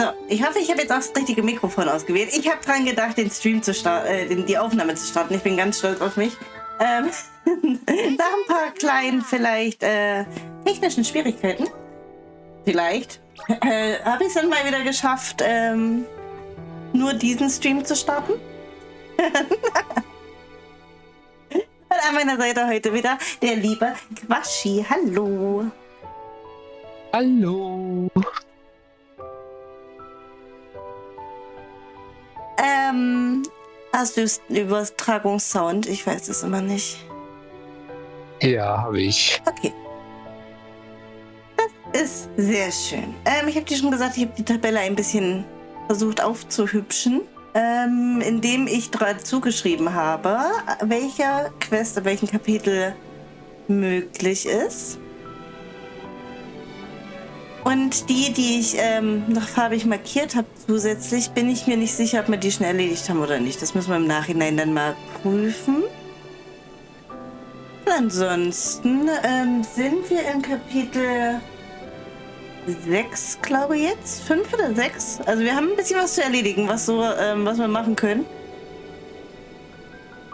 So, ich hoffe, ich habe jetzt auch das richtige Mikrofon ausgewählt. Ich habe dran gedacht, den Stream zu starten, die Aufnahme zu starten. Ich bin ganz stolz auf mich. Nach ein paar kleinen, vielleicht technischen Schwierigkeiten, vielleicht, habe ich es dann mal wieder geschafft, nur diesen Stream zu starten. Und an meiner Seite heute wieder der liebe Quaschi. Hallo. Hallo. Hast du Übertragungssound? Ich weiß es immer nicht. Ja, habe ich. Okay. Das ist sehr schön. Ich habe dir schon gesagt, ich habe die Tabelle ein bisschen versucht aufzuhübschen, indem ich dazu geschrieben habe, welcher Quest, in welchem Kapitel möglich ist. Und die ich noch farbig markiert habe zusätzlich, bin ich mir nicht sicher, ob wir die schon erledigt haben oder nicht. Das müssen wir im Nachhinein dann mal prüfen. Und ansonsten sind wir in Kapitel 6, glaube ich jetzt. 5 oder 6. Also wir haben ein bisschen was zu erledigen, was wir machen können.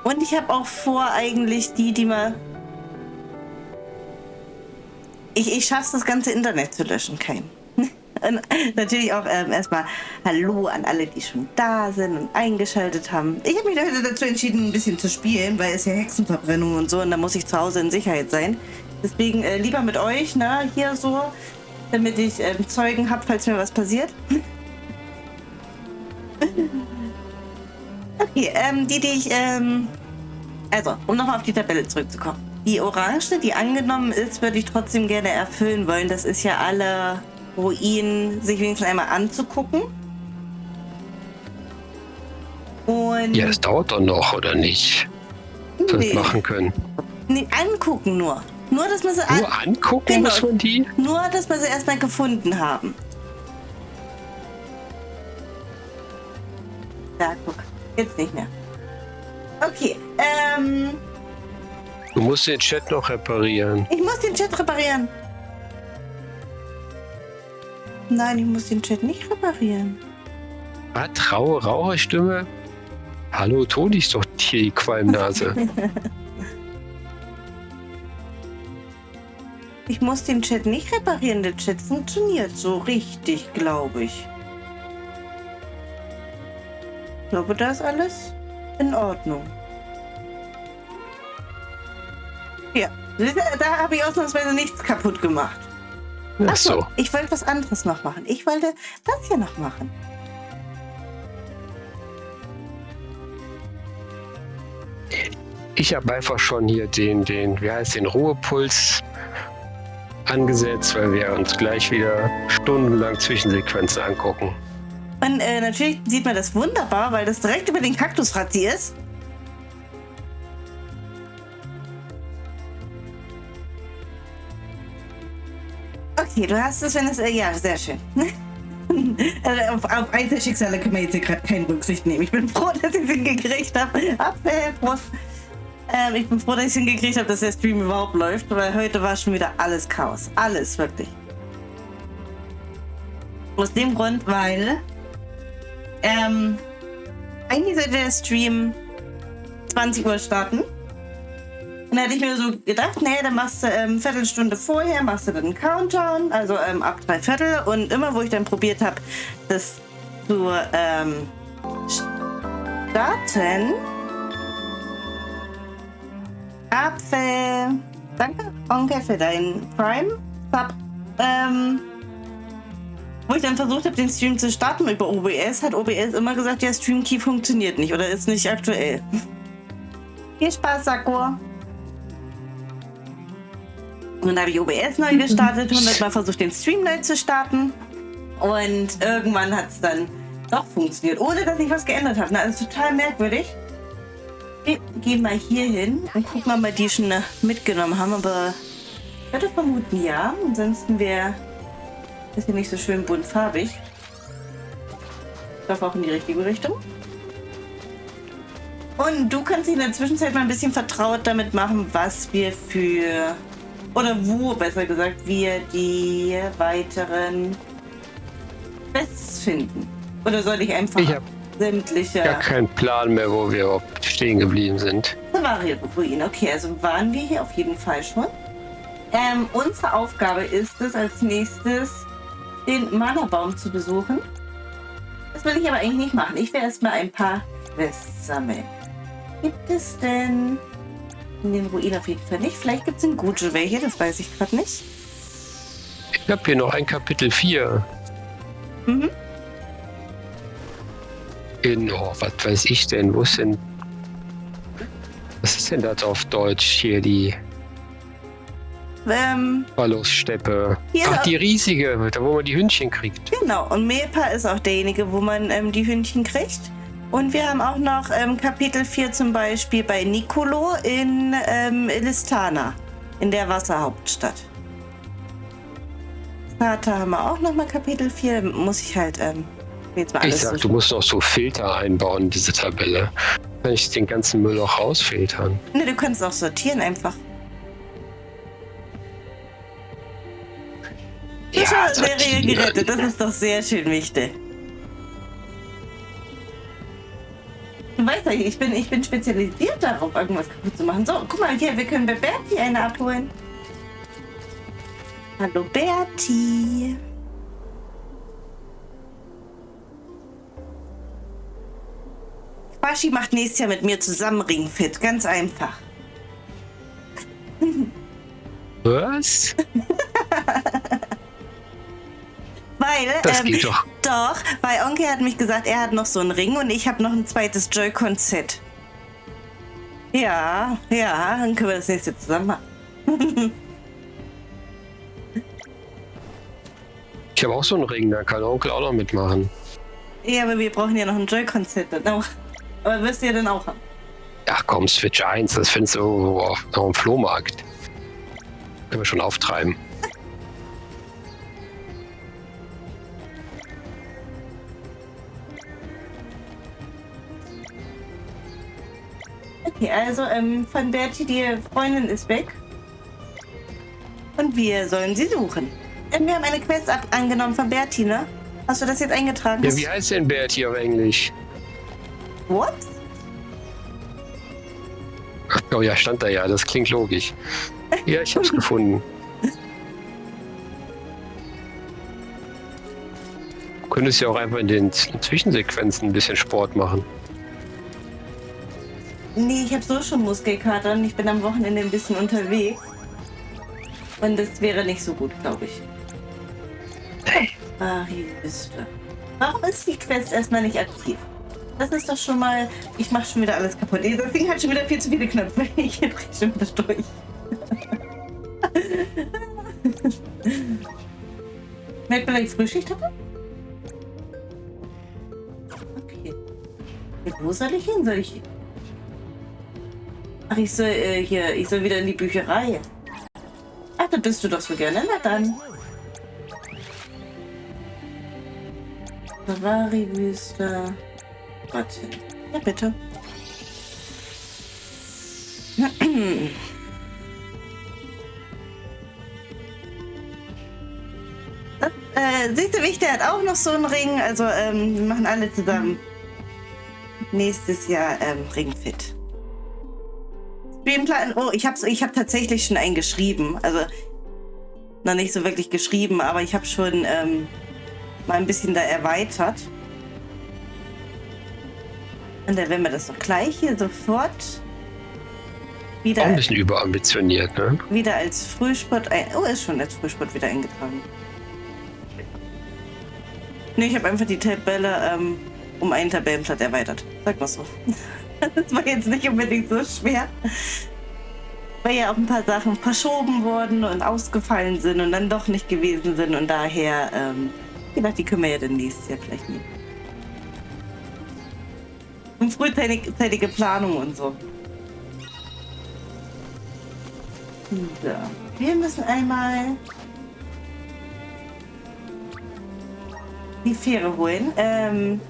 Und ich habe auch vor, eigentlich die mal... Ich schaffe es, das ganze Internet zu löschen, kein. Und natürlich auch erstmal Hallo an alle, die schon da sind und eingeschaltet haben. Ich habe mich heute dazu entschieden, ein bisschen zu spielen, weil es ja Hexenverbrennung und so und da muss ich zu Hause in Sicherheit sein. Deswegen lieber mit euch, ne, hier so, damit ich Zeugen habe, falls mir was passiert. Okay, die ich, also, um nochmal auf die Tabelle zurückzukommen. Die Orange, die angenommen ist, würde ich trotzdem gerne erfüllen wollen. Das ist ja alle Ruinen, sich wenigstens einmal anzugucken. Und Ja, es dauert doch noch, oder nicht? Dass wir es machen können. Nee, angucken nur. Nur, dass wir sie Nur angucken muss man die? Nur, dass wir sie erstmal gefunden haben. Da, guck. Jetzt nicht mehr. Okay, Du musst den Chat noch reparieren. ich muss den Chat reparieren. Nein, ich muss den Chat nicht reparieren. Was? Raue Raucherstimme? Hallo, Toni ist doch hier die Qualmnase. Ich muss den Chat nicht reparieren. Der Chat funktioniert so richtig, glaube ich. Ich glaube, da ist alles in Ordnung. Ja, da habe ich ausnahmsweise nichts kaputt gemacht. Ach so. Ich wollte was anderes noch machen. Ich wollte das hier noch machen. Ich habe einfach schon hier den Ruhepuls angesetzt, weil wir uns gleich wieder stundenlang Zwischensequenzen angucken. Und natürlich sieht man das wunderbar, weil das direkt über den Kaktusfratzi ist. Okay, du hast es, wenn es... ja, sehr schön. Also auf Einzelschicksale können wir jetzt hier gerade keine Rücksicht nehmen. Ich bin froh, dass ich es hingekriegt habe. Ich bin froh, dass ich es hingekriegt habe, dass der Stream überhaupt läuft, weil heute war schon wieder alles Chaos. Alles, wirklich. Aus dem Grund, weil eigentlich sollte der Stream 20 Uhr starten. Und da hatte ich mir so gedacht, nee, dann machst du Viertelstunde vorher, machst du dann einen Countdown, also ab 3/4. Und immer, wo ich dann probiert habe, das zu starten. Apfel. Danke, Onkel, für deinen Prime-Sub. Wo ich dann versucht habe, den Stream zu starten über OBS, hat OBS immer gesagt, der Stream-Key funktioniert nicht oder ist nicht aktuell. Viel Spaß, Sakko. Und dann habe ich OBS neu gestartet, 100 Mal versucht, den Stream neu zu starten. Und irgendwann hat es dann doch funktioniert, ohne dass ich was geändert habe. Das ist total merkwürdig. Wir gehen mal hier hin und gucken, ob wir die schon mitgenommen haben. Aber ich würde vermuten, ja. Ansonsten wäre das hier nicht so schön buntfarbig. Ich hoffe auch in die richtige Richtung. Und du kannst dich in der Zwischenzeit mal ein bisschen vertraut damit machen, was wir für... Oder wo, besser gesagt, wir die weiteren Quests finden? Oder soll ich einfach Ich habe sämtliche... gar keinen Plan mehr, wo wir überhaupt stehen geblieben sind. Ruine. Okay, also waren wir hier auf jeden Fall schon. Unsere Aufgabe ist es, als nächstes den Mana-Baum zu besuchen. Das will ich aber eigentlich nicht machen. Ich will erstmal ein paar Quests sammeln. Gibt es denn in den Ruinen auf jeden Fall nicht? Vielleicht gibt es in Guju welche, das weiß ich gerade nicht. Ich habe hier noch ein Kapitel 4. Mhm. Was weiß ich denn? Wo ist denn... Was ist denn das auf Deutsch hier, die Ballos-Steppe? Ach, die riesige, da wo man die Hündchen kriegt. Genau, und Mepa ist auch derjenige, wo man die Hündchen kriegt. Und wir haben auch noch Kapitel 4 zum Beispiel bei Nicolo in Illistana, in der Wasserhauptstadt. Sata haben wir auch noch mal Kapitel 4, muss ich halt jetzt mal alles Ich sag, so du musst noch so Filter einbauen in diese Tabelle. Kann ich den ganzen Müll auch rausfiltern? Ne, du kannst auch sortieren einfach. Ja, Serie gerettet, das ist doch sehr schön wichtig. Du weißt ja, ich bin spezialisiert darauf, irgendwas kaputt zu machen. So, guck mal hier, wir können bei Berti eine abholen. Hallo Berti. Quashi macht nächstes Jahr mit mir zusammen Ringfit, ganz einfach. Was? Weil, Das geht doch. Doch, weil Onkel hat mich gesagt, er hat noch so einen Ring und ich habe noch ein zweites Joy-Con-Set. Ja, dann können wir das nächste zusammen machen. Ich habe auch so einen Ring, da kann der Onkel auch noch mitmachen. Ja, aber wir brauchen ja noch ein Joy-Con-Set dann auch. Aber wirst du ja dann auch haben. Ach komm, Switch 1, das findest du auf dem Flohmarkt. Können wir schon auftreiben. Okay, also von Berti, die Freundin ist weg. Und wir sollen sie suchen. Wir haben eine Quest angenommen von Berti, ne? Hast du das jetzt eingetragen? Ja, wie heißt denn Berti auf Englisch? What? Oh ja, stand da ja, das klingt logisch. Ja, ich hab's gefunden. Du könntest ja auch einfach in den Zwischensequenzen ein bisschen Sport machen. Nee, ich habe so schon Muskelkater und ich bin am Wochenende ein bisschen unterwegs. Und das wäre nicht so gut, glaube ich. Ariviste. Warum ist die Quest erstmal nicht aktiv? Das ist doch schon mal... Ich mache schon wieder alles kaputt. Das Ding hat schon wieder viel zu viele Knöpfe. Ich drehe schon wieder durch. Merkt man, dass ich Frühschicht hatte? Okay. Wo soll ich hin? Ach, ich soll wieder in die Bücherei. Ach, da bist du doch so gerne. Na dann. Savari-Wüste. Warte. Ja, bitte. Siehst du, der hat auch noch so einen Ring. Also, wir machen alle zusammen nächstes Jahr Ringfit. Streamplan. Oh, ich hab tatsächlich schon einen geschrieben. Also, noch nicht so wirklich geschrieben, aber ich habe schon mal ein bisschen da erweitert. Und dann werden wir das doch gleich hier sofort wieder... Auch ein bisschen überambitioniert, ne? Wieder als Frühsport... ist schon als Frühsport wieder eingetragen. Ne, ich habe einfach die Tabelle um einen Tabellenblatt erweitert. Sag mal so. Das war jetzt nicht unbedingt so schwer. Weil ja auch ein paar Sachen verschoben wurden und ausgefallen sind und dann doch nicht gewesen sind. Und daher, die können wir ja dann nächstes Jahr vielleicht nehmen. Und frühzeitige Planung und so. So. Wir müssen einmal die Fähre holen.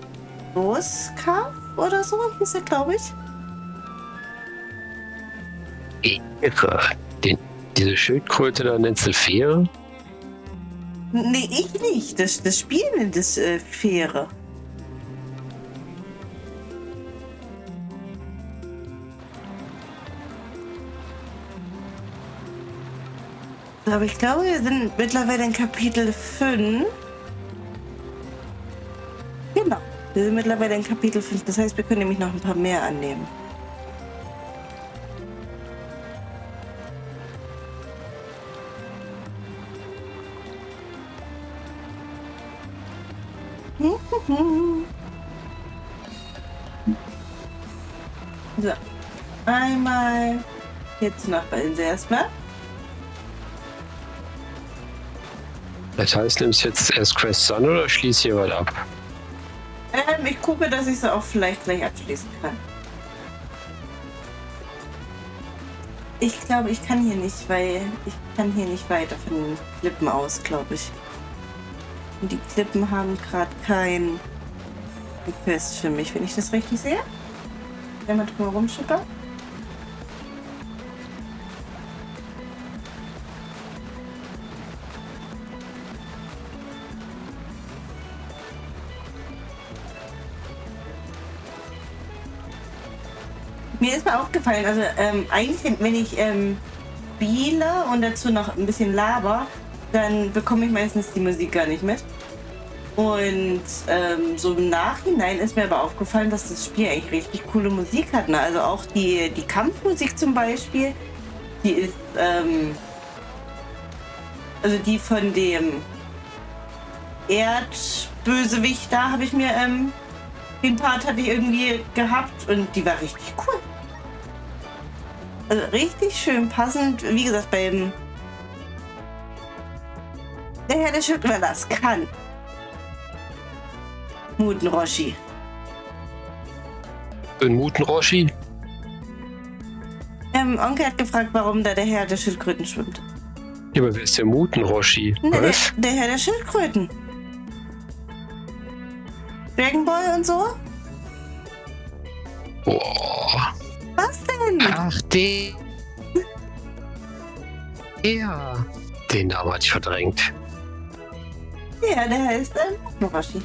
Loskauf oder so hieß er, glaube ich. Diese Schildkröte da nennt sie Fähre? Nee, ich nicht. Das Spielen ist faire. Aber ich glaube, wir sind mittlerweile in Kapitel 5. Genau. Wir sind mittlerweile in Kapitel 5. Das heißt, wir können nämlich noch ein paar mehr annehmen. So. Einmal. Jetzt noch bei Insel erstmal. Das heißt, nimmst du jetzt erst Quest Sun oder schließt hier was ab? Ich gucke, dass ich sie auch vielleicht gleich abschließen kann. Ich glaube, ich kann hier nicht, weil ich kann hier nicht weiter von den Klippen aus, glaube ich. Und die Klippen haben gerade kein Quest für mich, wenn ich das richtig sehe. Wenn man drum herum schippert. Mir ist mal aufgefallen, also eigentlich, wenn ich spiele und dazu noch ein bisschen laber, dann bekomme ich meistens die Musik gar nicht mit. Und so im Nachhinein ist mir aber aufgefallen, dass das Spiel eigentlich richtig coole Musik hat. Ne? Also auch die Kampfmusik zum Beispiel, die ist, also die von dem Erdbösewicht, da habe ich mir, den Part hatte ich irgendwie gehabt und die war richtig cool. Also richtig schön passend, wie gesagt, beim der Herr der Schütten, wer das kann. Muten Roshi. In Muten Roshi? Onkel hat gefragt, warum da der Herr der Schildkröten schwimmt. Ja, aber wer ist der Muten Roshi? Was? Der Herr der Schildkröten. Dragon Ball und so? Boah. Was denn? Ach, der. Ja. Den Namen hatte ich verdrängt. Ja, der heißt Muten Roshi.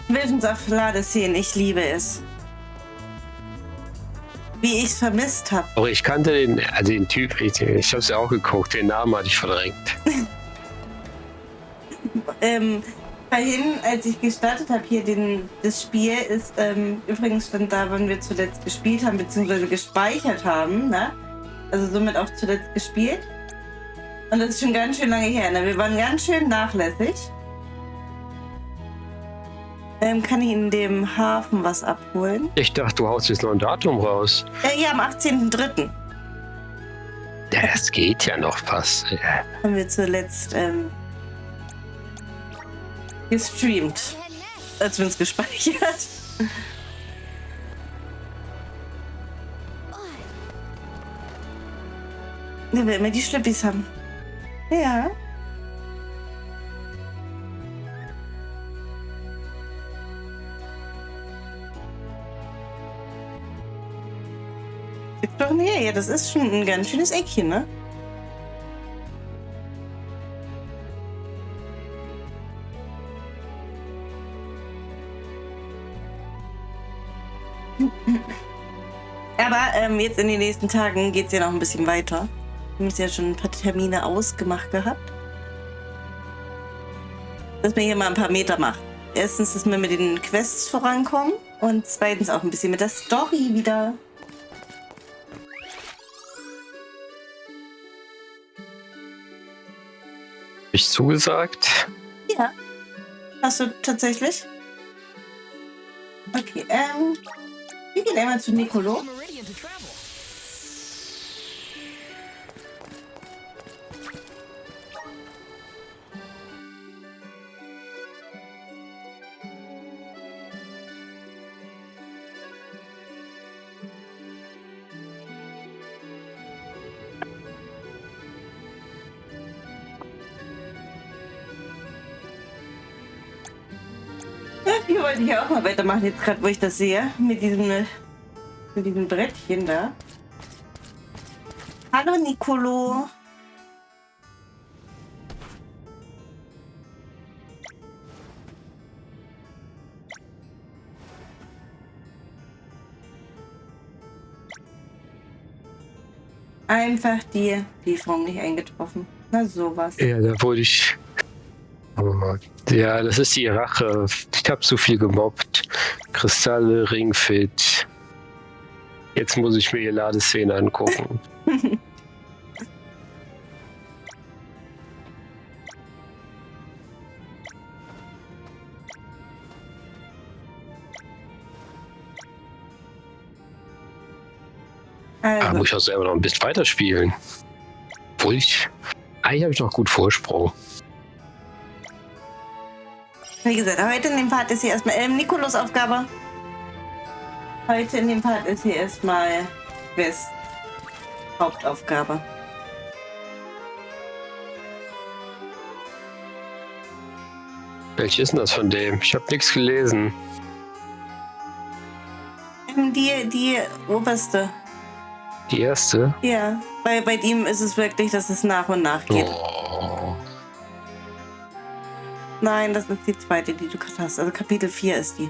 Visions of Ladeszenen, ich liebe es. Wie ich es vermisst habe. Aber ich kannte den Typ, ich habe es ja auch geguckt, den Namen hatte ich verdrängt. Vorhin, als ich gestartet habe hier das Spiel, ist übrigens stand da, wann wir zuletzt gespielt haben, beziehungsweise gespeichert haben, ne? Also somit auch zuletzt gespielt. Und das ist schon ganz schön lange her, ne? Wir waren ganz schön nachlässig. Kann ich in dem Hafen was abholen? Ich dachte, du haust jetzt noch ein Datum raus. Ja, am 18.03. Ja, das geht ja noch fast. Ja. Haben wir zuletzt gestreamt. Als wir uns gespeichert. Der will immer die Schlippis haben. Ja. Doch näher, ja, das ist schon ein ganz schönes Eckchen, ne? Aber jetzt in den nächsten Tagen geht es ja noch ein bisschen weiter. Wir haben ja schon ein paar Termine ausgemacht gehabt. Dass wir hier mal ein paar Meter machen. Erstens, dass wir mit den Quests vorankommen und zweitens auch ein bisschen mit der Story wieder. Ich zugesagt? Ja. Hast du tatsächlich? Okay, wir gehen einmal zu Nicolo. Hier wollte ich ja auch mal weitermachen, jetzt gerade, wo ich das sehe. Mit diesem Brettchen da. Hallo, Nicolo. Einfach die Lieferung nicht eingetroffen. Na sowas. Ja, da wurde ich. Ja, das ist die Rache. Ich habe zu viel gemobbt. Kristalle, Ringfit. Jetzt muss ich mir die Ladeszene angucken. Also, Muss ich auch selber noch ein bisschen weiterspielen. Obwohl eigentlich habe ich noch gut Vorsprung. wie gesagt, heute in dem Part ist hier erstmal Nikolos Aufgabe. Heute in dem Part ist hier erstmal West Hauptaufgabe. Welches ist denn das von dem? Ich habe nichts gelesen. Die oberste. Die erste? Ja, bei ihm ist es wirklich, dass es nach und nach geht. Oh. Nein, das ist die zweite, die du gerade hast. Also Kapitel 4 ist die.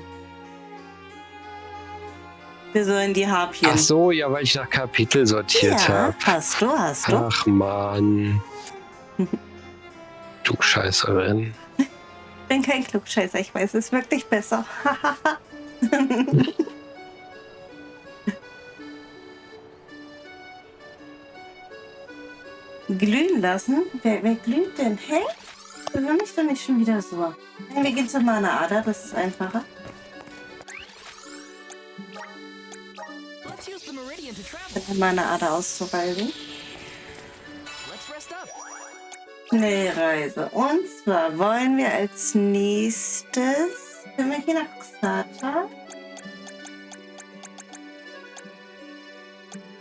Wir so in die Harpien. Ach so, ja, weil ich nach Kapitel sortiert Ja, habe. hast du. Ach Mann. Du Scheißerin. Ich bin kein Klugscheißer, ich weiß, es ist wirklich besser. Glühen lassen? Wer glüht denn? Hä? Bewirr mich doch nicht schon wieder so. Wir gehen zur Mana-Ader, das ist einfacher. Mana-Ader auszuweisen. Schnellreise. Und zwar wollen wir als nächstes... Können wir hier nach Xata?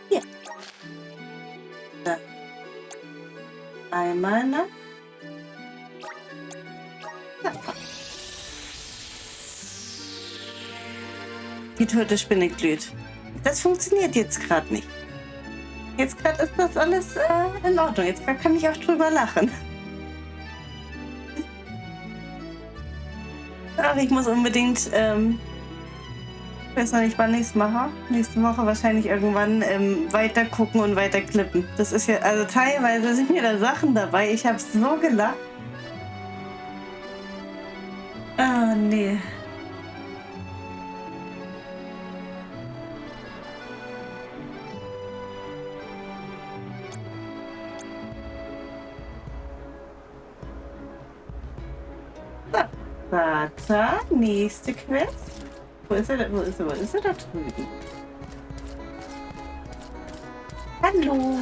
Hier. Da. Einmal nach... Die tote Spinne glüht. Das funktioniert jetzt gerade nicht. Jetzt gerade ist das alles in Ordnung. Jetzt grad kann ich auch drüber lachen. Aber ich muss unbedingt, ich weiß noch nicht, wann ich es mache. Nächste Woche wahrscheinlich irgendwann weiter gucken und weiter klippen. Das ist ja, also teilweise sind mir da Sachen dabei. Ich habe so gelacht. Ah, nee. Warte, nächste Quest. Wo ist er? Wo ist er da drüben? Hallo.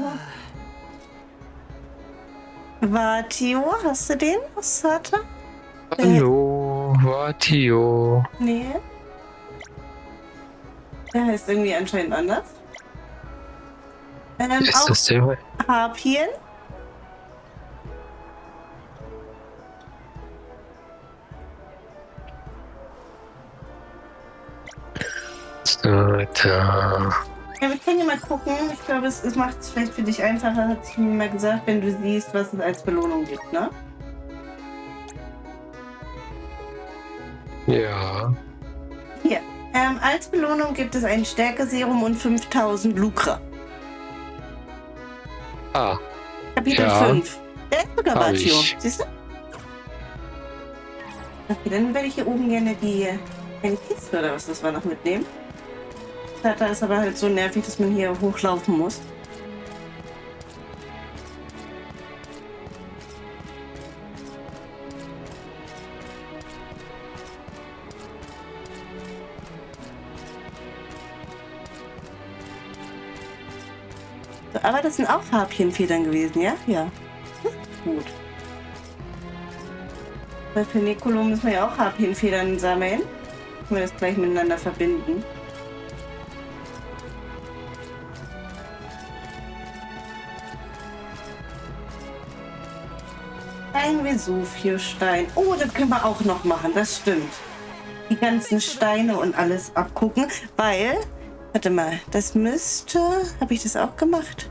Vatio, hast du den? Was hat er? Hallo, Vatio. Nee. Der heißt irgendwie anscheinend anders. Ist auch das der? Harpien. Da. Ja, wir können ja mal gucken. Ich glaube, es macht es vielleicht für dich einfacher, hat sie mir mal gesagt, wenn du siehst, was es als Belohnung gibt, ne? Ja. Hier. Als Belohnung gibt es ein Stärkeserum und 5000 Lukra. Ah, Kapitel ja. 5. Der ist sogar Hab Vatio. ich. Siehst du? Okay, dann werde ich hier oben gerne eine Kiste oder was das war noch mitnehmen. Da ist aber halt so nervig, dass man hier hochlaufen muss. So, aber das sind auch Harpienfedern gewesen, ja? Ja. Gut. Weil für Nicolo müssen wir ja auch Harpienfedern sammeln. Können wir das gleich miteinander verbinden. Ein Vesuvio-Stein. Oh, das können wir auch noch machen, das stimmt. die ganzen Steine und alles abgucken, weil, warte mal, das müsste, habe ich das auch gemacht?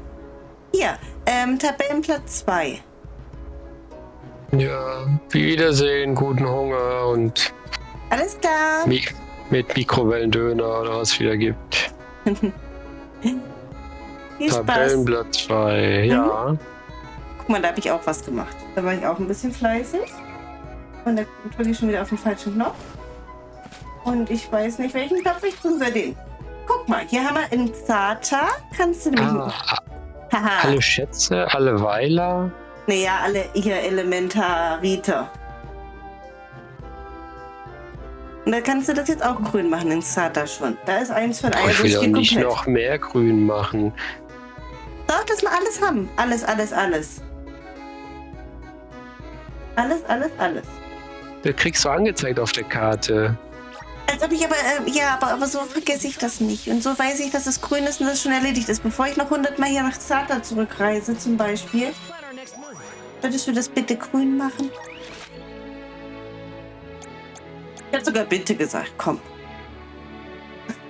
Hier, Tabellenblatt 2. Ja, Wiedersehen, guten Hunger und Alles klar. mit Mikrowellendöner oder was es wieder gibt. Viel Spaß. Tabellenblatt 2, ja. Guck mal, da habe ich auch was gemacht. Da war ich auch ein bisschen fleißig. Und da drücke ich schon wieder auf den falschen Knopf. Und ich weiß nicht, welchen Knopf ich drücken soll. Den. Guck mal, hier haben wir in Zata. Kannst du nämlich... Haha. Alle Schätze, alle Weiler. Naja, alle hier Elementarite. Und da kannst du das jetzt auch grün machen in Zata schon. Da ist eins von allen. Ich will doch nicht noch mehr grün machen. Doch, dass wir alles haben. Alles. Alles. Das kriegst du angezeigt auf der Karte. Als ob ich aber so vergesse ich das nicht. Und so weiß ich, dass es grün ist und das schon erledigt ist. Bevor ich noch 100 Mal hier nach Zata zurückreise, zum Beispiel. Würdest du das bitte grün machen? Ich habe sogar bitte gesagt, komm.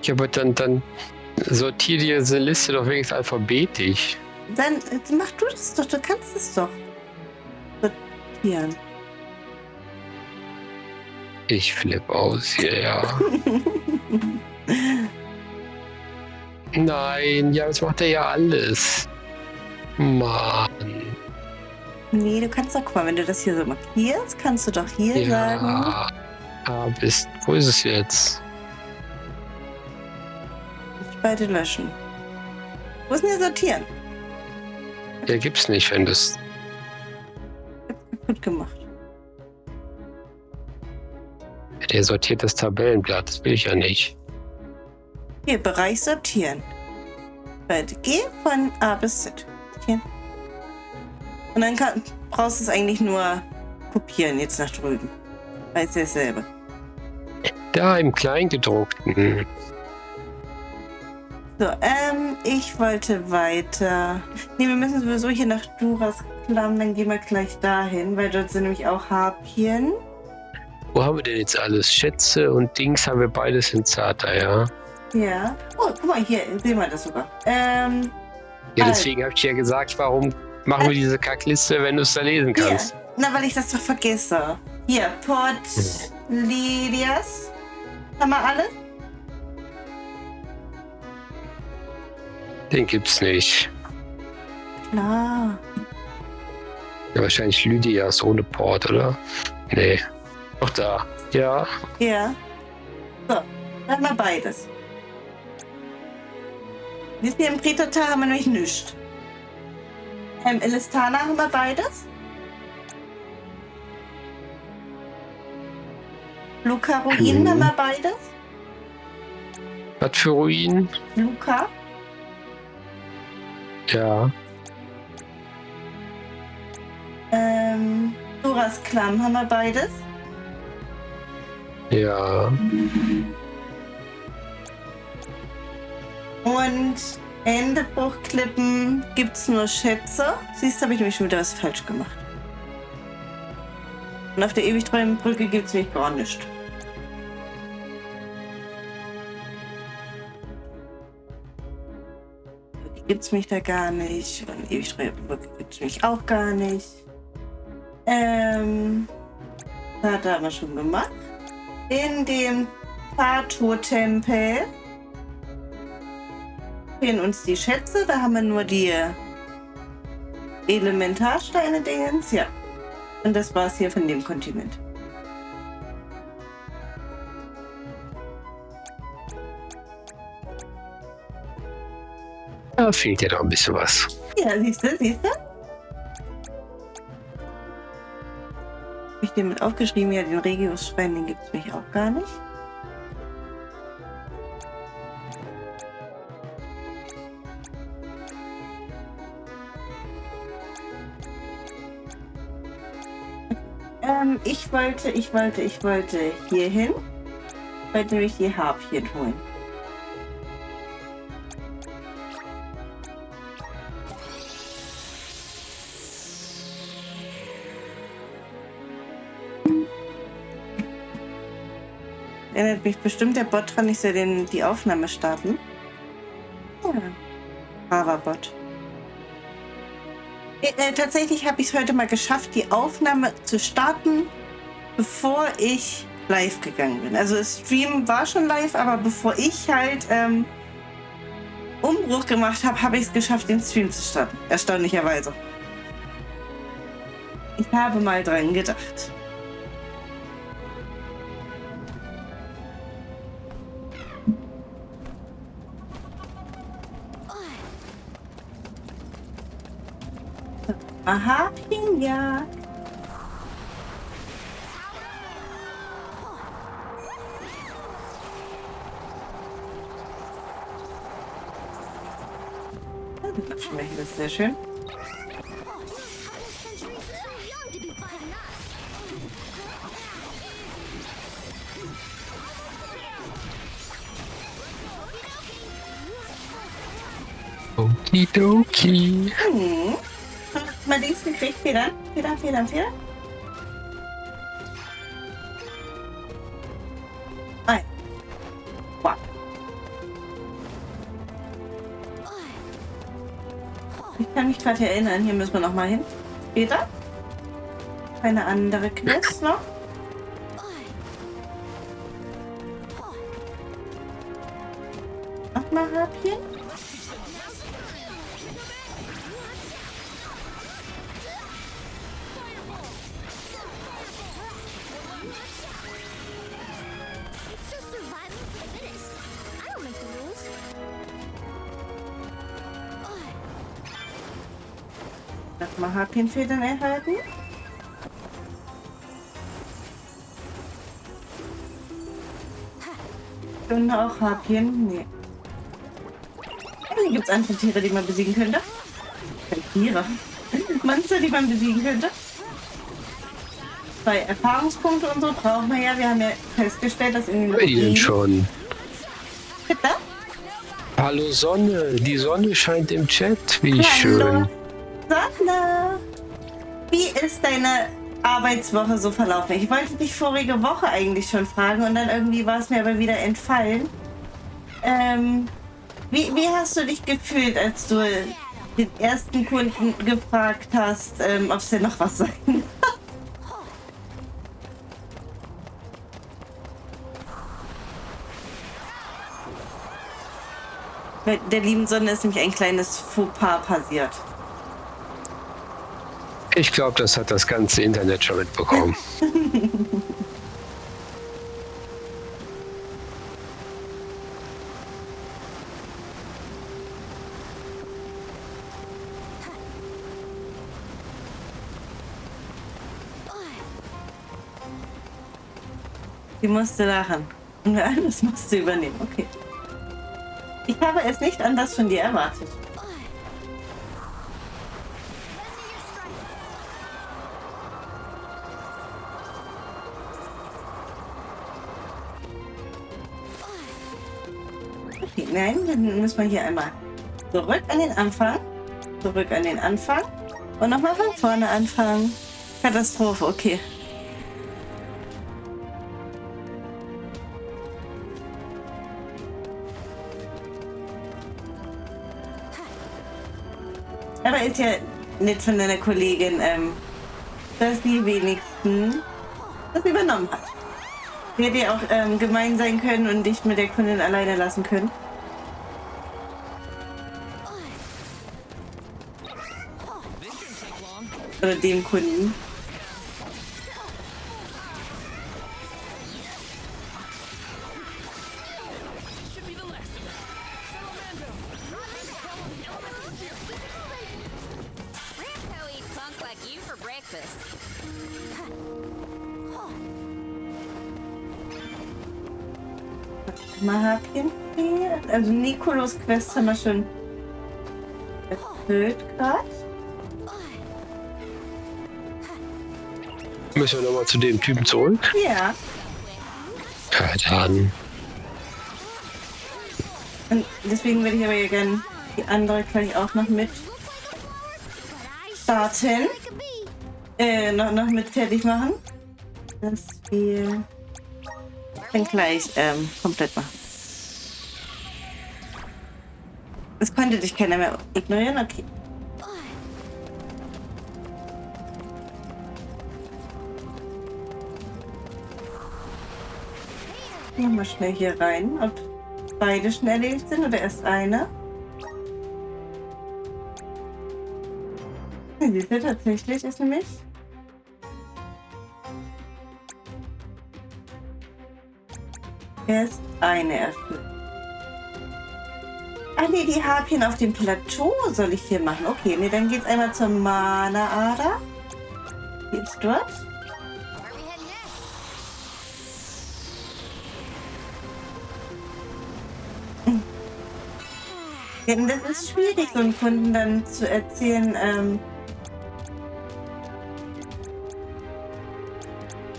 Ja, aber dann sortier diese Liste doch wenigstens alphabetisch. Dann mach du das doch, du kannst es doch sortieren. Ich flippe aus hier, ja. Nein, ja, das macht er ja alles. Mann. Nee, du kannst doch, guck mal, wenn du das hier so markierst, kannst du doch hier sagen. Wo ist es jetzt? Ich beide löschen. Wo ist denn hier sortieren? Ja, gibt's nicht, wenn das. Gut gemacht. Der sortiert das Tabellenblatt, das will ich ja nicht. Hier, Bereich sortieren. Weiter. Geh von A bis Z. Sortieren. Und dann brauchst du es eigentlich nur kopieren, jetzt nach drüben. Weiß dasselbe. Da im Kleingedruckten. So, ich wollte weiter. Nee, wir müssen sowieso hier nach Duras Klamm, dann gehen wir gleich dahin, weil dort sind nämlich auch Harpien. Wo haben wir denn jetzt alles? Schätze und Dings haben wir beides in Zata, ja? Ja. Oh, guck mal, hier sehen wir das sogar. Ja, deswegen habe ich ja gesagt, warum machen wir diese Kackliste, wenn du es da lesen kannst? Hier. Na, weil ich das doch vergesse. Hier, Port Lidias. Haben wir alle? Den gibt's nicht. Klar. Ja, wahrscheinlich Lydias ohne Port, oder? Nee. Doch da. Ja. Ja. So, dann haben wir beides. Wisst ihr, im Prätotal haben wir nämlich nichts. Elistana haben wir beides. Luca Ruinen haben wir beides. Was für Ruinen? Luca. Ja. Duras Klamm haben wir beides. Ja. Und Endebruchklippen gibt's nur Schätze. Siehst du, habe ich nämlich schon wieder was falsch gemacht. Und auf der ewigtreuen Brücke gibt's nämlich gar nichts. Die gibt's mich da gar nicht. Und ewigtreue Brücke gibt's mich auch gar nicht. Da haben wir schon gemacht. In dem Tato-Tempel fehlen uns die Schätze. Da haben wir nur die Elementarsteine-Dingens. Ja. Und das war's hier von dem Kontinent. Da fehlt ja noch ein bisschen was. Ja, siehst du? Habe ich den mit aufgeschrieben? Ja, den Regius-Schwein, den gibt es mich auch gar nicht. Ich wollte hier hin. Ich wollte nämlich die Harpien holen. Erinnert mich bestimmt der Bot dran, ich soll die Aufnahme starten. Ja. Bravabot. Tatsächlich habe ich es heute mal geschafft, die Aufnahme zu starten, bevor ich live gegangen bin. Also das Stream war schon live, aber bevor ich halt Umbruch gemacht habe, habe ich es geschafft, den Stream zu starten. Erstaunlicherweise. Ich habe mal dran gedacht. Aha, ja. Das schmeckt das sehr schön. Okidoki. Mal links gekriegt, Federn. Ein. Wow. Ich kann mich gerade erinnern, hier müssen wir noch mal hin. Später. Eine andere Quest noch. Nochmal Harpien. Nochmal Harpienfedern erhalten. Und auch Harpien. Nee. Hier gibt es andere Tiere, die man besiegen könnte. Tiere. Monster, die man besiegen könnte. 2 Erfahrungspunkte und so brauchen wir ja. Wir haben ja festgestellt, dass in Den schon. Bitte? Hallo Sonne. Die Sonne scheint im Chat. Wie Hallo. schön. Sonne, wie ist deine Arbeitswoche so verlaufen? Ich wollte dich vorige Woche eigentlich schon fragen und dann irgendwie war es mir aber wieder entfallen. Wie hast du dich gefühlt, als du den ersten Kunden gefragt hast, ob es denn noch was sein kann? Bei der lieben Sonne ist nämlich ein kleines Fauxpas passiert. Ich glaube, das hat das ganze Internet schon mitbekommen. Sie musste lachen. Und alles musst du übernehmen. Okay. Ich habe es nicht anders von dir erwartet. Okay, nein, dann müssen wir hier einmal zurück an den Anfang. Zurück an den Anfang. Und nochmal von vorne anfangen. Katastrophe, okay. Aber ist ja nett von deiner Kollegin, dass sie wenigstens das übernommen hat. Sie hätte ja auch gemein sein können und dich mit der Kundin alleine lassen können. Oder dem Kunden. Harpien. Also Nikolos Quest haben wir schon erfüllt gerade. Müssen wir nochmal zu dem Typen zurück? Ja. Ja, dann. Und deswegen würde ich aber ja gerne die andere gleich auch noch mit starten. Noch mit fertig machen. Dass wir dann gleich komplett machen. Es konnte dich keiner mehr ignorieren, okay. Nochmal schnell hier rein, ob beide schon erledigt sind oder erst einer. Siehst du, tatsächlich ist nämlich erst eine erfüllt. Ach nee, die Harpien auf dem Plateau soll ich hier machen. Okay, nee, dann geht's einmal zur Mana-Ader. Geht's dort? Ja, das ist schwierig, so einem Kunden dann zu erzählen,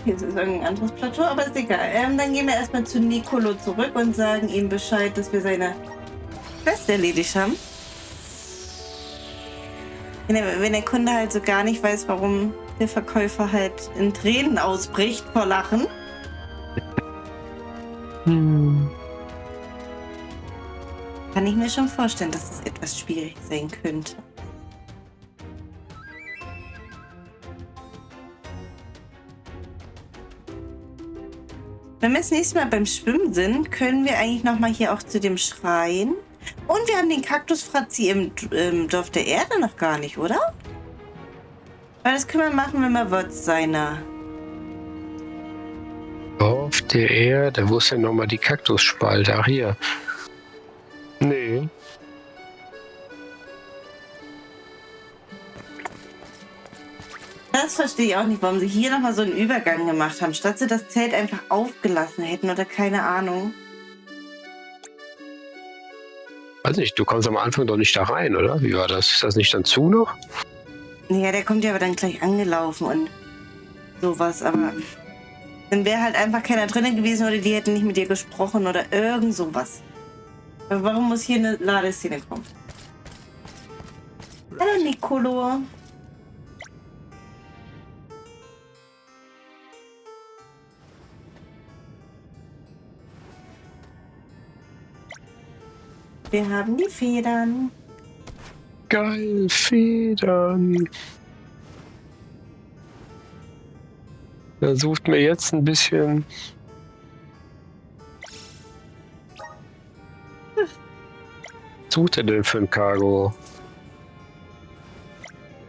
hier ist irgendein anderes Plateau, aber ist egal. Dann gehen wir erstmal zu Nicolo zurück und sagen ihm Bescheid, dass wir seine Quest erledigt haben. Wenn der Kunde halt so gar nicht weiß, warum der Verkäufer halt in Tränen ausbricht vor Lachen. Kann ich mir schon vorstellen, dass es etwas schwierig sein könnte. Wenn wir das nächste Mal beim Schwimmen sind, können wir eigentlich nochmal hier auch zu dem Schrein. Und wir haben den Kaktusfratzi im Dorf der Erde noch gar nicht, oder? Weil das können wir machen, wenn wir Wurz seiner. Dorf der Erde, wo ist denn nochmal die Kaktusspalte? Ach, hier. Nee. Das verstehe ich auch nicht, warum sie hier nochmal so einen Übergang gemacht haben, statt sie das Zelt einfach aufgelassen hätten oder keine Ahnung. Weiß nicht, du kommst am Anfang doch nicht da rein, oder? Wie war das? Ist das nicht dann zu noch? Ja, der kommt ja aber dann gleich angelaufen und sowas, aber dann wäre halt einfach keiner drinnen gewesen oder die hätten nicht mit dir gesprochen oder irgend sowas. Aber warum muss hier eine Ladeszene kommen? Hallo Nicolo. Wir haben die Federn. Geil, Federn. Da sucht mir jetzt ein bisschen. Was sucht er denn für ein Cargo?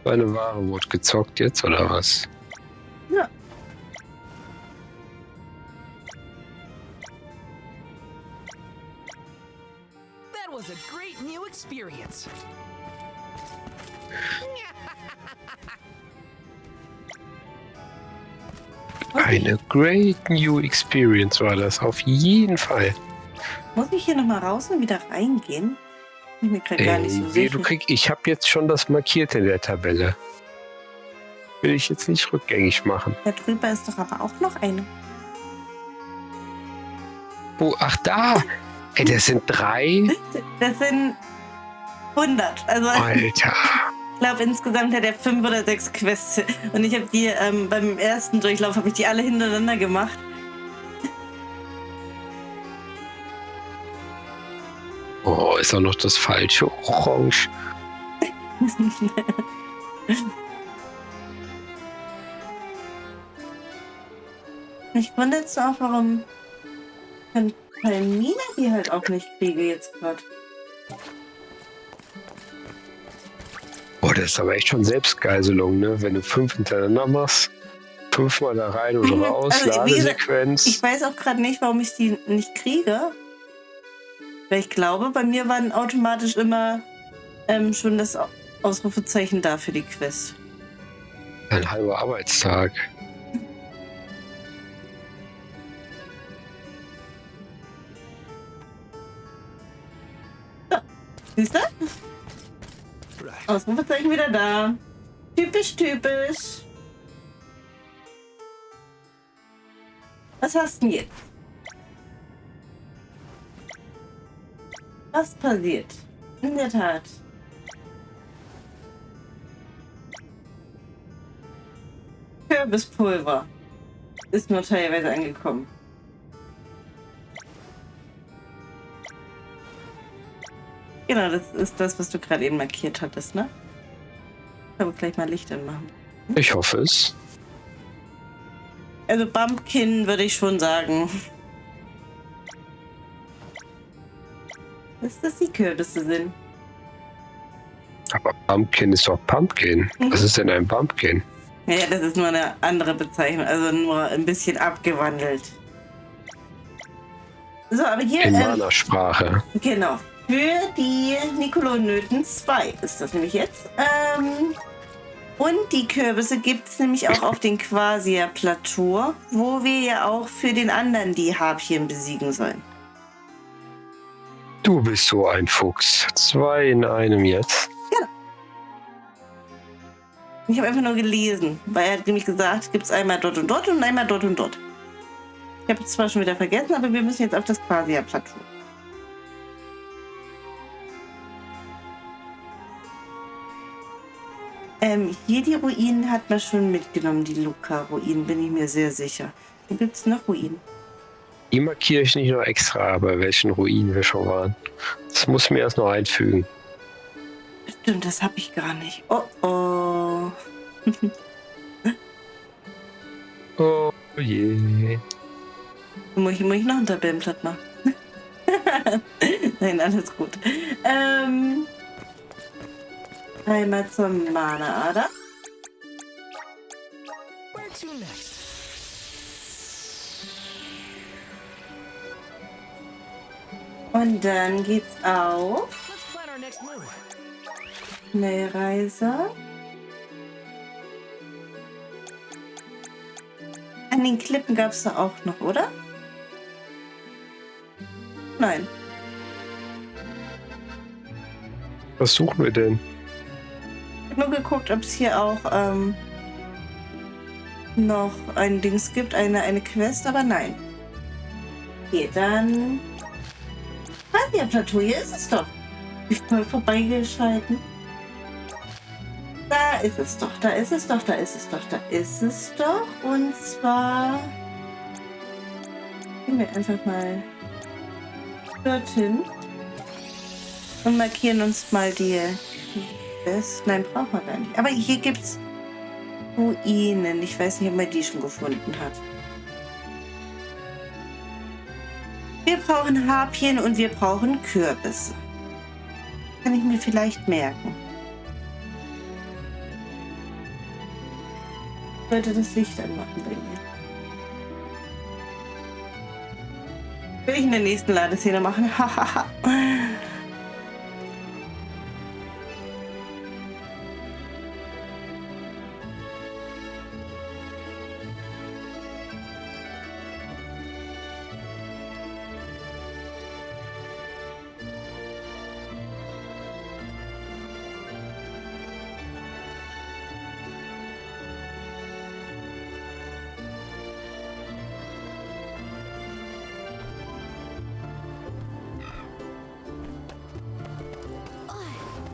Seine Ware wurde gezockt jetzt, oder was? Ja. That was a great new experience. Eine great new experience war das, auf jeden Fall. Muss ich hier nochmal raus und wieder reingehen? Ich bin mir gerade gar nicht so Nee, sicher. ich habe jetzt schon das markiert in der Tabelle. Will ich jetzt nicht rückgängig machen. Da drüber ist doch aber auch noch eine. Oh, ach da! Ey, das sind 3. Das sind 100. Also Alter. ich glaube insgesamt hat er 5 oder 6 Quests. Und ich habe die beim ersten Durchlauf habe ich die alle hintereinander gemacht. Oh, ist auch noch das falsche Orange. Mich wundert es auch, warum ich Palmina die halt auch nicht kriege jetzt gerade. Oh, das ist aber echt schon Selbstgeiselung, ne? Wenn du 5 hintereinander machst, 5-mal da rein und raus, Also, wie gesagt, Ladesequenz. Ich weiß auch gerade nicht, warum ich die nicht kriege. Weil ich glaube, bei mir war dann automatisch immer schon das Ausrufezeichen da für die Quest. Ein halber Arbeitstag. Siehst du? Ausrufezeichen wieder da. Typisch, typisch. Was hast du denn jetzt? Was passiert? In der Tat. Kürbispulver ist nur teilweise angekommen. Genau, das ist das, was du gerade eben markiert hattest, ne? Ich kann gleich mal Licht anmachen. Ich hoffe es. Also Bumpkin würde ich schon sagen. Dass das die Kürbisse sind. Aber Pumpkin ist doch Pumpkin. Was ist denn ein Pumpkin? Ja, das ist nur eine andere Bezeichnung, also nur ein bisschen abgewandelt. So, aber hier... In meiner Sprache. Genau. Für die Nikolonöten 2 ist das nämlich jetzt. Und die Kürbisse gibt es nämlich auch auf den Quasia-Plateau, wo wir ja auch für den anderen die Harpien besiegen sollen. Du bist so ein Fuchs. 2 in einem jetzt. Ich habe einfach nur gelesen, weil er hat nämlich gesagt, gibt es einmal dort und einmal dort und dort. Ich habe es zwar schon wieder vergessen, aber wir müssen jetzt auf das Quasia-Plateau. Hier die Ruinen hat man schon mitgenommen, die Luca-Ruinen, bin ich mir sehr sicher. Wo gibt es noch Ruinen? Die markiere ich nicht nur extra, bei welchen Ruinen wir schon waren. Das muss mir erst noch einfügen. Stimmt, das habe ich gar nicht. Oh oh. Oh je. Muss ich noch ein Tabellenblatt machen? Nein, alles gut. Einmal zur Mana-Ader. Where to next? Und dann geht's auf Let's plan our next move. Schnellreise. An den Klippen gab es da auch noch, oder? Nein. Was suchen wir denn? Ich habe nur geguckt, ob es hier auch noch ein Dings gibt, eine Quest, aber nein. Okay, dann... Quasia Plateau, hier ist es doch. Ich bin vorbeigeschalten. Da ist es doch, da ist es doch, da ist es doch, da ist es doch. Und zwar... Gehen wir einfach mal dorthin. Und markieren uns mal die Quest. Nein, brauchen wir gar nicht. Aber hier gibt es Ruinen. Ich weiß nicht, ob man die schon gefunden hat. Wir brauchen Harpien und wir brauchen Kürbisse. Kann ich mir vielleicht merken. Ich sollte das Licht anmachen bei mir. Will ich in der nächsten Ladeszene machen? Hahaha.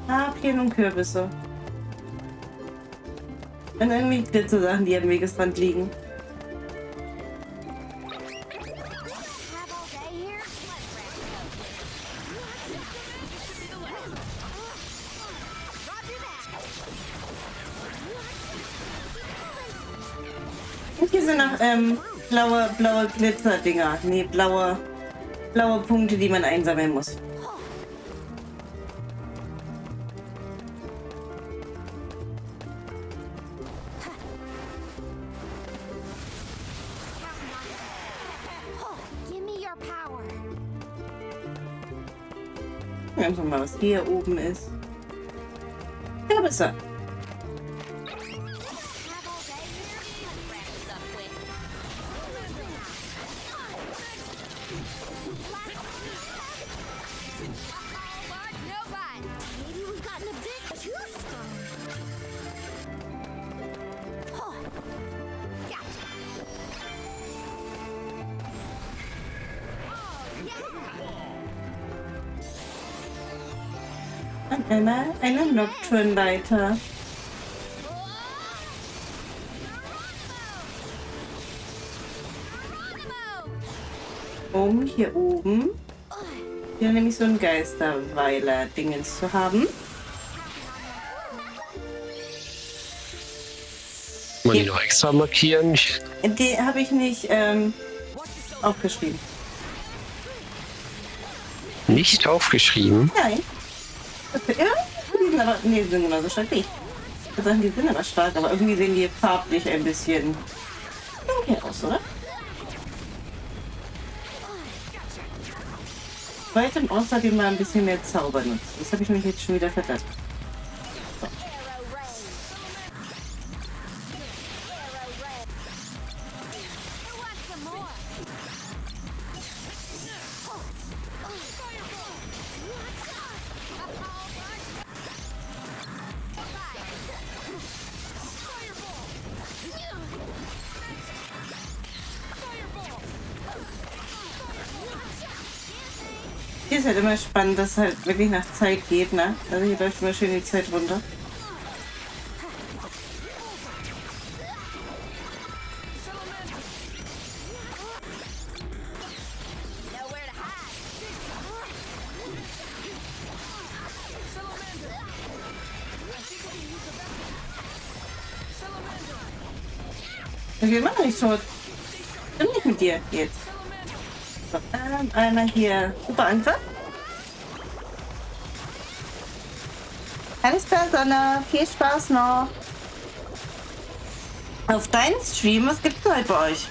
Harpien und Kürbisse. Und irgendwie Glitzer-Sachen, die am Wegesrand liegen. Und hier sind noch blaue Glitzer-Dinger. Nee, blaue Punkte, die man einsammeln muss. Einfach mal, was hier oben ist. Kürbisse. Und einmal eine Nocturne-Leiter. Hier oben. Hier nämlich so ein Geisterweiler-Dingens zu haben. Muss ich noch extra markieren? Die habe ich nicht aufgeschrieben. Nicht aufgeschrieben? Nein. Okay, ja, die sind aber, nee, die sind genauso stark wie ich. Ich würde sagen, die sind aber stark, aber irgendwie sehen die farblich ein bisschen dunkel aus, oder? Weitem außerdem mal ein bisschen mehr Zauber nutzen. Das habe ich mich jetzt schon wieder vergessen. So. Hier ist halt immer spannend, dass es halt wirklich nach Zeit geht, ne? Also hier läuft immer schön die Zeit runter. Wir machen nicht tot. Bin nicht mit dir jetzt. So, einmal hier super Angriff. Alles klar, Sonne. Viel Spaß noch. Auf deinen Stream, was gibt's heute bei euch?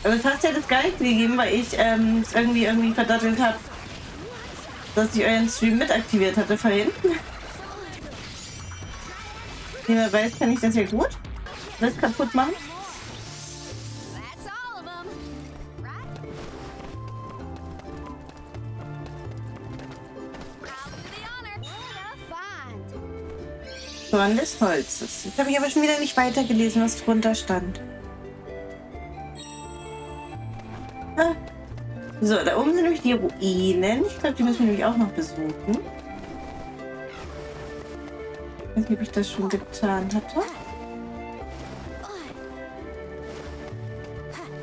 Also es hat ja das gar nicht gegeben, weil ich es irgendwie verdattelt habe, dass ich euren Stream mit aktiviert hatte vorhin. Wer weiß, kann ich das ja gut. Das kaputt machen. Zorn des Holzes. Jetzt habe ich aber schon wieder nicht weitergelesen, was drunter stand. Ah. So, da oben sind nämlich die Ruinen. Ich glaube, die müssen wir nämlich auch noch besuchen. Ich weiß nicht, ob ich das schon getan hatte.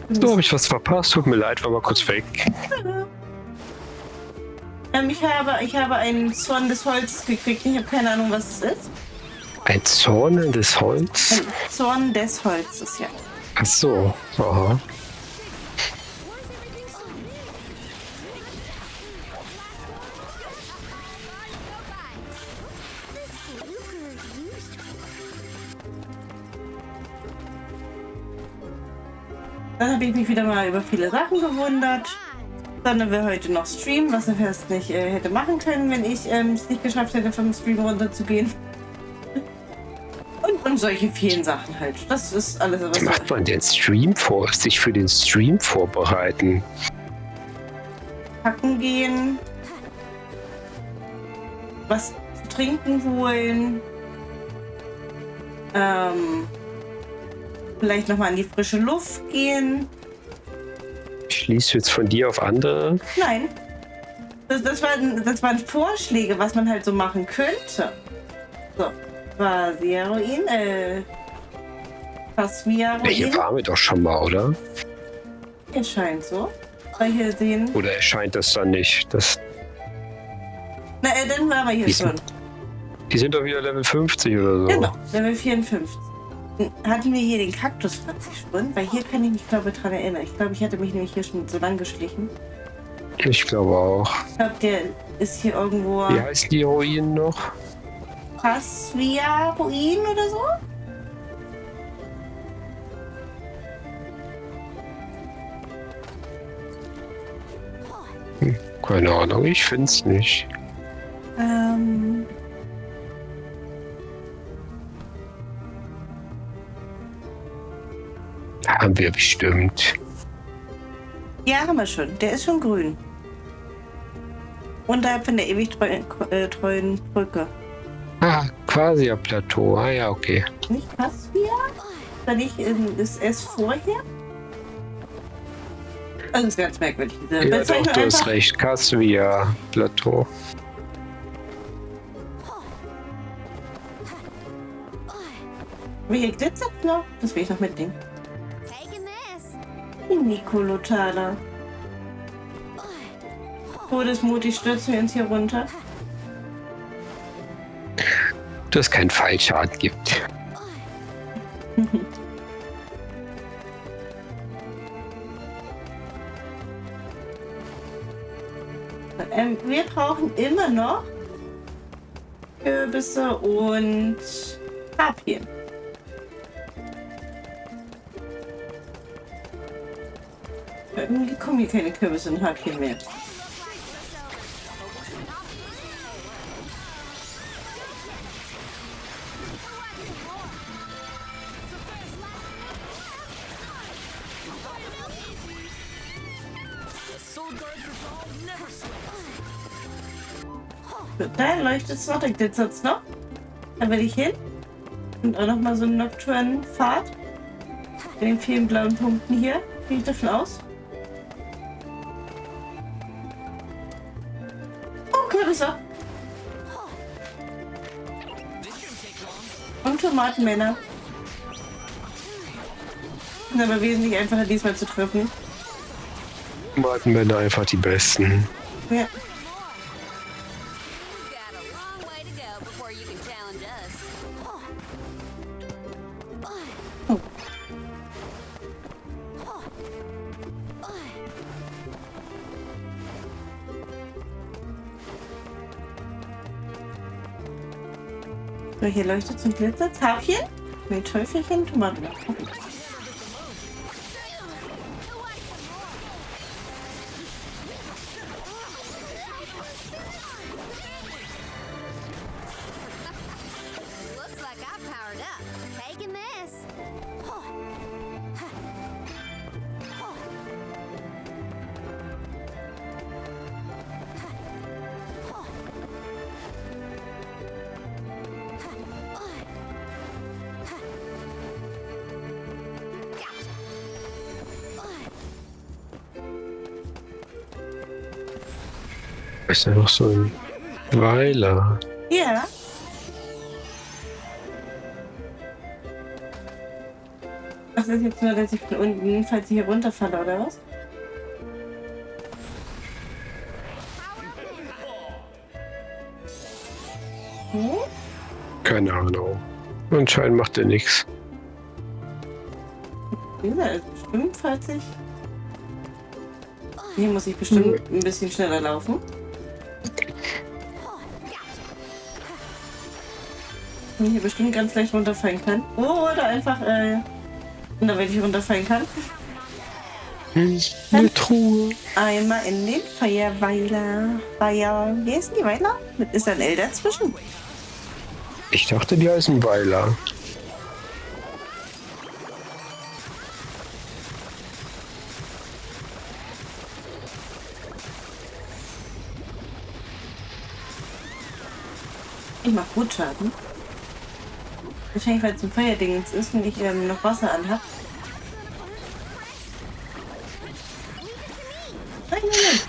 So, habe ich was verpasst. Tut mir leid, war mal kurz weg. Ich habe einen Zorn des Holzes gekriegt. Ich habe keine Ahnung, was es ist. Ein Zorn des Holz? Ein Zorn des Holzes, ja. Ach so. Aha. Dann habe ich mich wieder mal über viele Sachen gewundert. Dann wir heute noch streamen, was er fast nicht hätte machen können, wenn ich es nicht geschafft hätte, vom Stream runterzugehen. Und solche vielen Sachen halt. Das ist alles, was Wie macht man den Stream vor? Sich für den Stream vorbereiten? Packen gehen. Was zu trinken holen. Vielleicht nochmal in die frische Luft gehen. Schließt du jetzt von dir auf andere? Nein. Das waren Vorschläge, was man halt so machen könnte. So. Pasvia-Ruin. Hier waren wir doch schon mal, oder? Es scheint so. Weil hier sehen. Oder erscheint das dann nicht? Na, dann waren wir hier schon. Die sind doch wieder Level 50 oder so. Genau, Level 54. Hatten wir hier den Kaktus 40 schon? Weil hier kann ich mich, glaube ich, dran erinnern. Ich glaube, ich hatte mich nämlich hier schon so lang geschlichen. Ich glaube auch. Ich glaube, der ist hier irgendwo. Wie heißen die Ruinen noch? Pasvia-Ruin oder so? Keine Ahnung, ich finde es nicht. Haben wir bestimmt. Ja, haben wir schon. Der ist schon grün. Unterhalb von der ewig treuen Brücke. Ah, quasi ein Plateau. Ah ja, okay. Nicht Pasvia? Oder nicht ist es vorher? Das ist ganz merkwürdig. Diese Ja, Bezeichnung doch, du hast einfach. recht. Kasvia Plateau. Aber hier glitzert noch. Das will ich noch mitnehmen. Taking this. Die Nikolotala. Todesmutig stürzen wir uns hier runter. Dass es keinen Fallschaden gibt. Wir brauchen immer noch Kürbisse und Harpien. Irgendwie kommen hier keine Kürbisse und Harpien mehr. So, da leuchtet es noch, da glitzert es noch. Da will ich hin. Und auch noch mal so einen Nocturne-Pfad. Mit den vielen blauen Punkten hier. Gehe ich davon aus. Oh, Kürbisse. Und Tomatenmänner. Sind aber wesentlich einfacher diesmal zu treffen. Tomatenmänner einfach die besten. Ja. You've got a long way to go before you can challenge us. Oh. So, hier leuchtet es und glitzert. Harpien mit Teufelchen, Tomaten. Looks like I powered up. Taking this. Ist ja noch so ein Weiler. Ja. Ach, das ist jetzt nur, dass ich von unten, falls ich hier runterfalle, oder was? Hm? Keine Ahnung. Anscheinend macht er nichts. Wie gesagt, also bestimmt, falls ich... Hier muss ich bestimmt ein bisschen schneller laufen. Und hier bestimmt ganz leicht runterfallen kann. Oder einfach, und da, wenn ich runterfallen kann, Eine Truhe. einmal in den Feuerweiler. Feuer. Wie ist denn die Weiler? Ist da ein L dazwischen? Ich dachte, die heißen Weiler. Ich mach gut Schaden. Wahrscheinlich, weil es ein Feuerdingens ist und ich noch Wasser anhab. Nein, nein, nein.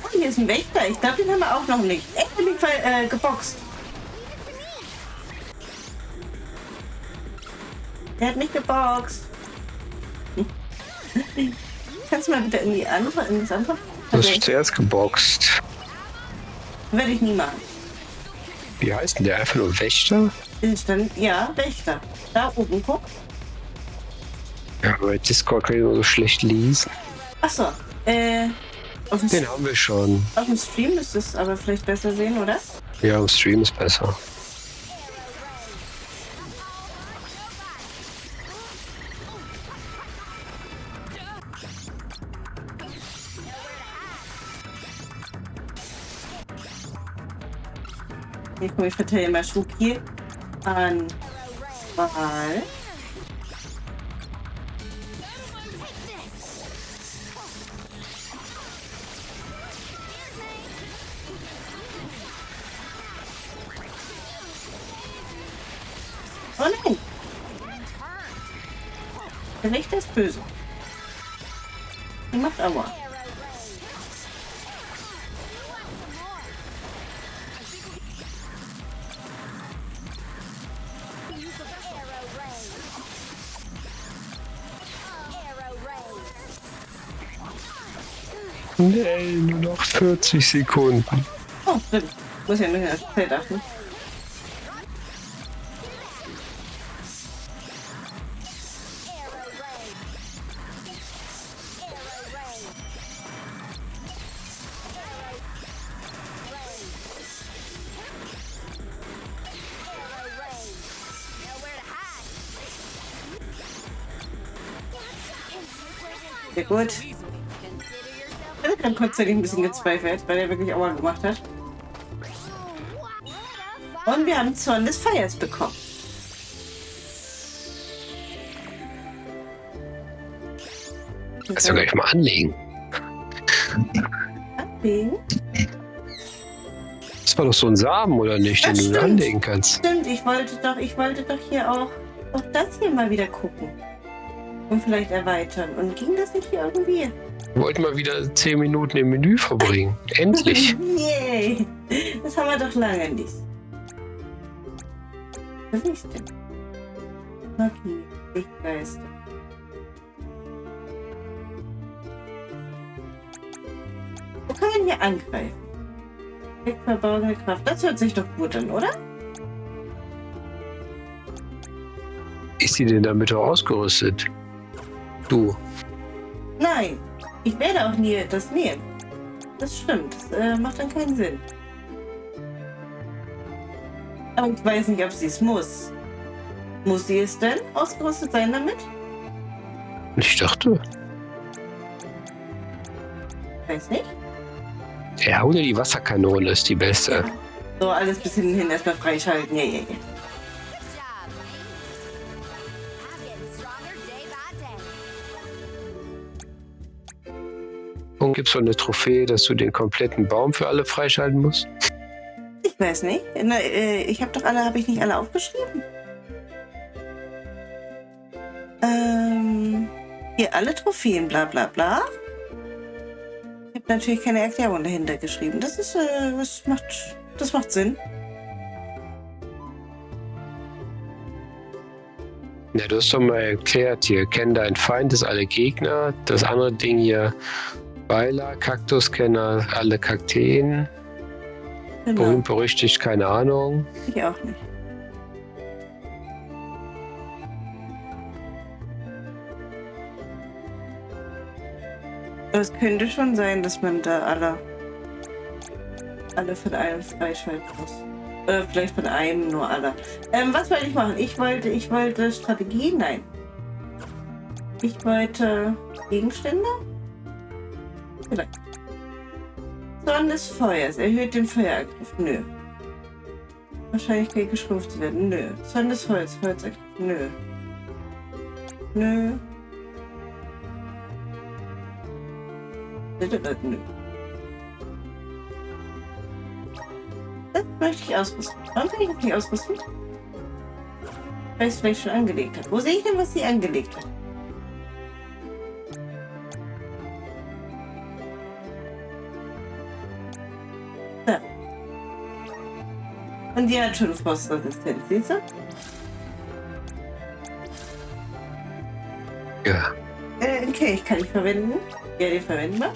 Oh, hier ist ein Wächter. Ich glaube, den haben wir auch noch nicht. Echt bin ich geboxt. Der hat mich geboxt. Kannst du mal bitte in das andere? Du hast zuerst geboxt. Werde ich nie machen. Wie heißt denn der? Einfach nur Wächter? Ja, Wächter. Da oben, guck. Ja, bei Discord kann ich nur so schlecht lesen. Achso, auf Den haben wir schon. dem Stream ist es aber vielleicht besser sehen, oder? Ja, im Stream ist besser. Ich verteile mal Schoki an Wahl. Oh nein! Der Richter ist böse. Er macht Aua. Nee, nur noch 40 Sekunden. Oh, stimmt. Muss ja nur auf das Feld achten. Sehr gut. Ich habe dann kurzzeitig ein bisschen gezweifelt, weil er wirklich Aua gemacht hat. Und wir haben Zorn des Feuers bekommen. Kannst du gleich mal anlegen. Ablegen. Das war doch so ein Samen, oder nicht, den Das du stimmt. anlegen kannst. Stimmt, ich wollte doch hier auch das hier mal wieder gucken. Und vielleicht erweitern. Und ging das nicht hier irgendwie? Wir wollten mal wieder 10 Minuten im Menü verbringen. Endlich. Yay! Das haben wir doch lange nicht. Was ist denn? Magie, Lichtgeister. Wo kann man hier angreifen? Wegverbauende Kraft. Das hört sich doch gut an, oder? Ist die denn damit auch ausgerüstet? Du. Nein, ich werde auch nie das nehmen. Das stimmt, das macht dann keinen Sinn. Aber ich weiß nicht, ob sie es muss. Muss sie es denn ausgerüstet sein damit? Ich dachte, Weiß nicht. ja, oder die Wasserkanone ist die beste. So, alles bis hinten erstmal freischalten. Ja, ja, ja. Good job, Lane. I'm getting stronger day by day. Und gibt es so eine Trophäe, dass du den kompletten Baum für alle freischalten musst? Ich weiß nicht. Na, ich habe doch alle, habe ich nicht alle aufgeschrieben? Hier alle Trophäen, bla bla bla. Ich habe natürlich keine Erklärung dahinter geschrieben. Das ist, das macht Sinn. Ja, du hast doch mal erklärt hier, kenn deinen Feind, ist alle Gegner. Das andere Ding hier, Weiler, Kaktuskenner, alle Kakteen. Genau. Berühmt, berüchtigt, keine Ahnung. Ich auch nicht. Aber es könnte schon sein, dass man da alle von einem freischalten muss. Oder vielleicht von einem nur alle. Was wollte ich machen? Ich wollte Strategie? Nein. Ich wollte Gegenstände? Vielleicht. Zorn des Feuers. Erhöht den Feuerangriff. Nö. Wahrscheinlichkeit geschrumpft zu werden. Nö. Zorn des Feuers. Holzangriff. Nö. Nö. Nö. Das möchte ich ausrüsten. Warum kann ich das nicht ausrüsten? Weil ich es vielleicht schon angelegt habe. Wo sehe ich denn, was sie angelegt hat? Da. Und die hat schon Frostresistent, siehst du? Ja. Okay, ich kann nicht verwenden. Ja, den verwenden wir.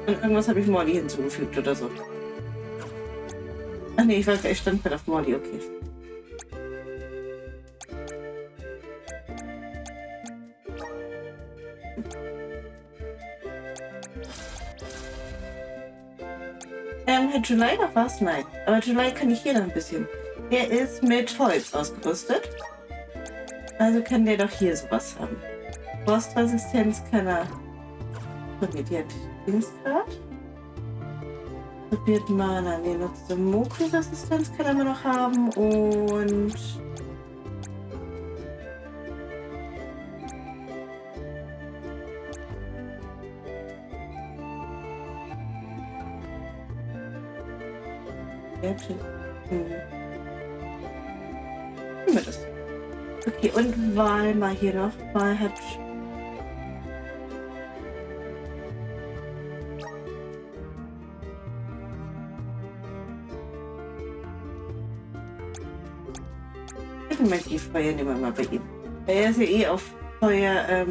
Und irgendwas habe ich Molly hinzugefügt oder so. Ach nee, ich stand gerade auf Molly, okay. Hat July noch was? Nein. Aber July kann ich hier noch ein bisschen. Der ist mit Holz ausgerüstet. Also kann der doch hier sowas haben. Frostresistenz kann er. Okay, die hat Dingsgrad. Probiert Mana. Ne, nutzt Moku-Resistenz kann er immer noch haben. Und. Nehmen wir das. Okay, und Wahl mal hier noch. Wahl hat... Magiefeuer nehmen wir mal bei ihm. Er ist ja eh auf Feuer,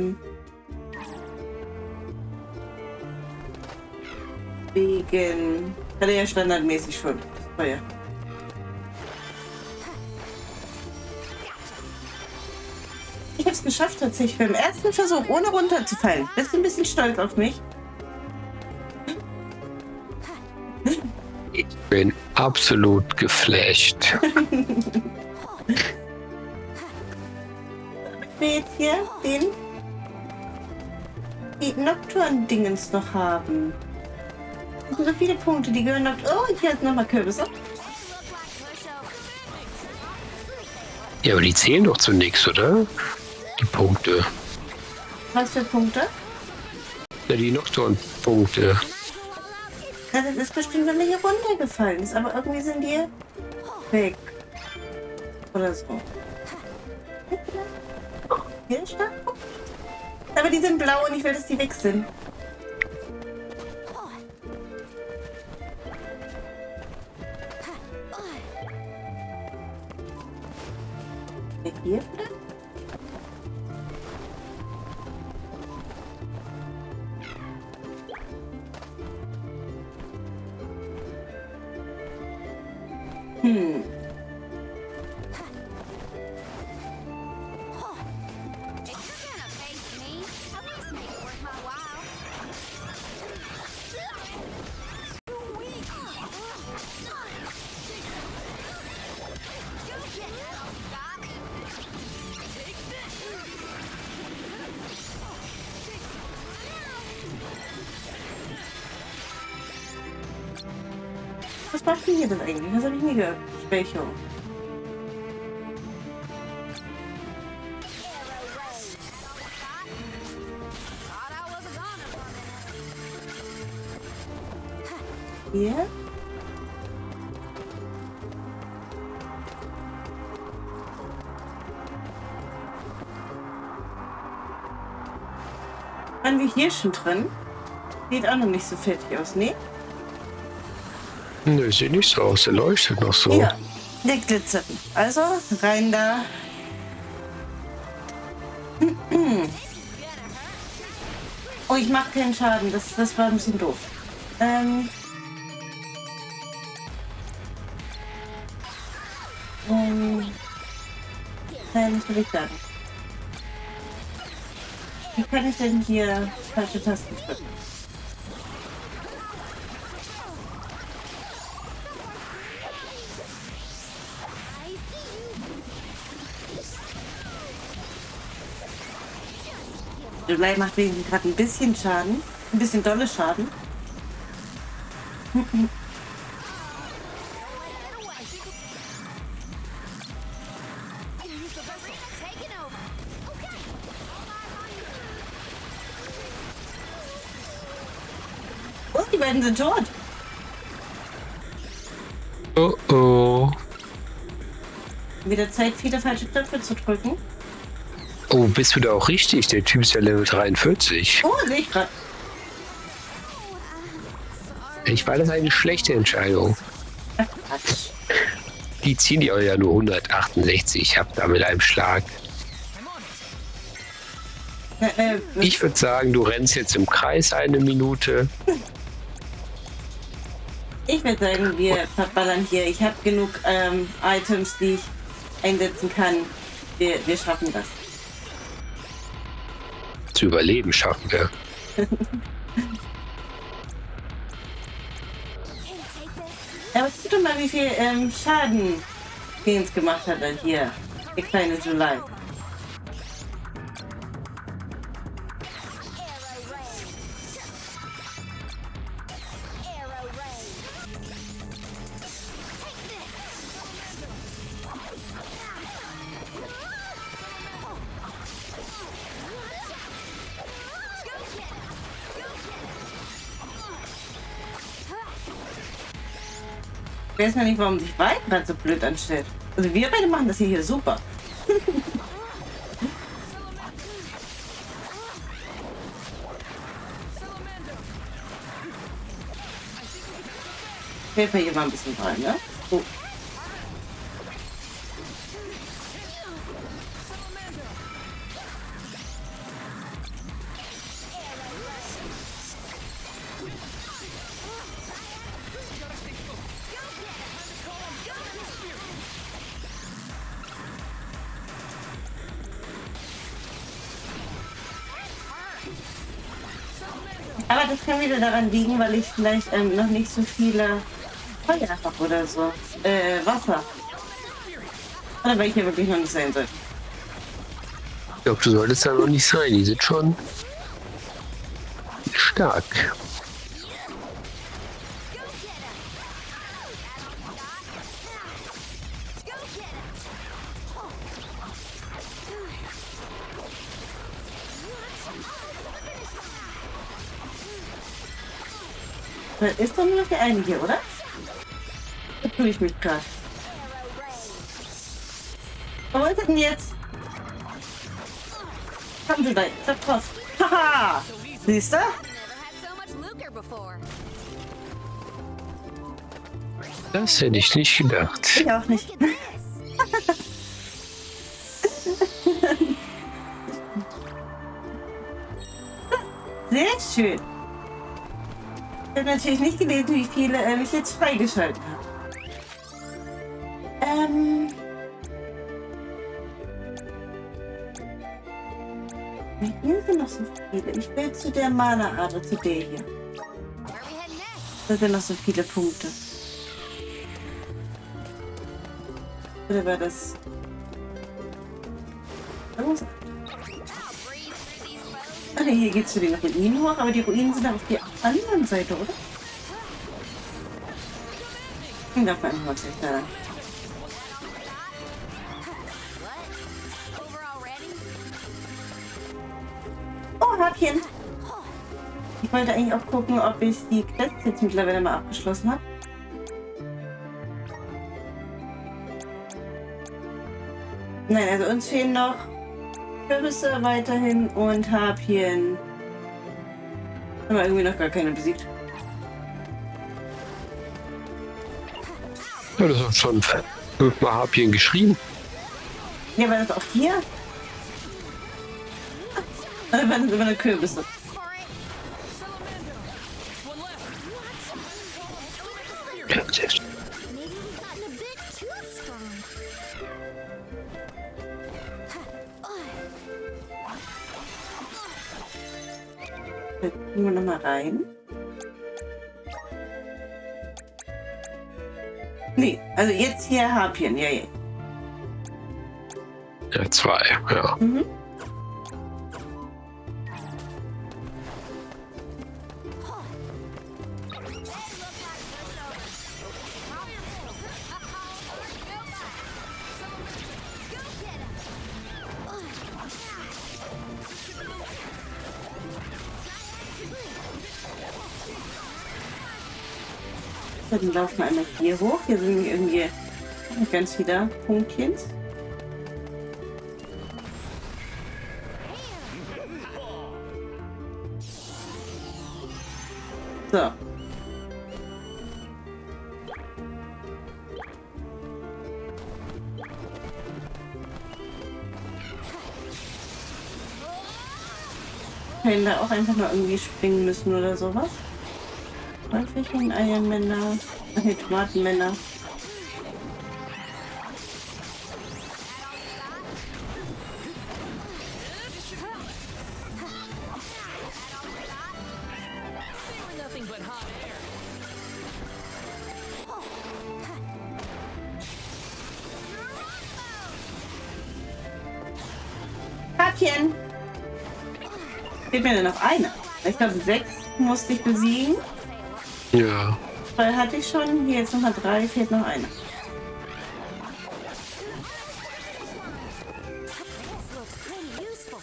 wegen... Hat er ja standardmäßig schon, das Feuer. Ich hab's geschafft tatsächlich beim ersten Versuch, ohne runterzufallen. Bist du ein bisschen stolz auf mich? Ich bin absolut geflasht. Ich will jetzt hier die Nocturne-Dingens noch haben. Das sind so viele Punkte, die gehören noch... Oh, hier ist nochmal Kürbisse. Ja, aber die zählen doch zu nichts, oder? Die Punkte. Was für Punkte? Ja, die Nocturne-Punkte. Ja, das ist bestimmt, wenn mir hier runtergefallen ist, aber irgendwie sind die weg. Oder so. Hier ist da. Aber die sind blau und ich will, dass die weg sind. Hier vielleicht? Was macht denn hier denn eigentlich? Was habe ich nie gehört? Schwächung. Hier? Waren wir hier schon drin? Sieht auch noch nicht so fertig aus, ne? Nö, sieht nicht so aus. Der leuchtet noch so. Ja, der glitzert. Also, rein da. Oh, ich mach keinen Schaden. Das war ein bisschen doof. Nein, das will ich sagen. Wie kann ich denn hier falsche Tasten drücken? July macht wegen gerade ein bisschen Schaden. Ein bisschen dolle Schaden. Oh, die beiden sind tot. Oh oh. Wieder Zeit, viele falsche Knöpfe zu drücken. Oh, bist du da auch richtig? Der Typ ist ja Level 43. Oh, sehe ich gerade. Ich war das eine schlechte Entscheidung. Ach, Quatsch. Die ziehen die ja nur 168. Ich hab da mit einem Schlag. Ich würde sagen, du rennst jetzt im Kreis 1 Minute. Ich würde sagen, wir verballern hier. Ich habe genug Items, die ich einsetzen kann. Wir schaffen das. Zu überleben schaffen wir. Aber guck doch mal, wie viel Schaden Gaines gemacht hat dann hier. Der kleine July. Ich weiß noch nicht, warum sich Wald gerade so blöd anstellt. Also wir beide machen das hier super. Helfen wir hier mal ein bisschen rein, ne? Oh. Aber das kann wieder daran liegen, weil ich vielleicht noch nicht so viele Feuer habe oder so. Wasser. Oder weil ich hier wirklich noch nicht sein sollte. Ich glaube, du solltest da noch nicht sein. Die sind schon stark. Da ist doch nur noch der eine hier, oder? Da tue ich mich gerade. Was ist denn jetzt? Kommen Sie da, verpasst. Haha! Siehst du? Never had so much lucre before. Das hätte ich nicht gedacht. Ich auch nicht. Sehr schön. Ich habe natürlich nicht gelesen, wie viele ich jetzt freigeschaltet habe. Hier sind noch so viele. Ich will zu der Mana-Ader, zu der hier. Where we heading next? Da sind noch so viele Punkte. Oder war das... Irgendwas? I'll breeze through these foes. Ach nee, hier geht's zu den Ruinen hoch, aber die Ruinen sind auf der anderen Seite, oder? Ich darf einfach mal gleich da. What? Over already? Oh, Häppchen! Ich wollte eigentlich auch gucken, ob ich die Quests jetzt mittlerweile mal abgeschlossen habe. Nein, also uns fehlen noch Kürbisse weiterhin und Harpien. Haben wir irgendwie noch gar keine besiegt. Ja, das hat schon 5-mal Harpien geschrieben. Ja, war das auch hier? Oder waren das immer nur Kürbisse? For it. Ja, sehr schön. Maybe we've gotten a bit too strong. Da gucken wir nochmal rein. Nee, also jetzt hier Harpien, ja, ja. Ja, 2, ja. Mhm. So, dann laufen wir einmal hier hoch. Hier sind irgendwie ganz viele Punktchen. So. Können da auch einfach mal irgendwie springen müssen oder sowas. Häufig Eiermänner, Tomatenmänner. They were nothing but hot air. Harpien! Fehlt mir denn noch einer? Ich glaube 6 musste ich besiegen. Ja. 2 hatte ich schon. Hier jetzt nochmal 3, fehlt noch einer. This looks pretty useful.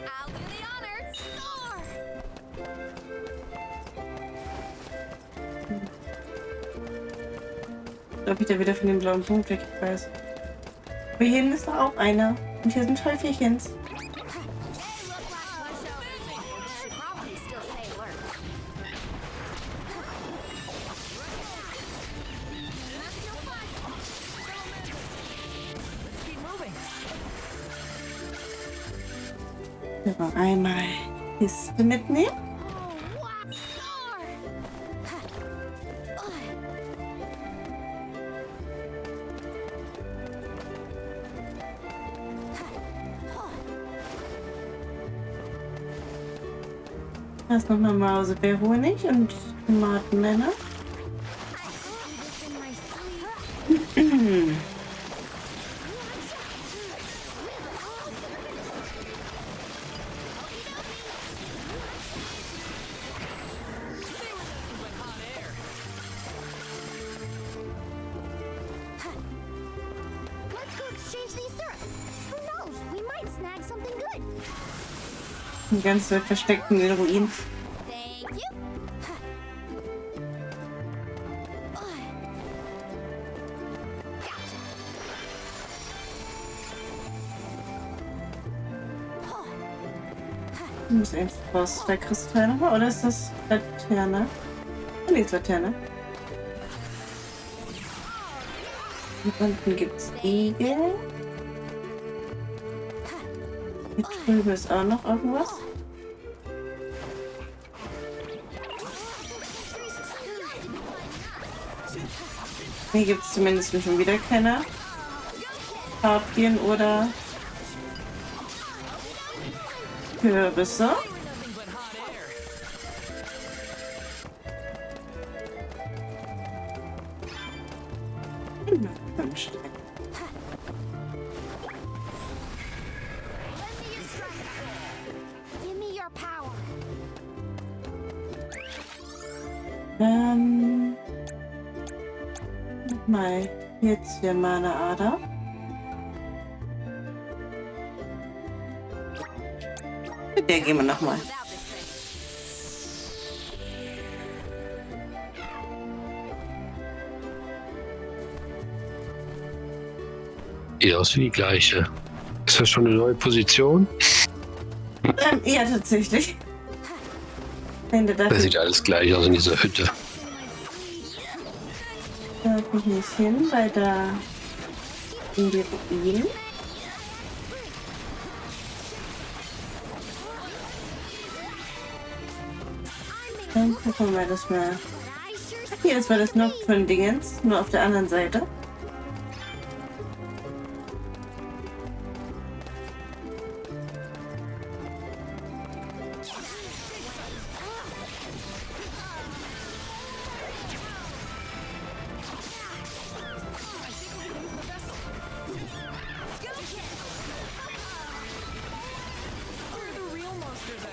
I'll do the honors. Score! Ob ich da wieder von dem blauen Punkt weg weiß. Aber hier hinten ist doch auch einer. Und hier sind Häufchens. Probably still stay alert. Let's keep moving. So, einmal Kiste mitnehmen. Oh, what star? Da ist nochmal Mausebeerhonig und Tomatenmänner. In my sleep. Let's go exchange these syrups. Who knows? We might snag something good. Die ganze Zeit versteckt in den Ruinen. Thank you. Ich muss einfach raus. Der Kristall nochmal. Oder ist das Laterne? Oh, nee, ist Laterne. Hier unten gibt es Igel. Hier drüben ist auch noch irgendwas. Hier gibt es zumindest schon wieder keine Harpien oder Kürbisse. Nothing but hot air. Lend me your strength. Give me your power. Nochmal jetzt hier Mana-Ader. Mit der gehen wir nochmal. Without this thing. Sieht aus wie die gleiche. Ist das schon eine neue Position? Ja, tatsächlich. Wenn du Das dafür sieht alles gleich aus in dieser Hütte. darf ich nicht hin, weil da in die Ruinen. Dann gucken wir das mal. I sure Hier ist war das Nocturne-Dingens, nur auf der anderen Seite. Where are the real monsters at?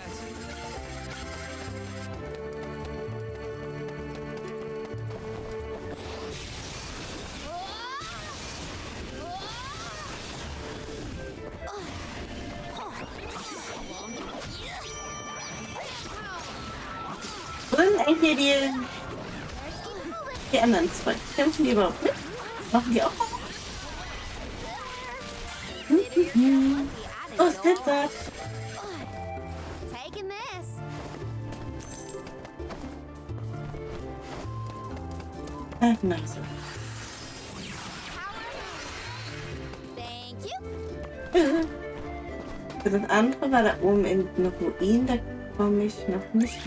Und eigentlich die anderen zwei. Kämpfen die überhaupt mit? Machen die auch was? Oh, es glitzert. taking this. Ach, Nase. Thank you. Für das andere war da oben in den Ruinen, da komme ich noch nicht.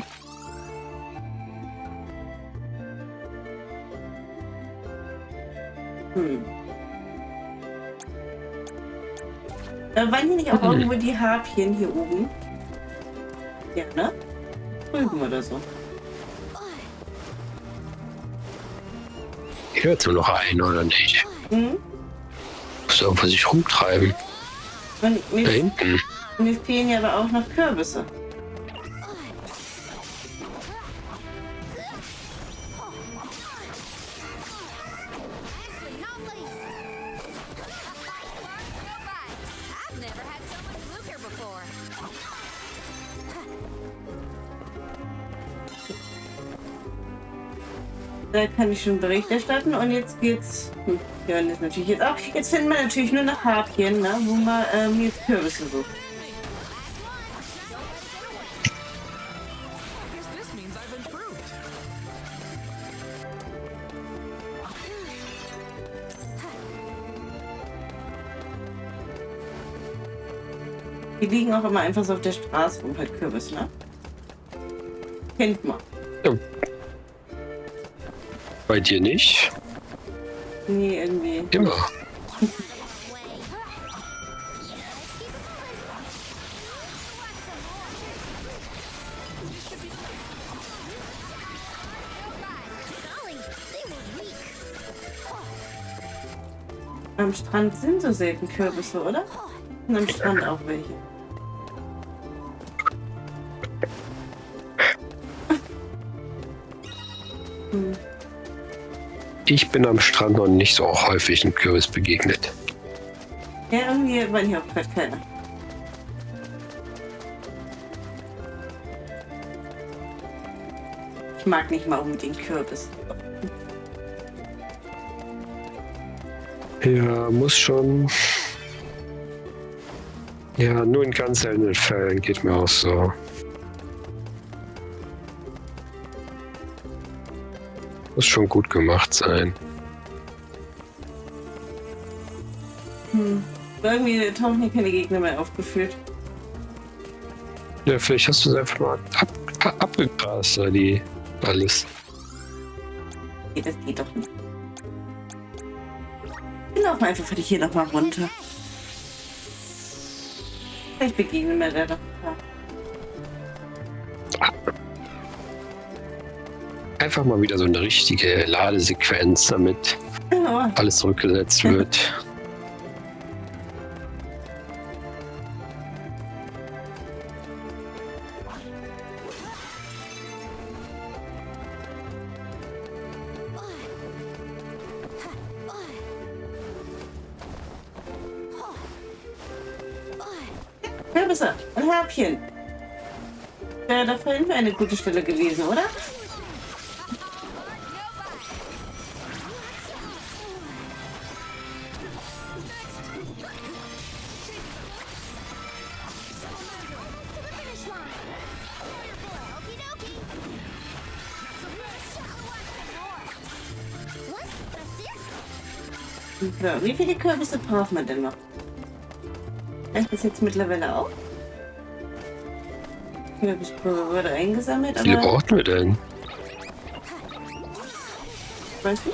Da waren hier nicht auch irgendwo die Harpien hier oben? Ja, ne? Drüben oder so. Ich höre jetzt nur noch einen, oder nicht? Mhm. Muss irgendwo sich rumtreiben. Und Da mir, hinten. mir fehlen ja aber auch noch Kürbisse. Last but not least. I've never had so much blue here before. Da kann ich schon Bericht erstatten und jetzt geht's. Ja, und ist natürlich jetzt auch. Jetzt finden wir natürlich nur noch Harpien, ne, wo man jetzt Kürbisse sucht. I guess this means I've improved. Die liegen auch immer einfach so auf der Straße rum, halt Kürbis, ne? Kennt man. Ja. Bei dir nicht? Nee, irgendwie. Immer. Golly, they were weak. Am Strand sind so selten Kürbisse, oder? Und am Strand auch welche. Ich bin am Strand noch nicht so häufig einem Kürbis begegnet. Ja, irgendwie waren hier auch gerade keiner. Ich mag nicht mal unbedingt Kürbis. Ja, muss schon. Ja, nur in ganz seltenen Fällen geht mir auch so. Muss schon gut gemacht sein. Irgendwie tauchen hier keine Gegner mehr aufgeführt. Ja, vielleicht hast du es einfach mal abgegrast, oder die alles. Nee, das geht doch nicht. Wir laufen einfach für dich hier nochmal runter. Vielleicht begegnen wir da doch. Einfach mal wieder so eine richtige Ladesequenz, damit Ja. alles zurückgesetzt wird. Kürbisse, ein Häppchen. Wäre doch vorhin eine gute Stelle gewesen, oder? Finish line. Okie dokie. What? That's it? So, wie viele Kürbisse braucht man denn noch? Reicht das jetzt mittlerweile auch? Kürbisprobe wurde eingesammelt, Wie viele aber... brauchten wir denn? Weißt du?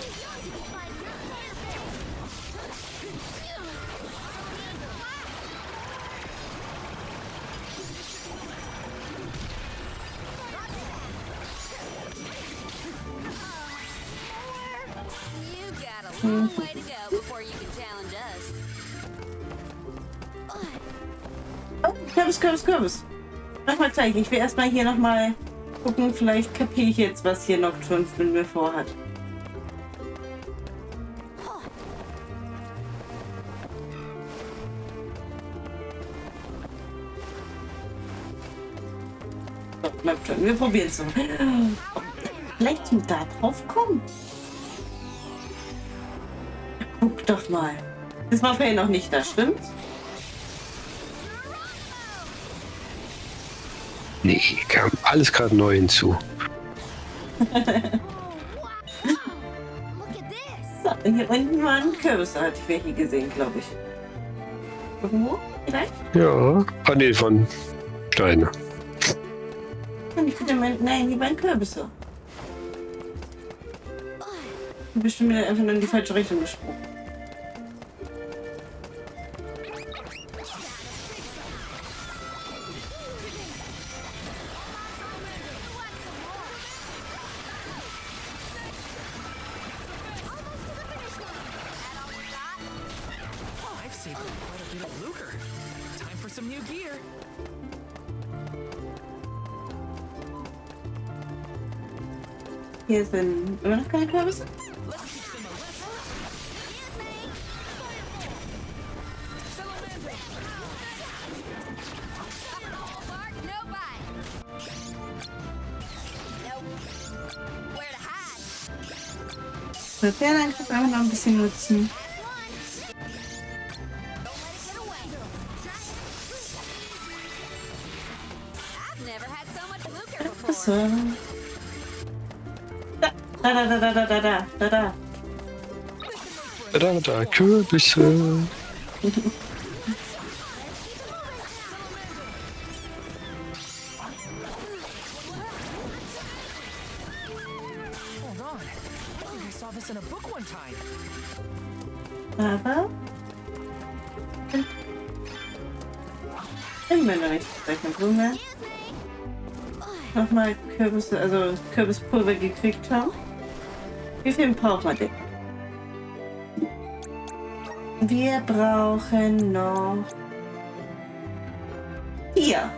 You got a long way to go before you can challenge us. Oh, Kürbis. Mach mal gleich. Ich will erstmal hier nochmal gucken. Vielleicht kapiere ich jetzt, was hier Nocturne mit mir vorhat. So, Nocturne, wir probieren es. Vielleicht zum da drauf kommen. Guck doch mal. Das war vorhin noch nicht da, stimmt's? Nee, kam alles gerade neu hinzu. Look at this. So, und hier unten waren Kürbisse, hatte ich welche gesehen, glaube ich. Irgendwo? Vielleicht? Ja. Ah, nee, von Steine. Kann ich bitte mal... Nein, die waren Kürbisse. Ich bin bestimmt wieder einfach nur in die falsche Richtung gesprungen. Oh, I've saved quite a bit of lucre. Time for some new gear. Hier sind immer noch keine Kürbisse. Let's teach them a lesson. Bark, no bite. Nope. Where to hide? Der Fernangriff einfach noch ein bisschen nutzen. I've never had so much lucre before. So. Da. Da, Kürbisse. Hold on. I think I saw this in a book one time. Aber immer noch nicht gleich eine Blume. Nochmal Kürbisse, also Kürbispulver gekriegt haben. Wie viel braucht man denn? Wir brauchen noch 4.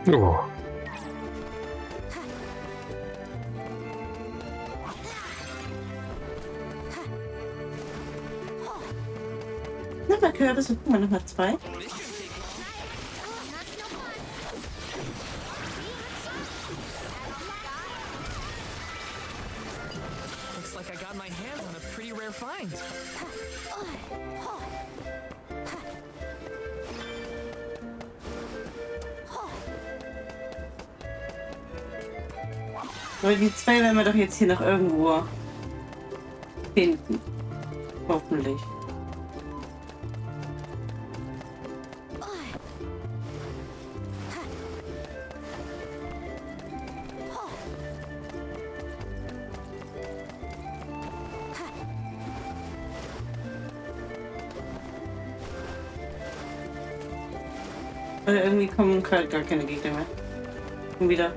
Oh. Nochmal Kürbisse, guck mal, nochmal 2. Looks like I got my hands on a pretty rare find. Aber die 2 werden wir doch jetzt hier noch irgendwo finden. Hoffentlich. Oder irgendwie kommen gar keine Gegner mehr. Und wieder.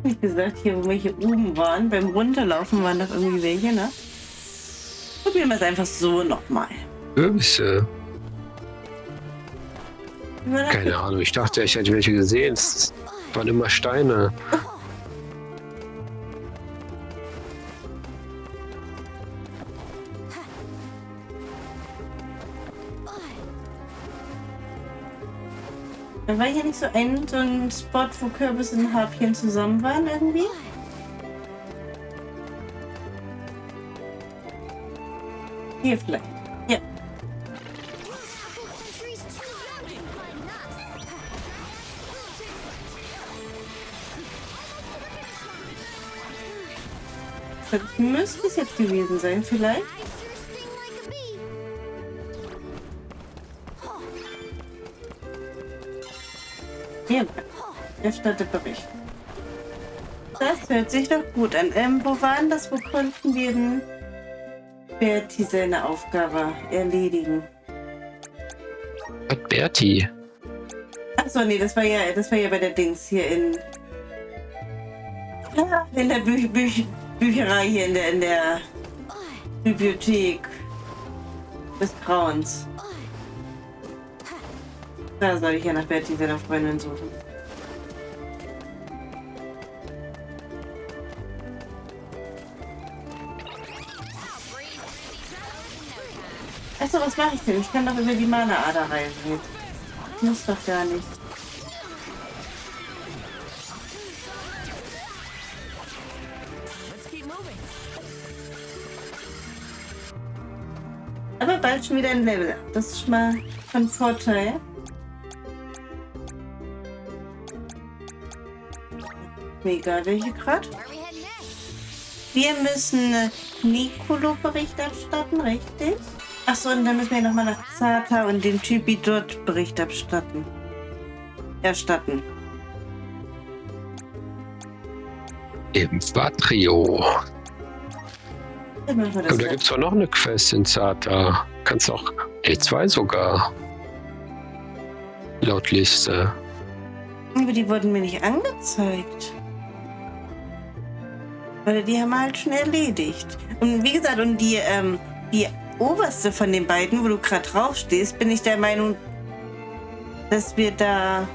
Wie gesagt, hier, wo wir hier oben waren, beim Runterlaufen waren doch irgendwie welche, ne? Probieren wir es einfach so nochmal. Kürbisse. Keine Ahnung, ich dachte, ich hätte welche gesehen. Es waren immer Steine. Da war hier nicht so ein Spot, wo Kürbis und Harpien zusammen waren irgendwie? Hier vielleicht. Ja. Das müsste es jetzt gewesen sein, vielleicht. Hier, erstattet Bericht. Das hört sich doch gut an. Wo waren das? Wo konnten wir denn Bertie seine Aufgabe erledigen? Hat Bertie. Achso, nee, das war ja bei der Dings hier in der Bücherei hier in der Bibliothek des Grauens. Da soll ich ja nach Bertie seiner Freundin suchen. Achso, was mache ich denn? Ich kann doch über die Mana-Ader reisen jetzt. Ich muss doch gar nicht. Let's keep moving. Aber bald schon wieder ein Level. Das ist schon mal von Vorteil. Mega, welche gerade? Where are we heading next? Wir müssen Nicolo-Bericht erstatten, richtig? Achso, und dann müssen wir nochmal nach Zata und dem Typi dort Bericht erstatten. Im Vatrio. Dann machen wir das Aber da gibt es doch noch eine Quest in Zata. Kannst auch E2 sogar. Laut Liste. Aber die wurden mir nicht angezeigt. Weil die haben wir halt schon erledigt. Und wie gesagt, und die oberste von den beiden, wo du gerade drauf stehst, bin ich der Meinung, dass wir da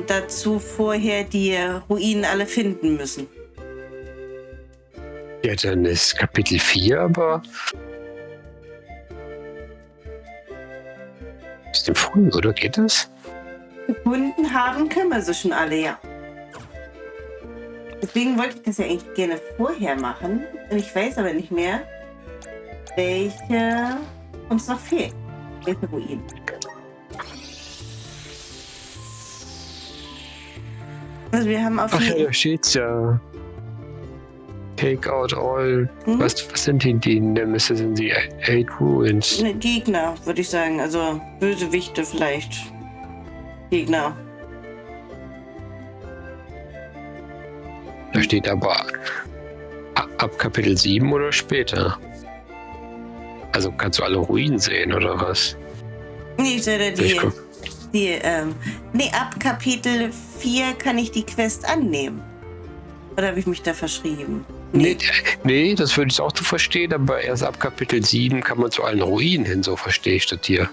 dazu vorher die Ruinen alle finden müssen. Ja, dann ist Kapitel 4, aber Ist dem früh, oder geht das? Gefunden haben können wir sie schon alle, ja. Deswegen wollte ich das ja eigentlich gerne vorher machen. Und ich weiß aber nicht mehr, welche uns noch fehlt. Welche Ruinen. Also wir haben auf Ach ja, jeden da steht's ja. Take out all. Was sind die Nemesis in die 8 Ruins? Gegner, würde ich sagen. Also Bösewichte vielleicht. Gegner. Da steht aber ab Kapitel 7 oder später. Also kannst du alle Ruinen sehen, oder was? Nee, ich sehe Ich guck. ab Kapitel 4 kann ich die Quest annehmen. Oder habe ich mich da verschrieben? Nee, das würde ich auch so verstehen, aber erst ab Kapitel 7 kann man zu allen Ruinen hin, so verstehe ich das hier.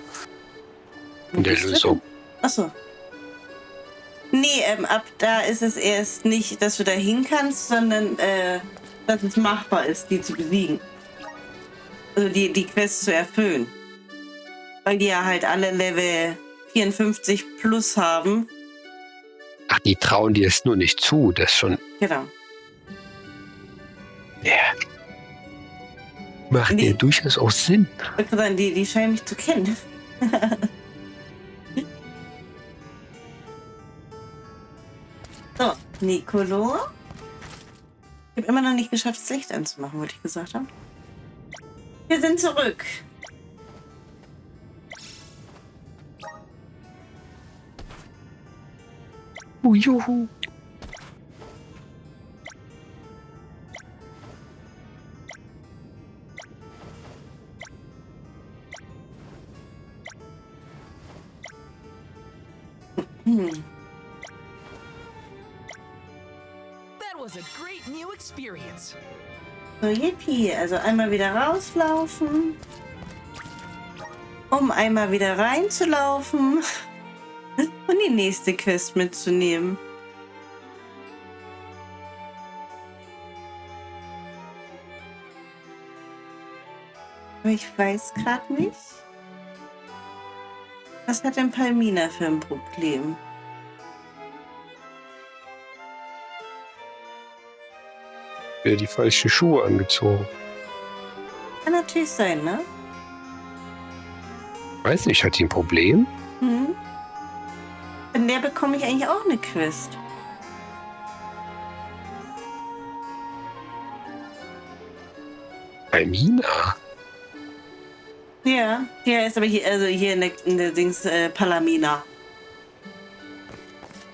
In der Lösung. Achso. Nee, ab da ist es erst nicht, dass du da hin kannst, sondern dass es machbar ist, die zu besiegen. Also die Quest zu erfüllen. Weil die ja halt alle Level 54 plus haben. Ach, die trauen dir es nur nicht zu, das schon. Genau. Ja. Macht ja durchaus auch Sinn. Ich würde sagen, die scheinen mich zu kennen. So, Nicolo. Ich habe immer noch nicht geschafft, das Licht anzumachen, wollte ich gesagt haben. Wir sind zurück. Juhu. That was a great new experience. So, yippie. Also einmal wieder rauslaufen. Um einmal wieder reinzulaufen. Und die nächste Quest mitzunehmen. Aber ich weiß gerade nicht. Was hat denn Palmina für ein Problem? Ja, die falschen Schuhe angezogen. Kann natürlich sein, ne? Weiß nicht, hat die ein Problem? Mhm. Von der bekomme ich eigentlich auch eine Quest. Palmina? Ja, der ist aber hier, also hier in der Dings Palamina.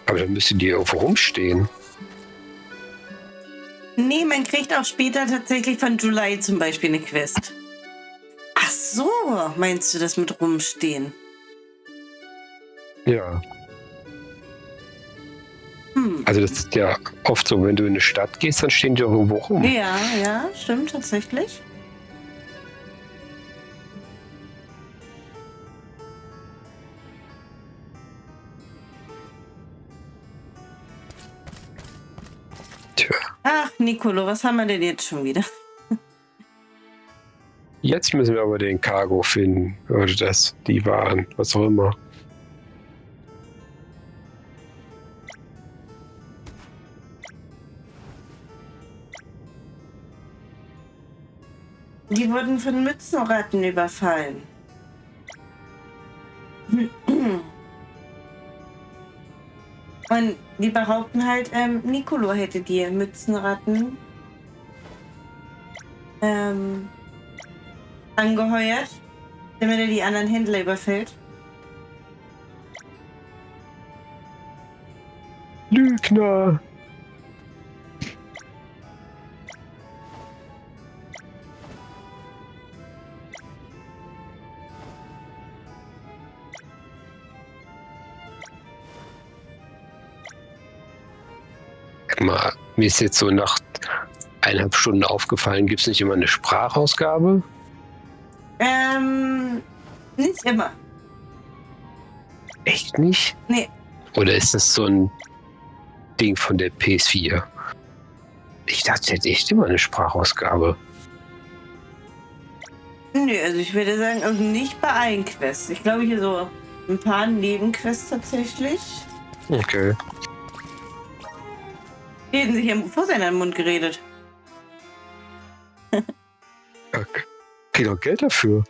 Aber dann müsste die irgendwo rumstehen. Nee, man kriegt auch später tatsächlich von July zum Beispiel eine Quest. Ach so, meinst du das mit rumstehen? Ja. Also das ist ja oft so, wenn du in eine Stadt gehst, dann stehen die auch irgendwo rum. Ja, ja, stimmt tatsächlich. Tja, Ach, Nicolo, was haben wir denn jetzt schon wieder? jetzt müssen wir aber den Cargo finden. Oder das, die Waren, was auch immer. Die wurden von Mützenratten überfallen. Und die behaupten halt, Nicolo hätte die Mützenratten angeheuert, damit er die anderen Händler überfällt. Lügner! Mir ist jetzt so nach 1,5 Stunden aufgefallen, gibt es nicht immer eine Sprachausgabe? Nicht immer. Echt nicht? Nee. Oder ist das so ein Ding von der PS4? Ich dachte, es hätte echt immer eine Sprachausgabe. Nö, also ich würde sagen, also nicht bei allen Quests. Ich glaube hier so ein paar Nebenquests tatsächlich. Okay. Die hätten sich im Vorsein an den Mund geredet. Okay. Krieg doch Geld dafür.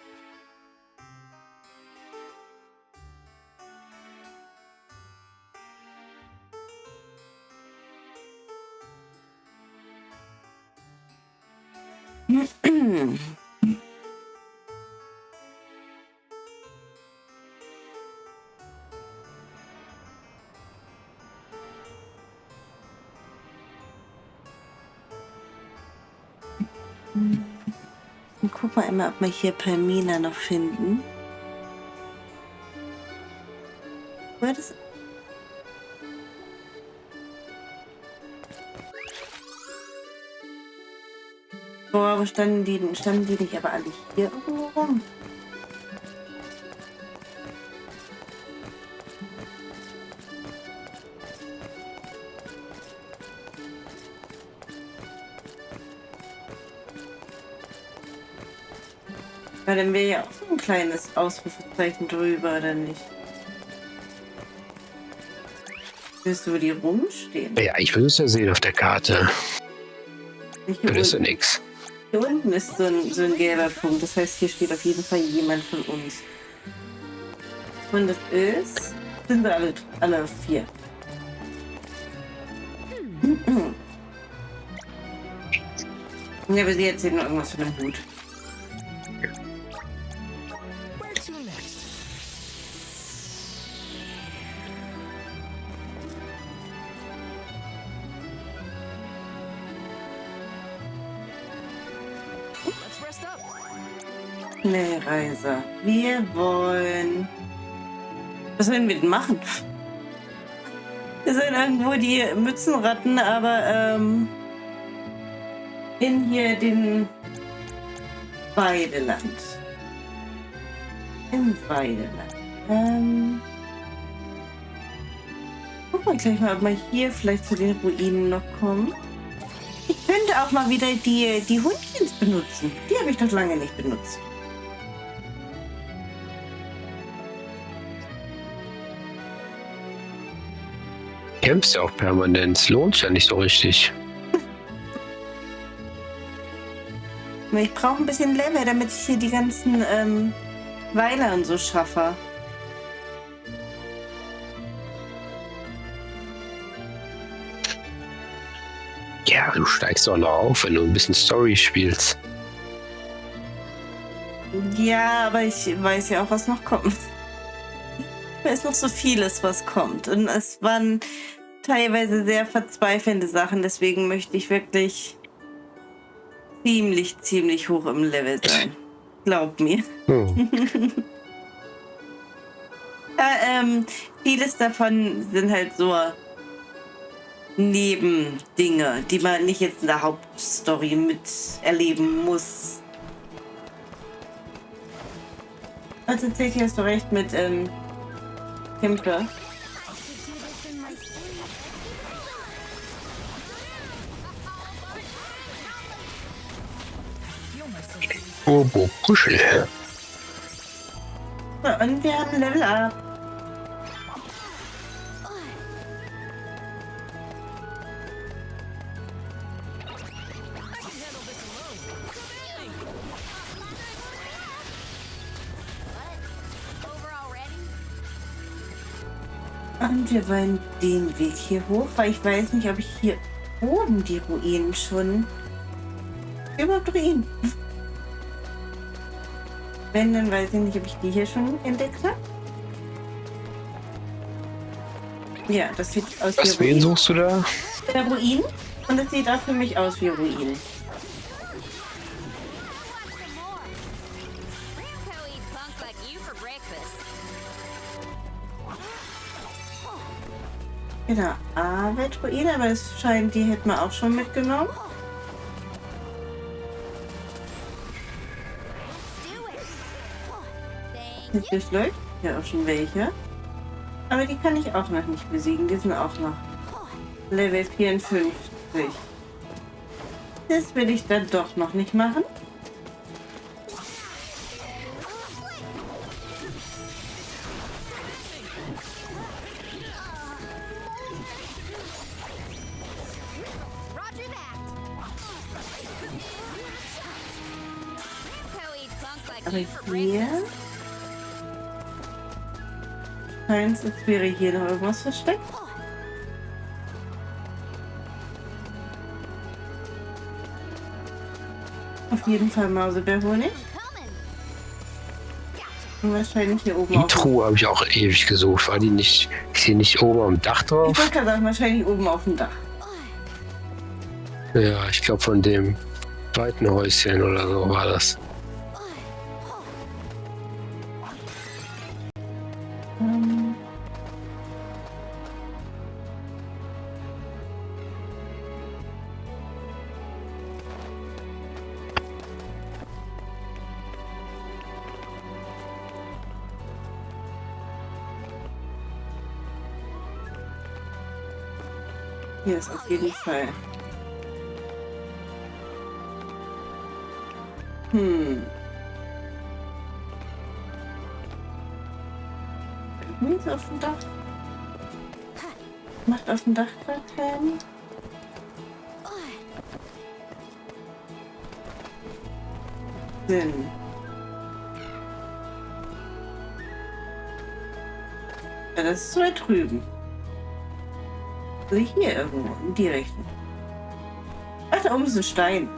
Und guck mal einmal, ob wir hier Palmina noch finden. Wo war das? Boah, wo standen die denn? Standen die nicht aber alle hier irgendwo rum? Ja, dann wäre ja auch so ein kleines Ausrufezeichen drüber, oder nicht? Willst du, wo die rumstehen? Ja, ich würde es ja sehen auf der Karte. Nicht Das ist ja unten. nix. Hier unten ist so ein gelber Punkt. Das heißt, hier steht auf jeden Fall jemand von uns. Und das sind wir alle 4. Ja, aber sie erzählen nur irgendwas von dem Hut. Where to next? Let's rest up. Schnellreiser. Wir wollen... Was wollen wir denn machen? Wir sind irgendwo die Mützenratten, aber in hier den Weideland. Im Weideland. Guck mal gleich mal, ob wir hier vielleicht zu den Ruinen noch kommen. Ich könnte auch mal wieder die Hundchens benutzen. Die habe ich doch lange nicht benutzt. Kämpfst ja auch permanent. Lohnt sich ja nicht so richtig. Ich brauche ein bisschen Level, damit ich hier die ganzen Weiler und so schaffe. Ja, du steigst doch noch auf, wenn du ein bisschen Story spielst. Ja, aber ich weiß ja auch, was noch kommt. Da ist noch so vieles, was kommt. Und es waren teilweise sehr verzweifelnde Sachen. Deswegen möchte ich wirklich ziemlich hoch im Level sein. Glaub mir. Hm. Ja, vieles davon sind halt so Nebendinge, die man nicht jetzt in der Hauptstory miterleben muss. Also tatsächlich hast du recht mit Kämpfe. Turbo Kuschel. Ja, und wir haben Level Up. Over already? Und wir wollen den Weg hier hoch, weil ich weiß nicht, ob ich hier oben die Ruinen schon... Überhaupt Ruinen. Wenn, dann weiß ich nicht, ob ich die hier schon entdeckt habe. Ja, das sieht aus Was, wie wen Ruinen. suchst du da? Ruinen. Und das sieht auch für mich aus wie Ruinen. Some more. Ramco eats punks like you for breakfast. Genau, Arbeit-Ruine, aber es scheint, die hätten wir auch schon mitgenommen. Let's do it. Thank you. Jetzt läuft ja auch schon welche. Aber die kann ich auch noch nicht besiegen. Die sind auch noch Level 54. Das will ich dann doch noch nicht machen. Aber hier... Scheint, als wäre hier noch irgendwas versteckt. Auf jeden Fall Mausebärhonig. Und wahrscheinlich hier oben Die auf... Truhe habe ich auch ewig gesucht. War die nicht, ist die nicht oben am Dach Ich drauf? wollte gerade sagen, wahrscheinlich oben auf dem Dach. Ja, ich glaube von dem weiten Häuschen oder so war das. Hier ist auf jeden Fall. Ist auf dem Dach. Macht auf dem Dach gerade keinen. Sinn. Ja, das ist so weit drüben. Also hier irgendwo, in die Richtung. Ach, da oben ist ein Stein.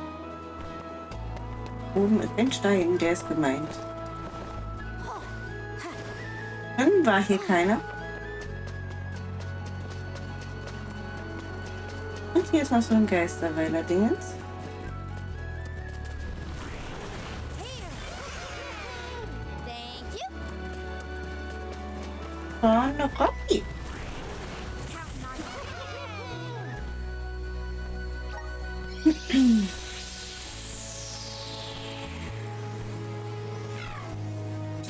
Oben ist ein Stein, der ist gemeint. Dann war hier keiner. Und hier ist noch so ein Geisterweiler-Dingens. Thank you. Von Rocky.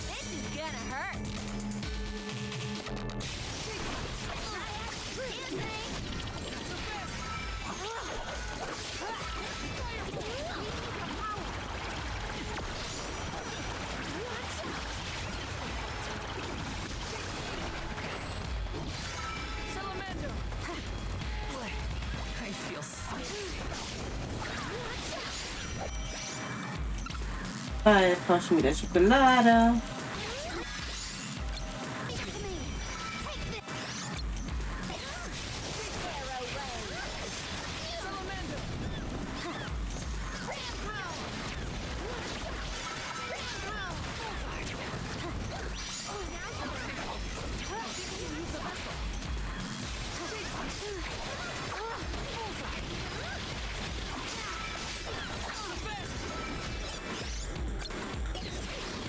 This is gonna hurt. Salamander! Boy, I feel sick. Weil ich brauche schon wieder Schokolade.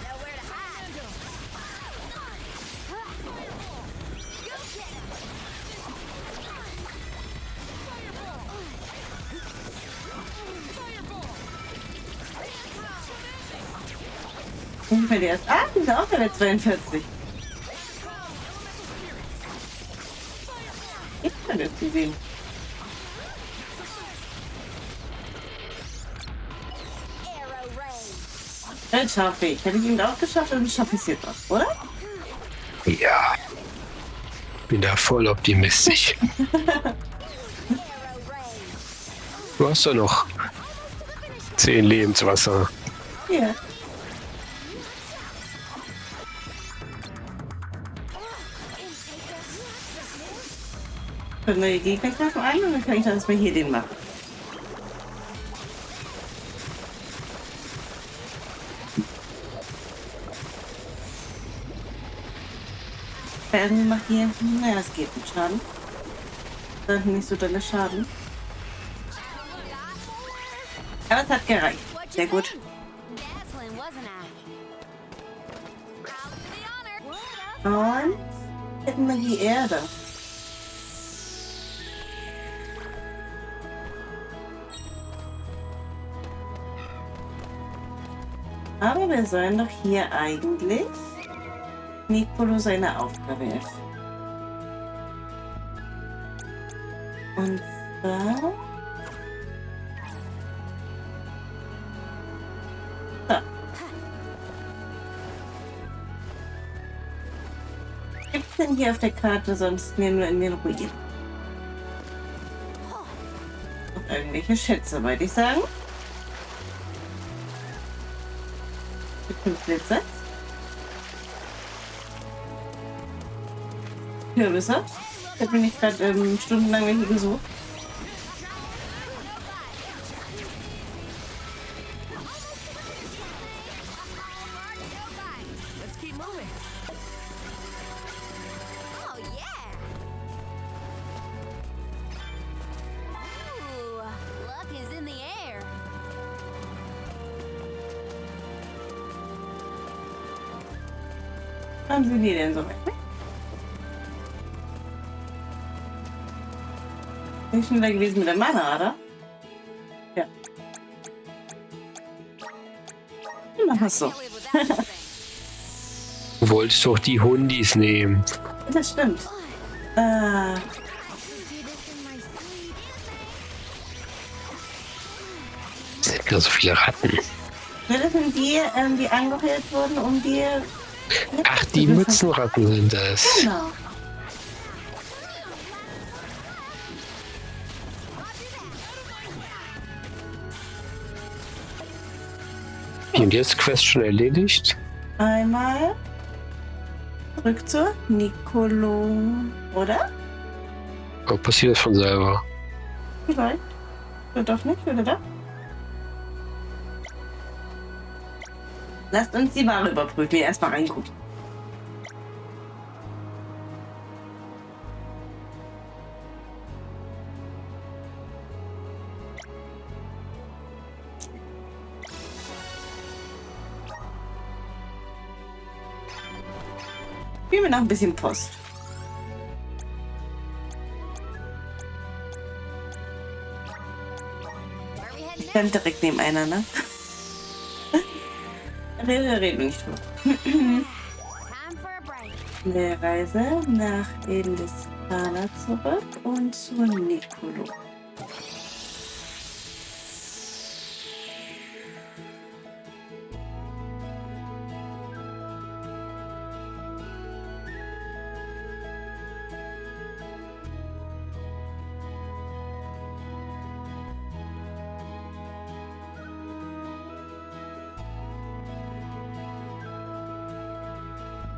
Nowhere to hide. Go get him. Und wenn die erst... Ah, die ist auch bei der 42. Ich kann das gesehen. Arrow rain. Das schaffe ich. Hätte ich ihn auch geschafft, dann schaffe ich es jetzt auch, oder? Ja. Bin da voll optimistisch. Arrow rain. Du hast doch noch 10 Lebenswasser. Ja. Können wir die Gegner greifen an und dann kann ich dann erstmal hier den machen. Irgendwie macht hier, naja, es geht mit Schaden. Das nicht so dolle Schaden. Aber es hat gereicht. What Sehr you gut. think? Dazzling, wasn't I? Proud for the honor. Und hätten wir die Erde. Aber wir sollen doch hier eigentlich Nicolo seine Aufgabe erfüllen. Und zwar... So. Gibt es denn hier auf der Karte sonst mehr nur in den Ruinen? Noch irgendwelche Schätze, wollte ich sagen. Mit 5 Blitze. Kürbisse. Ich habe mir nicht gerade stundenlang welche gesucht. Let's keep moving. Oh, yeah. Ooh, luck is in the air. Wann sind die denn so weit? Bin ich schneller gewesen mit der Mana, oder? Ja. Machen wir es so. Can't live without this thing. Du wolltest doch die Hundis nehmen. Das stimmt. Do this in my sleep. Es sind nur so viele Ratten. Das sind die, die angeheuert wurden, um die... Ach, die Mützenratten sind das. Genau. Und jetzt Quest schon erledigt? Einmal zurück zur Nicolo, oder? Oder passiert das von selber? Vielleicht. Oder doch nicht, oder doch? Lasst uns die Ware überprüfen. Erstmal reingucken. Spielen wir noch ein bisschen Post. Where are we heading Dann next? direkt nebeneinander. Reden wir nicht drüber. Time for a break. Eine Reise nach Elistana zurück und zur Nicolo.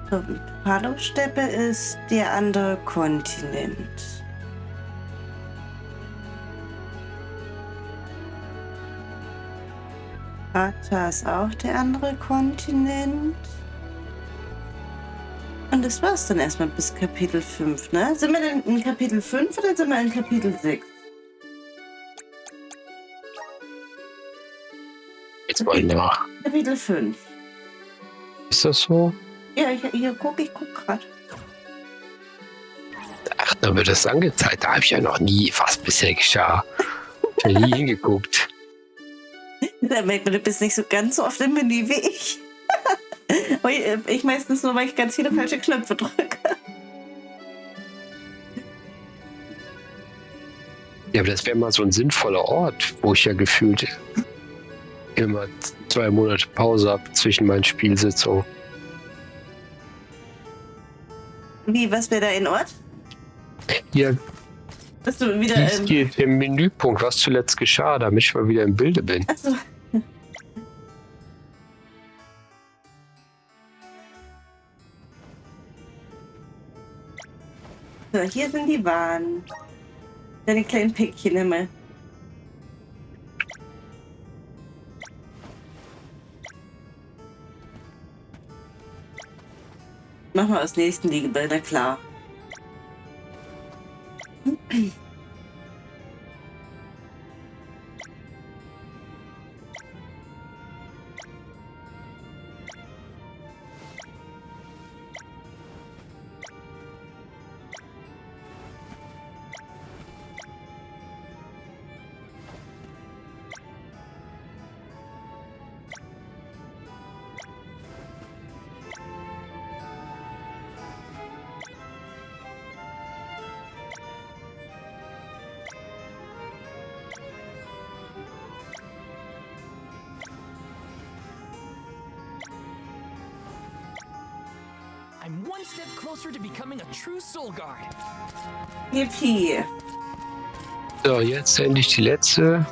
So, die Palo-Steppe ist der andere Kontinent. Rata ist auch der andere Kontinent. Und das war's dann erstmal bis Kapitel 5, ne? Sind wir denn in Kapitel 5 oder sind wir in Kapitel 6? Jetzt mal nach. Kapitel 5. Ist das so? Ja, ich guck gerade. Ach, dann wird das angezeigt. Da habe ich ja noch nie was bisher geschah. Ich habe nie hingeguckt. Da merkt man, du bist nicht so ganz so oft im Menü wie ich. Ich meistens nur, weil ich ganz viele falsche Knöpfe drücke. Ja, aber das wäre mal so ein sinnvoller Ort, wo ich ja gefühlt immer 2 Monate Pause habe zwischen meinen Spielsitzungen. Wie, was wäre da in Ort? Hier, Dass du wieder. hier im Menüpunkt, was zuletzt geschah, damit ich mal wieder im Bilde bin. Achso. So, hier sind die Waren. Deine kleinen Päckchen immer. Mach mal aus nächsten Liegebilder klar. I'm one step closer to becoming a true soul guard. Yippie. So, jetzt endlich die letzte.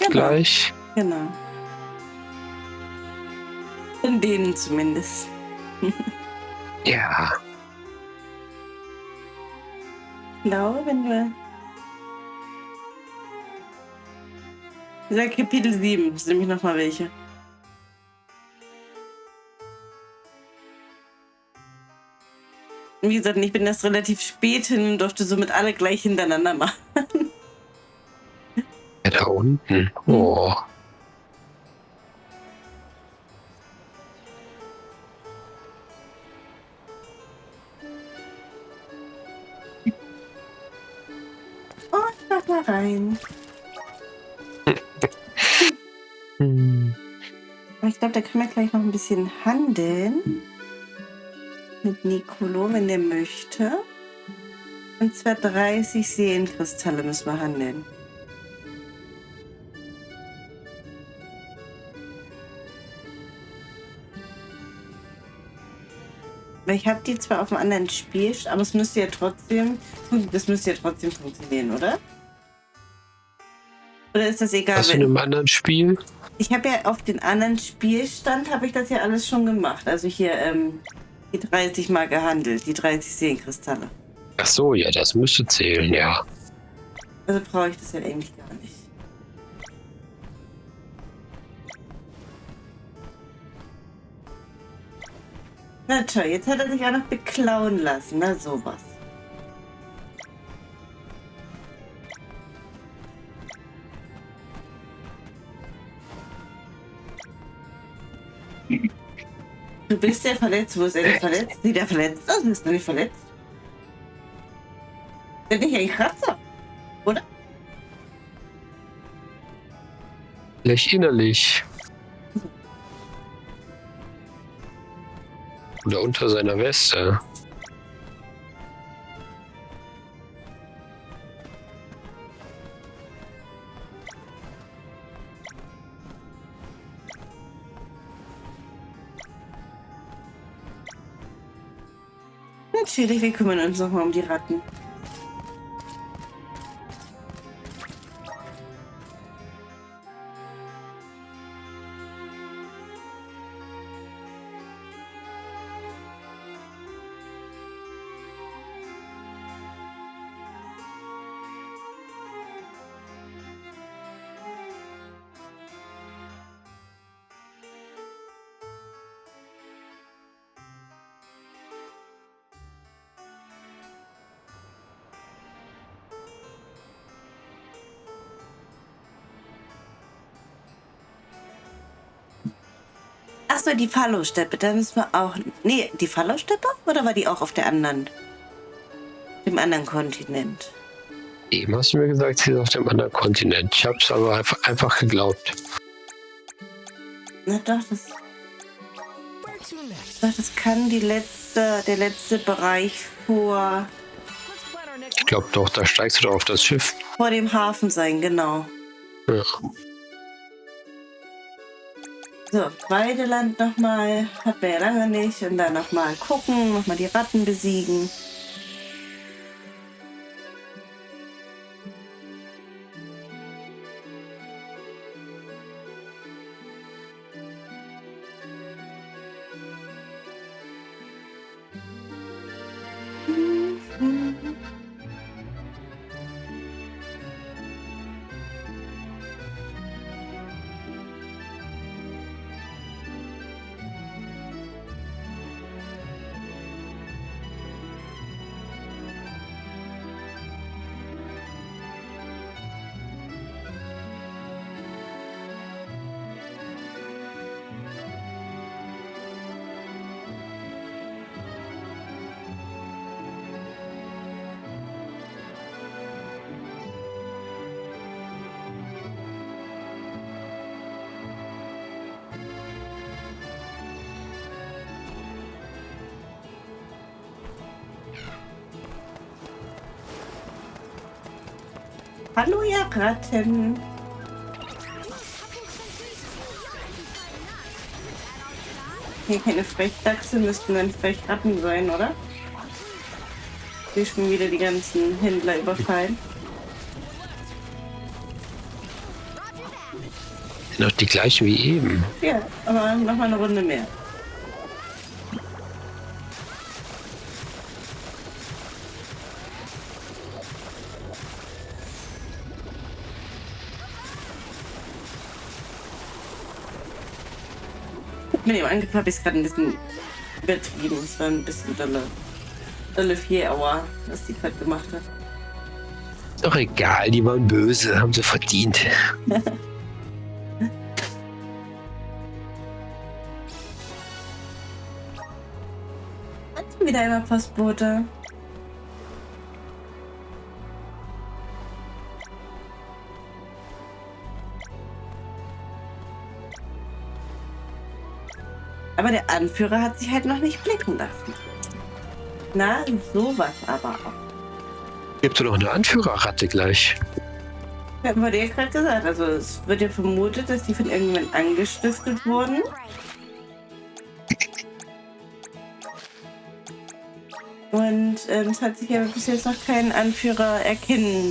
Genau. Gleich. Genau. Von denen zumindest. Ja. Ich glaube, wenn wir... Ich sag Kapitel 7, das sind nämlich nochmal welche. Wie gesagt, ich bin erst relativ spät hin und durfte somit alle gleich hintereinander machen. Ja, da unten. Oh. Oh, ich mach mal rein. Hm. Aber ich glaube, da können wir gleich noch ein bisschen handeln. Mit Nicolo, wenn der möchte. Und zwar 30 Seelenkristalle müssen wir handeln. Weil ich habe die zwar auf einem anderen Spiel, aber es müsste ja trotzdem, das müsste ja trotzdem funktionieren, oder? Oder ist das egal? Was in einem anderen Spiel? Ich habe ja auf den anderen Spielstand, habe ich das ja alles schon gemacht. Also hier die 30 mal gehandelt, die 30 Seelenkristalle. Ach so, ja, das müsste zählen, ja. Also brauche ich das ja eigentlich gar nicht. Na toll, jetzt hat er sich auch noch beklauen lassen. Na sowas. Du bist ja verletzt. Wo ist er denn verletzt? Sieht er verletzt aus? Ist er nicht verletzt? Ist nicht ein Kratzer? Oder? Vielleicht innerlich. Oder unter seiner Weste. Natürlich, wir kümmern uns nochmal um die Ratten. Achso, die Fallow-Steppe, da müssen wir auch... Nee, die Fallow-Steppe? Oder war die auch auf der anderen... dem anderen Kontinent? Eben hast du mir gesagt, sie ist auf dem anderen Kontinent. Ich hab's aber einfach geglaubt. Na doch, das kann der letzte Bereich vor Ich glaube doch, da steigst du doch auf das Schiff. dem Hafen sein, genau. Ja. So, Weideland nochmal, hatten wir ja lange nicht. Und dann nochmal gucken, nochmal die Ratten besiegen. Hallo, ihr Ratten. Hier keine Frechdachse, müssten dann Frechratten sein, oder? Die schon wieder die ganzen Händler überfallen. Noch die gleichen wie eben. Ja, aber nochmal eine Runde mehr. Mit dem Angriff habe ich es gerade ein bisschen übertrieben. Es war ein bisschen dolle 4 Hour, was die gerade gemacht hat. Doch egal, die waren böse, haben sie verdient. Wieder einmal Postbote. Aber der Anführer hat sich halt noch nicht blicken lassen. Na, sowas aber auch. Gibt es noch eine Anführerratte gleich? Ja, wurde ja gerade gesagt. Also es wird ja vermutet, dass die von irgendwann angestiftet wurden. Und es hat sich aber bis jetzt noch keinen Anführer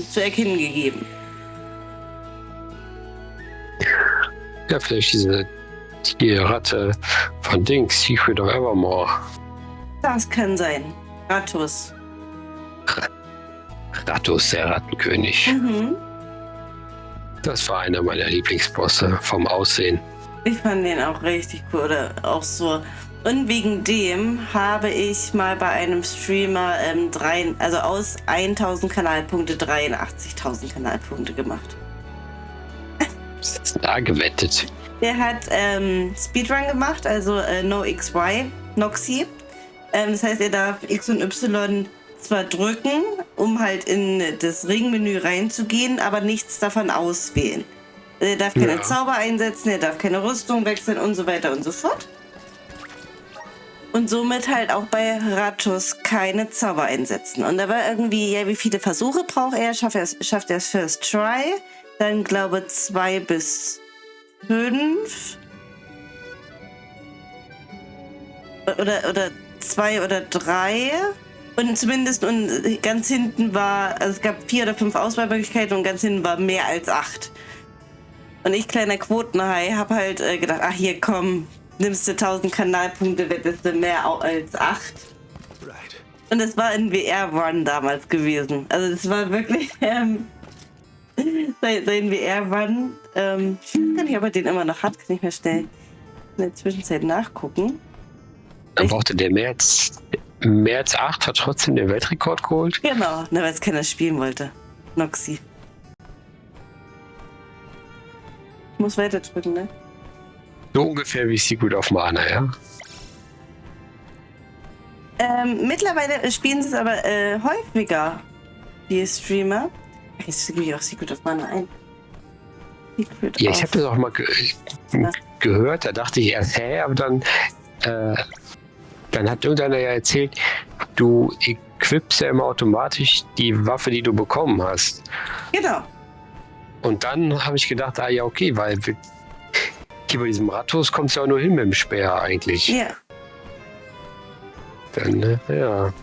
zu erkennen gegeben. Ja, vielleicht die Ratte von Dings, Secret of Evermore. Das kann sein. Rattus. Rattus, der Rattenkönig. Mhm. Das war einer meiner Lieblingsbosse vom Aussehen. Ich fand den auch richtig cool. Oder auch so. Und wegen dem habe ich mal bei einem Streamer aus 1000 Kanalpunkte 83.000 Kanalpunkte gemacht. Das ist da gewettet. Der hat Speedrun gemacht, also No XY, Noxy. Das heißt, er darf X und Y zwar drücken, um halt in das Ringmenü reinzugehen, aber nichts davon auswählen. Er darf keine Zauber einsetzen, er darf keine Rüstung wechseln und so weiter und so fort. Und somit halt auch bei Rattus keine Zauber einsetzen. Und da war irgendwie, ja, wie viele Versuche braucht er? Schafft er es First Try? Dann glaube 2 bis 5. Oder 2 oder 3. Und zumindest und ganz hinten war, also es gab 4 oder 5 Auswahlmöglichkeiten und ganz hinten war mehr als 8. Und ich, kleiner Quotenhai, habe halt gedacht, ach hier, komm, nimmst du 1000 Kanalpunkte, wettest du mehr als 8. Und das war ein VR-Run damals gewesen. Also das war wirklich sein VR-Run. Ich weiß gar nicht, ob er den immer noch hat, kann ich mir schnell in der Zwischenzeit nachgucken. Dann brauchte der März 8, hat trotzdem den Weltrekord geholt. Genau, weil es keiner spielen wollte. Noxy. Ich muss weiter drücken, ne? So ungefähr wie Secret of Mana, ja? Mittlerweile spielen sie es aber häufiger, die Streamer. Ach, jetzt gebe ich auch Secret of Mana ein. Ja, ich habe das auch mal gehört, da dachte ich erst, aber dann hat irgendeiner ja erzählt, du equipst ja immer automatisch die Waffe, die du bekommen hast. Genau. Und dann habe ich gedacht, ja okay, weil hier bei diesem Rattus kommst du ja auch nur hin mit dem Speer eigentlich. Ja. Dann, ja.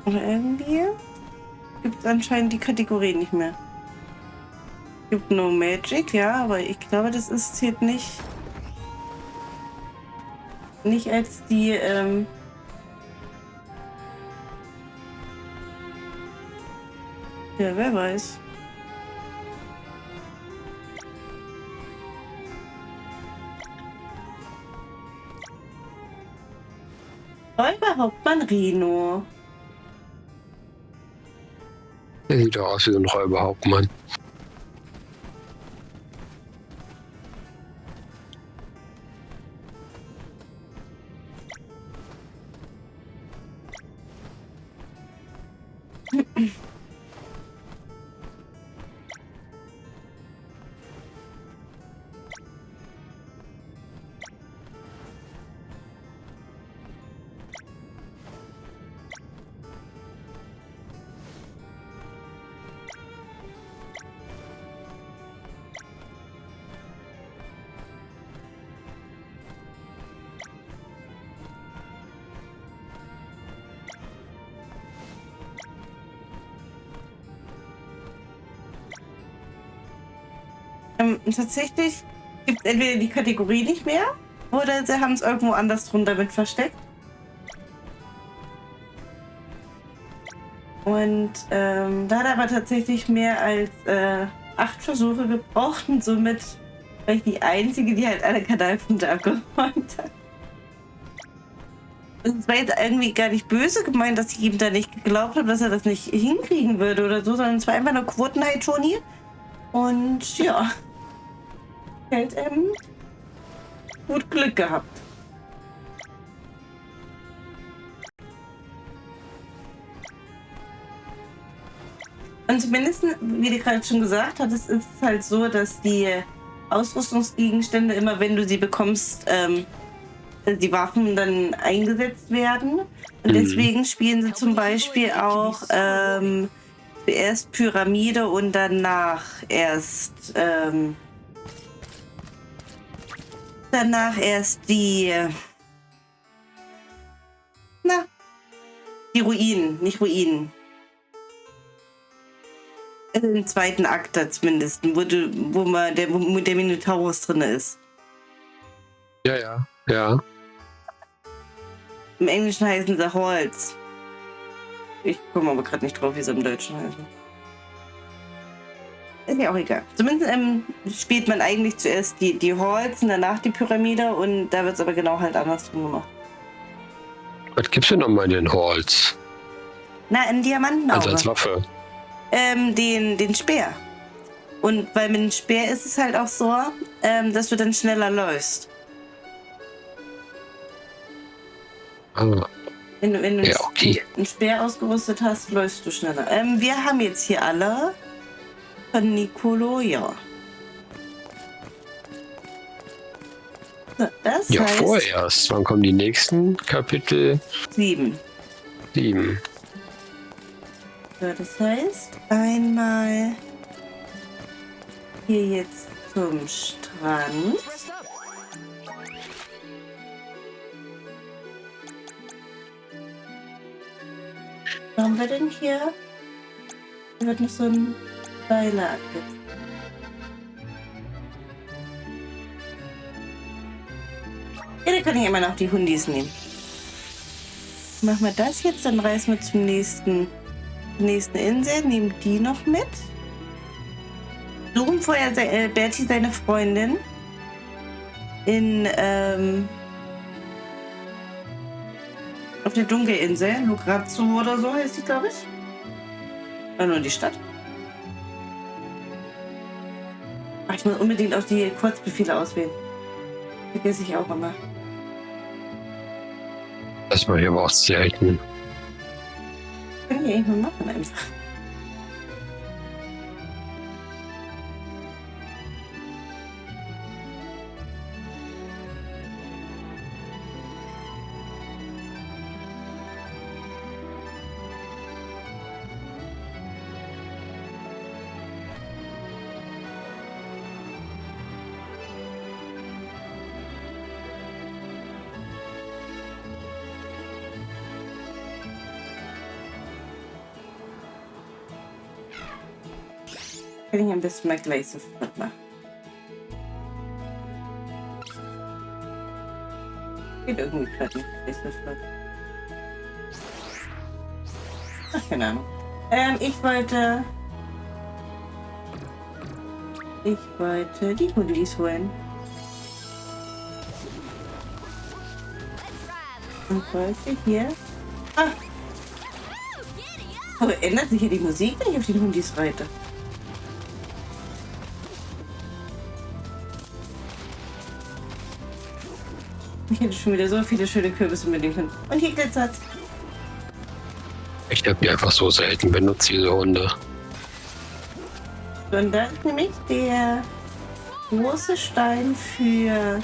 Aber irgendwie gibt es anscheinend die Kategorie nicht mehr. Gibt No Magic, ja, aber ich glaube, das zählt nicht als die, ja, wer weiß. Räuberhauptmann Rino. Der sieht doch aus wie so ein Räuberhauptmann. Tatsächlich gibt es entweder die Kategorie nicht mehr oder sie haben es irgendwo anders drunter mit versteckt. Und da hat er aber tatsächlich mehr als 8 Versuche gebraucht und somit war ich die Einzige, die halt alle Kanalpunkte abgeräumt hat. Es war jetzt irgendwie gar nicht böse gemeint, dass ich ihm da nicht geglaubt habe, dass er das nicht hinkriegen würde oder so, sondern es war einfach eine Quotenheit schon hier. Und ja, halt gut Glück gehabt. Und zumindest, wie du gerade schon gesagt hattest, ist es halt so, dass die Ausrüstungsgegenstände immer, wenn du sie bekommst, die Waffen dann eingesetzt werden. Und deswegen spielen sie zum Beispiel auch zuerst Pyramide und danach erst die die Ruinen, nicht Ruinen. Im zweiten Akt da zumindest, wo der Minotaurus drin ist. Ja. Im Englischen heißen sie Halls. Ich komme aber gerade nicht drauf, wie sie im Deutschen heißen. Ist mir auch egal. Zumindest spielt man eigentlich zuerst die Halls und danach die Pyramide und da wird es aber genau halt andersrum gemacht. Was gibt's denn nochmal in den Halls? Na, ein Diamantenauge. Also als Waffe. Den Speer. Und weil mit dem Speer ist es halt auch so, dass du dann schneller läufst. Ah, Wenn du ja, okay. einen Speer ausgerüstet hast, läufst du schneller. Wir haben jetzt hier alle von Nicolo, ja. So, das Ja, heißt vorerst. Wann kommen die nächsten Kapitel? 7. 7. So, das heißt, einmal hier jetzt zum Strand. Rest up. Was haben wir denn hier? Hier wird noch so ein Pfeiler abgesetzt. Ja, da kann ich immer noch die Hundis nehmen. Machen wir das jetzt, dann reisen wir zur nächsten Insel, nehmen die noch mit. Suchen vorher Bertie seine Freundin in auf der Dunkelinsel, Lugrazzo oder so heißt die, glaube ich. Oder nur die Stadt. Ach, ich muss unbedingt auch die Kurzbefehle auswählen. Vergesse ich auch immer. Das mache ich aber auch selten. Können wir irgendwann machen einfach. Kann ich ein bisschen mal gleich sofort machen. Geht irgendwie gerade nicht gleich sofort. Ach, keine Ahnung. Ich wollte die Hundis holen. Und wollte hier... Ah! Aber ändert sich hier die Musik, wenn ich auf den Hundis reite? Ich hätte schon wieder so viele schöne Kürbisse mitnehmen können. Und hier glitzert. Ich habe die einfach so selten benutzt, diese Hunde. Und da ist nämlich der große Stein für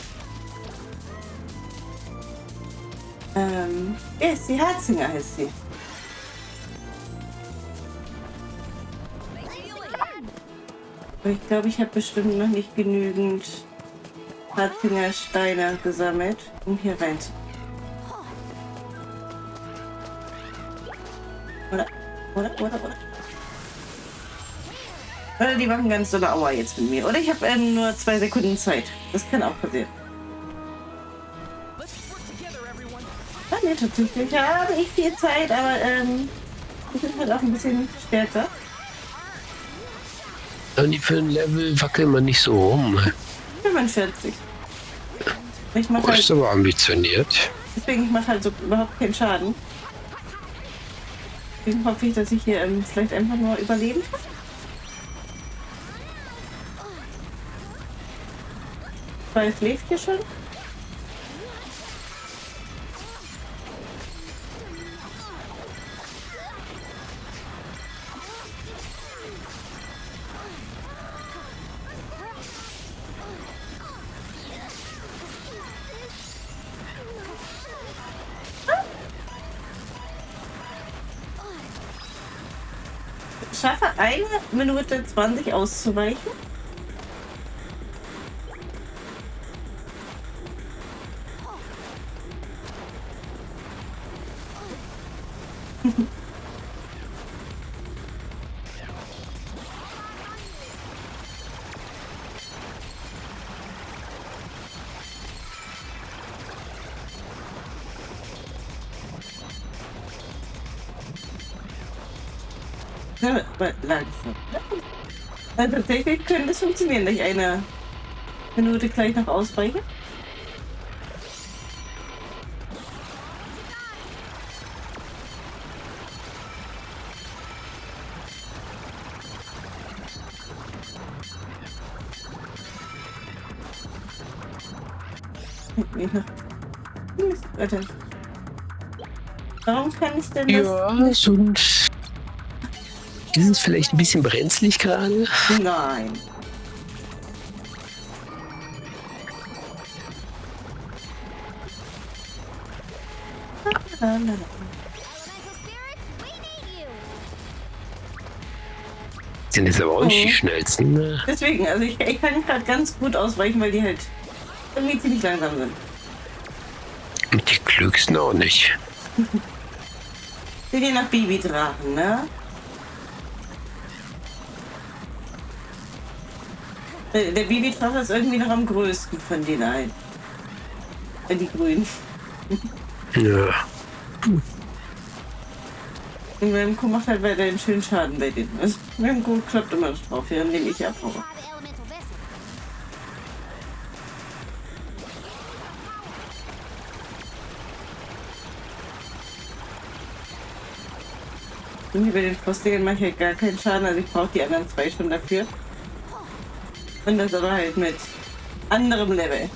wer ist die? Herzinger heißt sie. Aber ich glaube, ich habe bestimmt noch nicht genügend Herzinger Steine gesammelt, um hier rein zu. Oder. Oder die machen ganz so eine Aua jetzt mit mir. Oder ich habe nur 2 Sekunden Zeit. Das kann auch passieren. Let's work together, everyone. Ah, ne, tatsächlich. Ich habe nicht viel Zeit, aber die sind halt auch ein bisschen stärker. Und die für ein Level wackeln wir nicht so rum. 45. Ich mache Oh, ist halt, aber ambitioniert. deswegen ich mache halt so überhaupt keinen Schaden. Deswegen hoffe ich, dass ich hier vielleicht einfach nur überleben kann. Weil es lebt hier schon. Ich schaffe 1 Minute 20 auszuweichen. Ja, aber langsam. Also tatsächlich könnte es funktionieren, dass ich 1 Minute gleich noch ausbreche. Warte. Warum kann ich denn das? Ja, sonst. Ist es vielleicht ein bisschen brenzlig gerade? Nein. Elemental spirits, we need you. Sind jetzt aber auch nicht die schnellsten. Ne? Deswegen, also ich kann gerade ganz gut ausweichen, weil die halt irgendwie ziemlich langsam sind. Und die klügsten auch nicht. Wir gehen nach Babydrachen, ne? Der Babydrache ist irgendwie noch am größten von den allen. Die Grünen. Ja. Und Remco macht halt weiter einen schönen Schaden bei denen. Also Remco klappt immer noch drauf, während ich abhaue. Try the elemental vessel. Und bei den Frostigern mache ich halt gar keinen Schaden, also ich brauche die anderen 2 schon dafür. Und das aber halt mit anderem Level.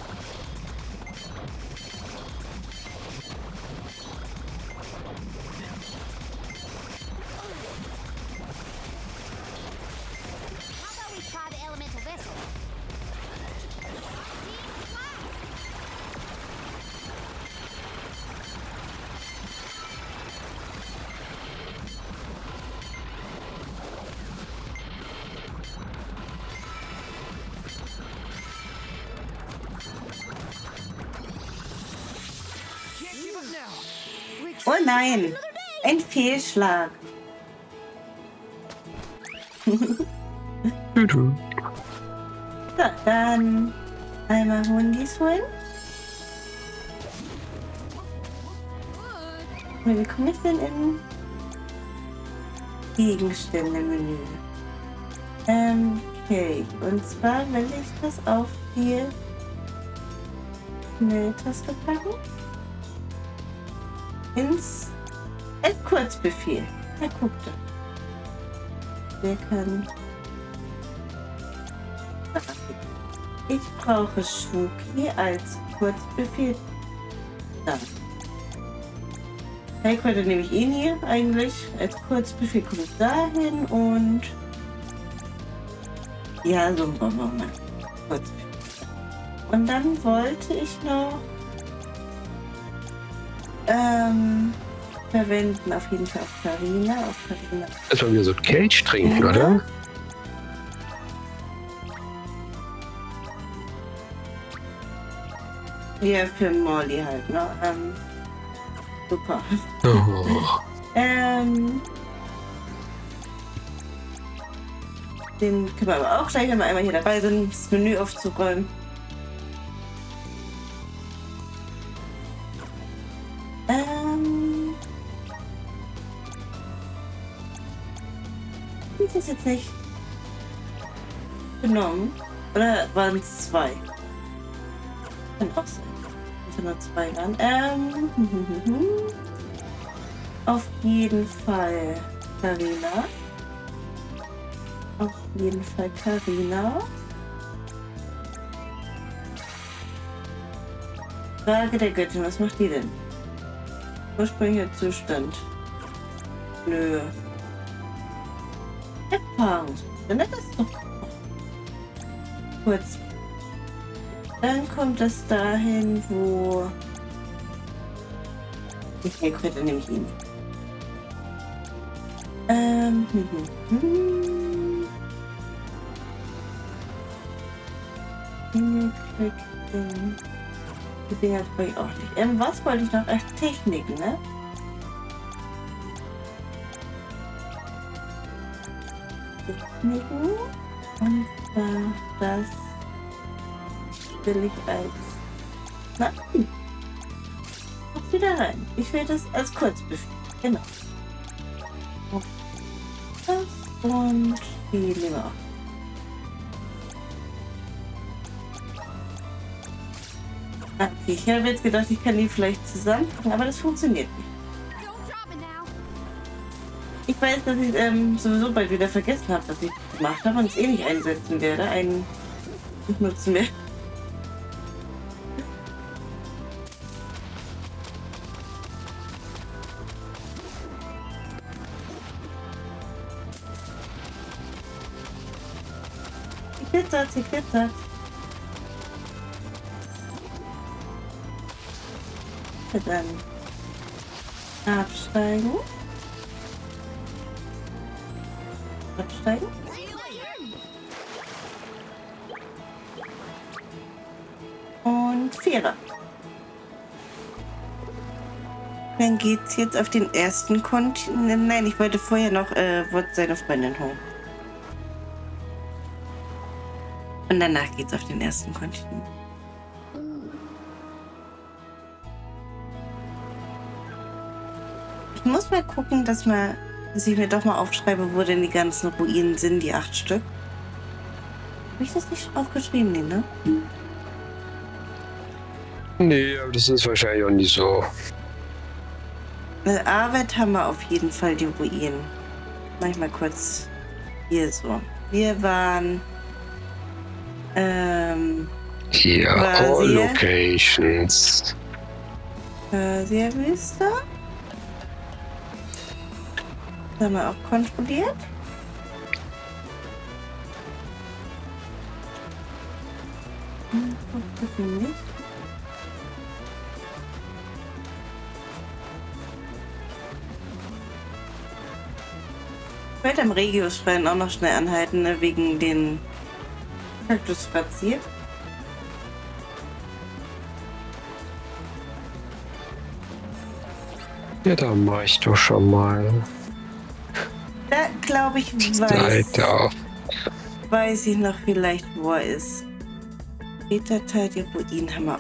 How about we try the elemental vessel? Can't give up now. Oh nein! Ein Fehlschlag. Tüdü. So, dann einmal Hundis holen. Wie komme ich denn in Gegenstände-Menü? Okay, und zwar will ich das auf die Schnelltaste packen. Ins Kurzbefehl. Er guckte. Der kann. Ich brauche Shuki als Kurzbefehl. Da. Heilkräuter nehme ich eh nie eigentlich. Als Kurzbefehl komme ich dahin und. Ja, so machen wir mal. Kurzbefehl. Und dann wollte ich noch. Verwenden auf jeden Fall auf Karina. Erstmal wieder so ein Kelch trinken, oder? Ja, für Molly halt, ne? Super. Oh. Den können wir aber auch gleich, wenn wir einmal hier dabei sind, das Menü aufzuräumen. Ist das jetzt nicht genommen? Oder waren es 2? Kann auch sein. Dass nur 2 waren. Auf jeden Fall Carina. Auf jeden Fall Carina. Frage der Göttin, was macht die denn? Ursprünglicher Zustand. Nö. Erfahrungspunkte, ne? Das ist doch kurz. Dann kommt es dahin, wo ich könnte nämlich ihn. Die Dinger brauche ich auch nicht. Was wollte ich noch? Techniken, ne? Techniken. Und das will ich als... Nein. Mach wieder rein. Ich will das als Kurzbefehl. Genau. Das und die nehmen wir auch. Okay, ich habe jetzt gedacht, ich kann die vielleicht zusammenpacken, aber das funktioniert nicht. Don't drop it now. Ich weiß, dass ich sowieso bald wieder vergessen habe, was ich gemacht habe und es eh nicht einsetzen werde. Einen nutzen wir. Sie glitzert. Dann absteigen. Absteigen. Und Vierer. Dann geht's jetzt auf den ersten Kontinent. Nein, ich wollte vorher noch seine Freundin holen. Und danach geht's auf den ersten Kontinent. Ich muss mal gucken, dass ich mir doch mal aufschreibe, wo denn die ganzen Ruinen sind, die 8 Stück. Habe ich das nicht aufgeschrieben? Nee, ne? Nee, aber das ist wahrscheinlich auch nicht so. Arvet haben wir auf jeden Fall die Ruinen. Manchmal kurz hier so. Wir waren... Hier, all Brasil. locations. Sehr Wüste. Das haben wir auch kontrolliert. Nicht. Ich werde am Regiusfreien auch noch schnell anhalten, ne, wegen den Kaktus spaziert. Ja, da mache ich doch schon mal. Da glaube ich, weiß ich noch vielleicht, wo er ist. Peter Teil, die Ruinen haben wir.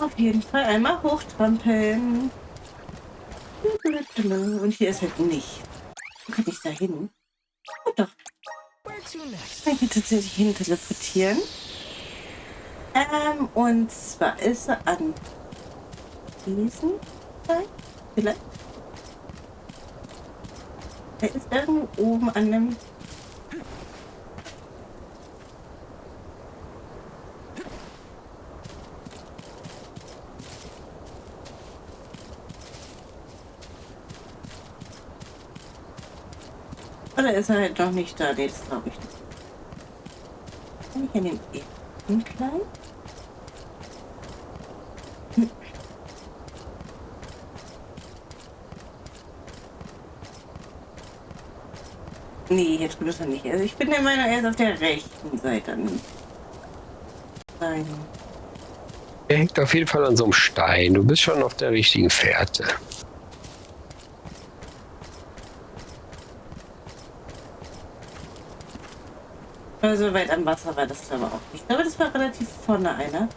Auf jeden Fall einmal hochtrampeln. Und hier ist halt nicht. Kann ich da hin? Oh doch. Where to next? Ich kann tatsächlich hin teleportieren. Und zwar ist er an diesen Teil. Vielleicht. Er ist irgendwo oben an einem. Oder ist er halt noch nicht da? Nee, das glaube ich nicht. Kann ich in den ersten klein? Nee, jetzt ist er nicht. Also ich bin der Meinung, er ist auf der rechten Seite. Nein. Er hängt auf jeden Fall an so einem Stein. Du bist schon auf der richtigen Fährte. Also weit am Wasser war das aber auch nicht. Ich glaube, das war relativ vorne einer.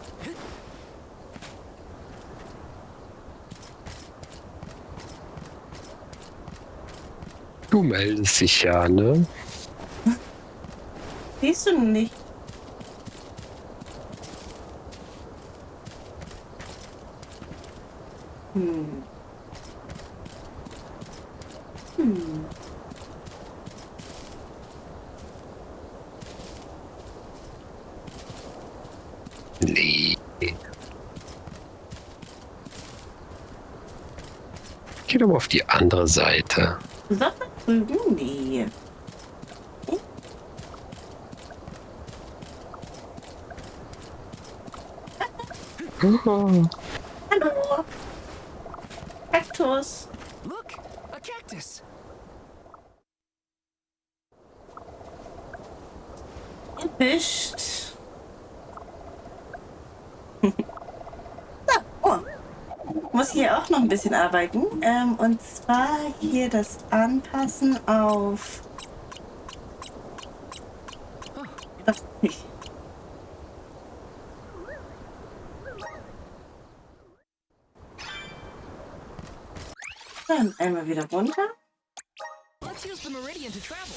Du meldest dich ja, ne? Siehst du nicht? Hm. Hm. Nee. Geh doch mal auf die andere Seite. Sonne drüben? Nee. Oh. Hallo. Kaktus. Look, a cactus. Erwischt. So, oh. Muss hier auch noch ein bisschen arbeiten. Und zwar hier das Anpassen auf... Doch nicht. Dann einmal wieder runter. Let's use the meridian to travel.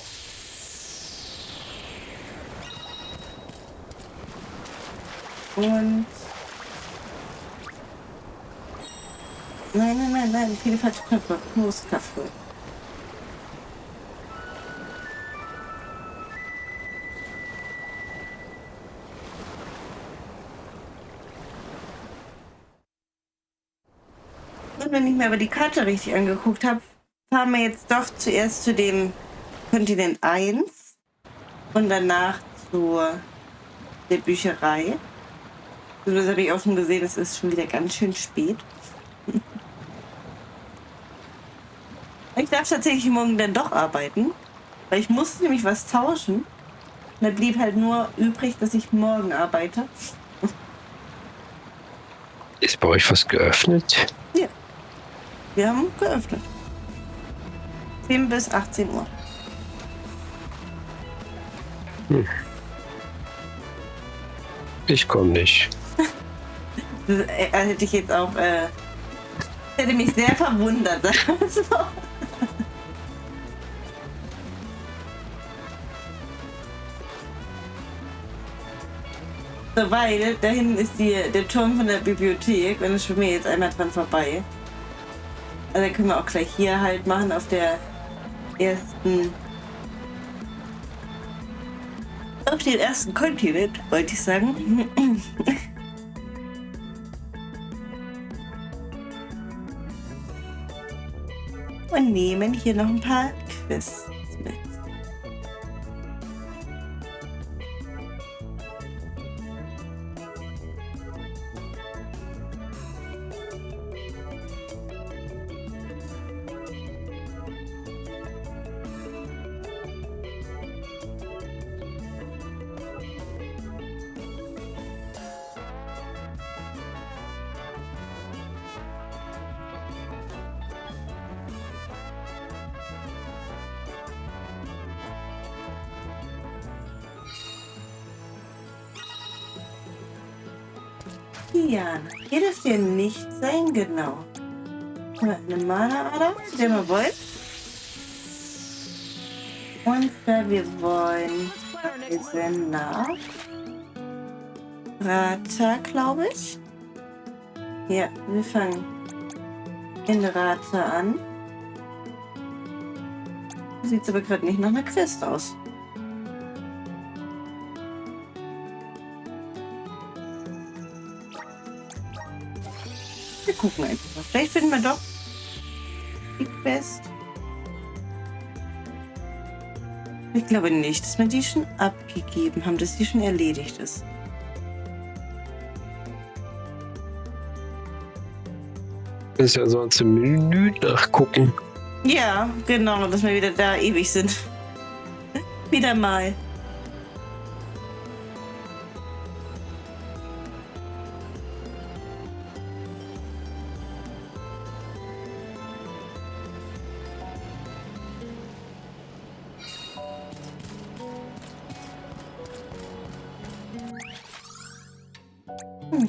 Und... Nein, viele falsche Knöpfe. Moosköpfe. Und wenn ich mir aber die Karte richtig angeguckt habe, fahren wir jetzt doch zuerst zu dem Kontinent 1 und danach zur der Bücherei. Also das habe ich auch schon gesehen, es ist schon wieder ganz schön spät. Ich darf tatsächlich morgen dann doch arbeiten, weil ich musste nämlich was tauschen. Und da blieb halt nur übrig, dass ich morgen arbeite. Ist bei euch was geöffnet? Ja, wir haben geöffnet. 10 bis 18 Uhr. Ich komme nicht. Das hätte ich jetzt auch, hätte mich sehr verwundert. Sagen wir so. So, weil da hinten ist der Turm von der Bibliothek und das schwimmen wir jetzt einmal dran vorbei. Also dann können wir auch gleich hier halt machen auf der ersten... Auf den ersten Kontinent, wollte ich sagen. Und nehmen hier noch ein paar Quests mit. Ja, hier dürfte ja nicht sein, genau. Eine Mana-Ader, zu der wir wollen. Und da wir wollen, wir sind nach Rata, glaube ich. Ja, wir fangen in Rata an. Sieht aber gerade nicht nach einer Quest aus. Wir gucken einfach mal. Vielleicht finden wir doch die Quest. Ich glaube nicht, dass wir die schon abgegeben haben, dass die schon erledigt ist. Ist ja sonst im Menü nachgucken. Ja, genau, dass wir wieder da ewig sind. Wieder mal.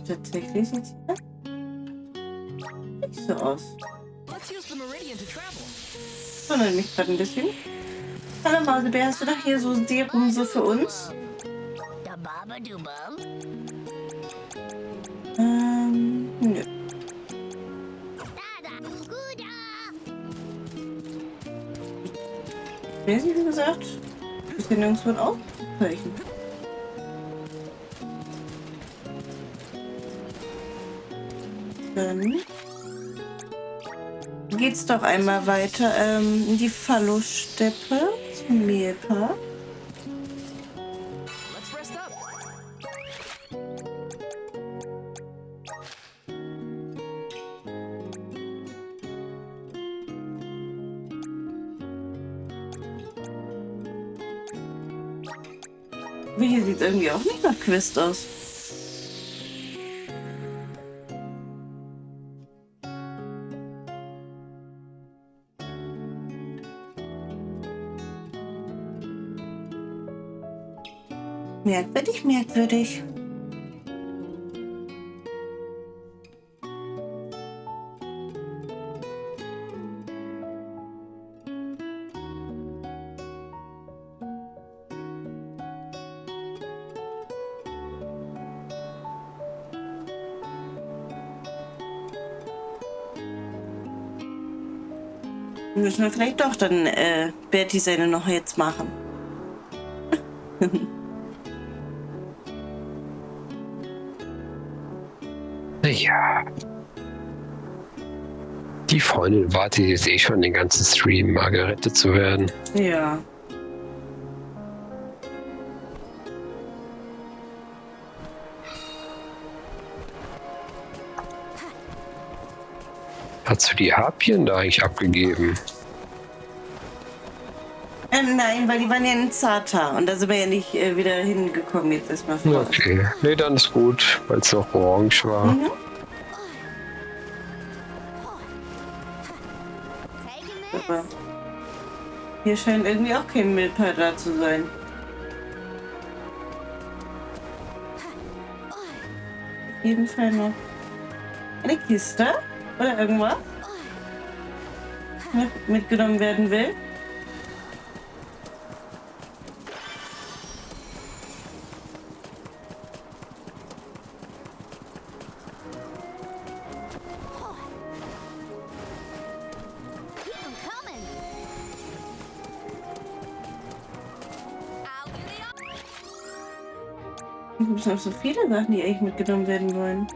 Tatsächlich sieht es nicht so aus. Let's use the meridian to travel. Wundert mich gerade ein bisschen. Hallo Mausebär, hast du doch hier so Serum so für uns? Da baba do bum. Nö. Da da guda. Wie gesagt, ist hier nirgendwo ein Aufzeichen. Dann geht's doch einmal weiter in die Fallosteppe zum Mehlpark. Let's rest up. Aber hier sieht irgendwie auch nicht nach Quest aus. Merkwürdig, merkwürdig. Müssen wir vielleicht doch dann Bertie seine noch jetzt machen. Naja. Die Freundin wartet jetzt eh schon den ganzen Stream, mal gerettet zu werden. Ja. Hast du die Harpien da eigentlich abgegeben? Nein, weil die waren ja in Zata und da sind wir ja nicht wieder hingekommen jetzt erstmal vor. Okay. Nee, dann ist gut, weil es noch orange war. Mhm. Taking Aber hier scheint irgendwie auch kein Milper da zu sein. Auf jeden Fall noch eine Kiste oder irgendwas mitgenommen werden will. Keep 'em coming. I'll do the Es gibt noch so viele Sachen, die eigentlich mitgenommen werden wollen.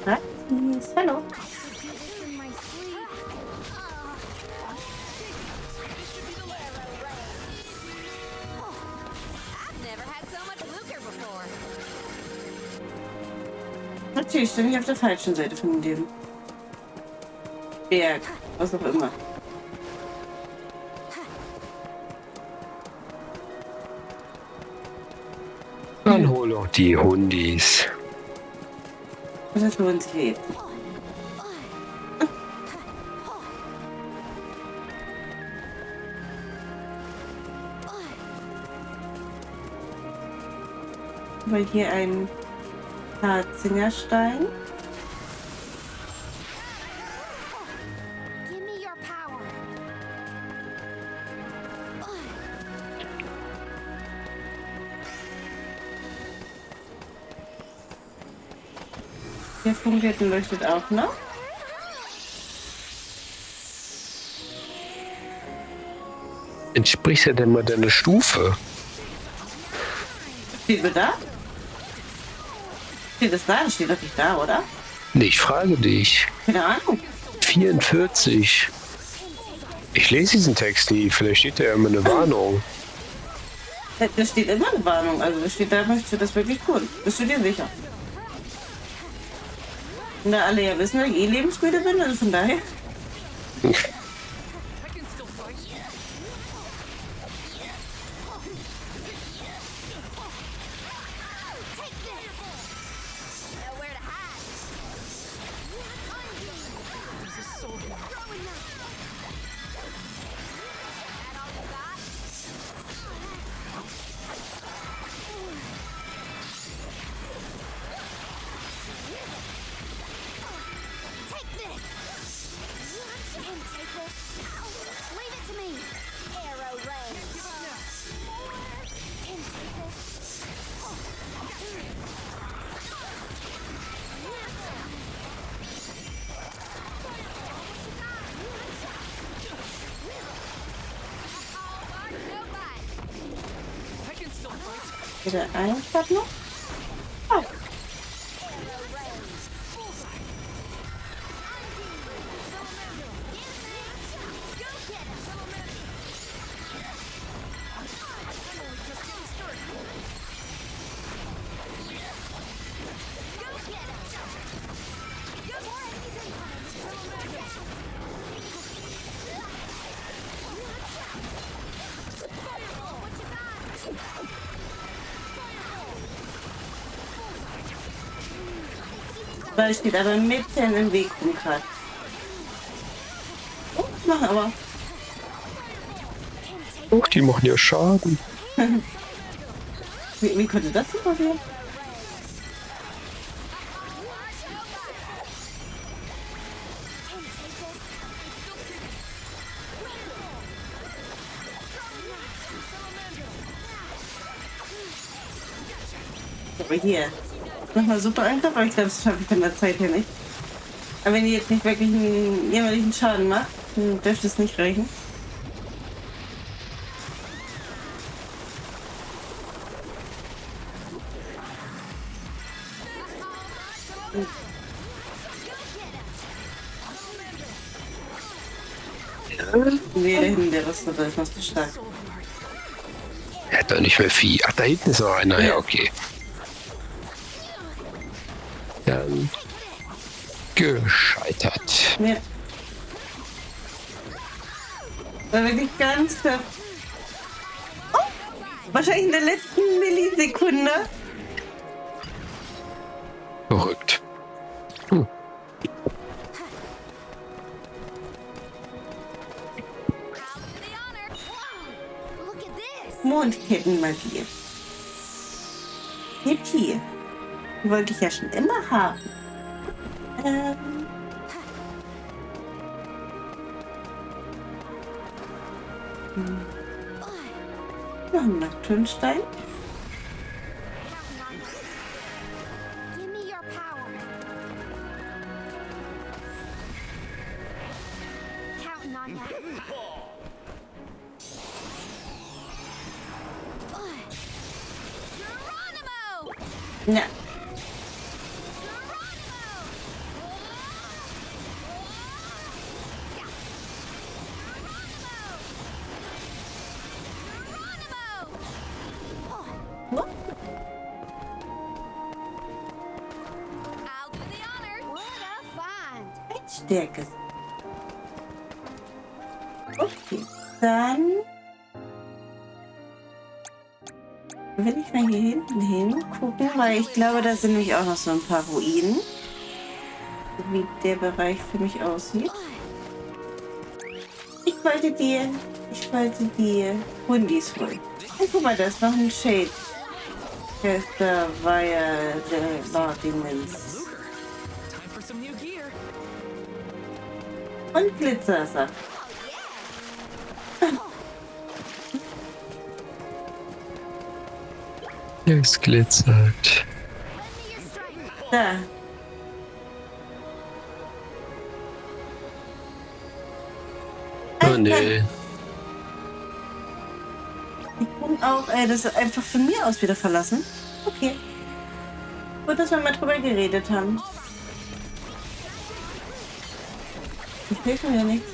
Praxis, hallo. In my sleep. I've never had so much lucre before. Natürlich bin ich auf der falschen Seite von dem Berg, was auch immer. Dann hol doch die Hundis. Das lohnt sich eben. Weil hier ein Harzingerstein. Give me your power. Der Funkeln leuchtet auch noch. brichst ja denn mal deine Stufe. Steht mir da? Steht das da? Das steht doch nicht da, oder? Nee, ich frage dich. Keine Ahnung. 44. Ich lese diesen Text nie. Vielleicht steht da ja immer eine Warnung. Da steht immer eine Warnung. Also da steht da, möchtest du das wirklich tun? Bist du dir sicher? Und da alle ja wissen, dass ich eh lebensmüde bin, also von daher. I can still fight. Nowhere to hide. This is so good. That all you got? Take this. And take this. Leave it to me. Arrow range. And take this. All bark, no bite. I can still fight. Wieder ein Start noch. Oh. Arrow range. Go get him. Go get him. Go more easy. Weil steht aber mitten im Weg rum gerade. Oh, mach aber. Och, die machen ja Schaden. Wie konnte das denn passieren? Aber hier. Nochmal super Angriff, aber ich glaube, das schaffe ich von der Zeit her nicht. Aber wenn die jetzt nicht wirklich einen jämmerlichen Schaden macht, dann dürfte es nicht reichen. Nee, da hinten der Rüstere ist noch zu stark. Er hat doch nicht mehr Vieh. Ach, da hinten ist noch einer. Ja, okay. Dann gescheitert. Ja. War wirklich ganz knapp. Oh, wahrscheinlich in der letzten Millisekunde. Verrückt. I'll do the honor. Look at this. Mondkettenmagie. Yippie. Die wollte ich ja schon immer haben. Noch ein Nachttonstein. Give me your power. Counting on ya. Geronimo! Ja. Geronimo! I'll do the honor. What a find. Ein Stärkes. Okay, dann will ich mal hier hinten hingucken, weil ich glaube, da sind nämlich auch noch so ein paar Ruinen. Wie der Bereich für mich aussieht. Ich wollte die Hundis holen. Und guck mal, da ist noch ein Shade. Da war ja der Lordingens. Luger, time for some new gear. Und Glitzersaft. Es glitzert. Lend me your strength. Da. Oh nee. auch das einfach von mir aus wieder verlassen? Okay. Gut, dass wir mal drüber geredet haben. Ich hilft mir ja nichts.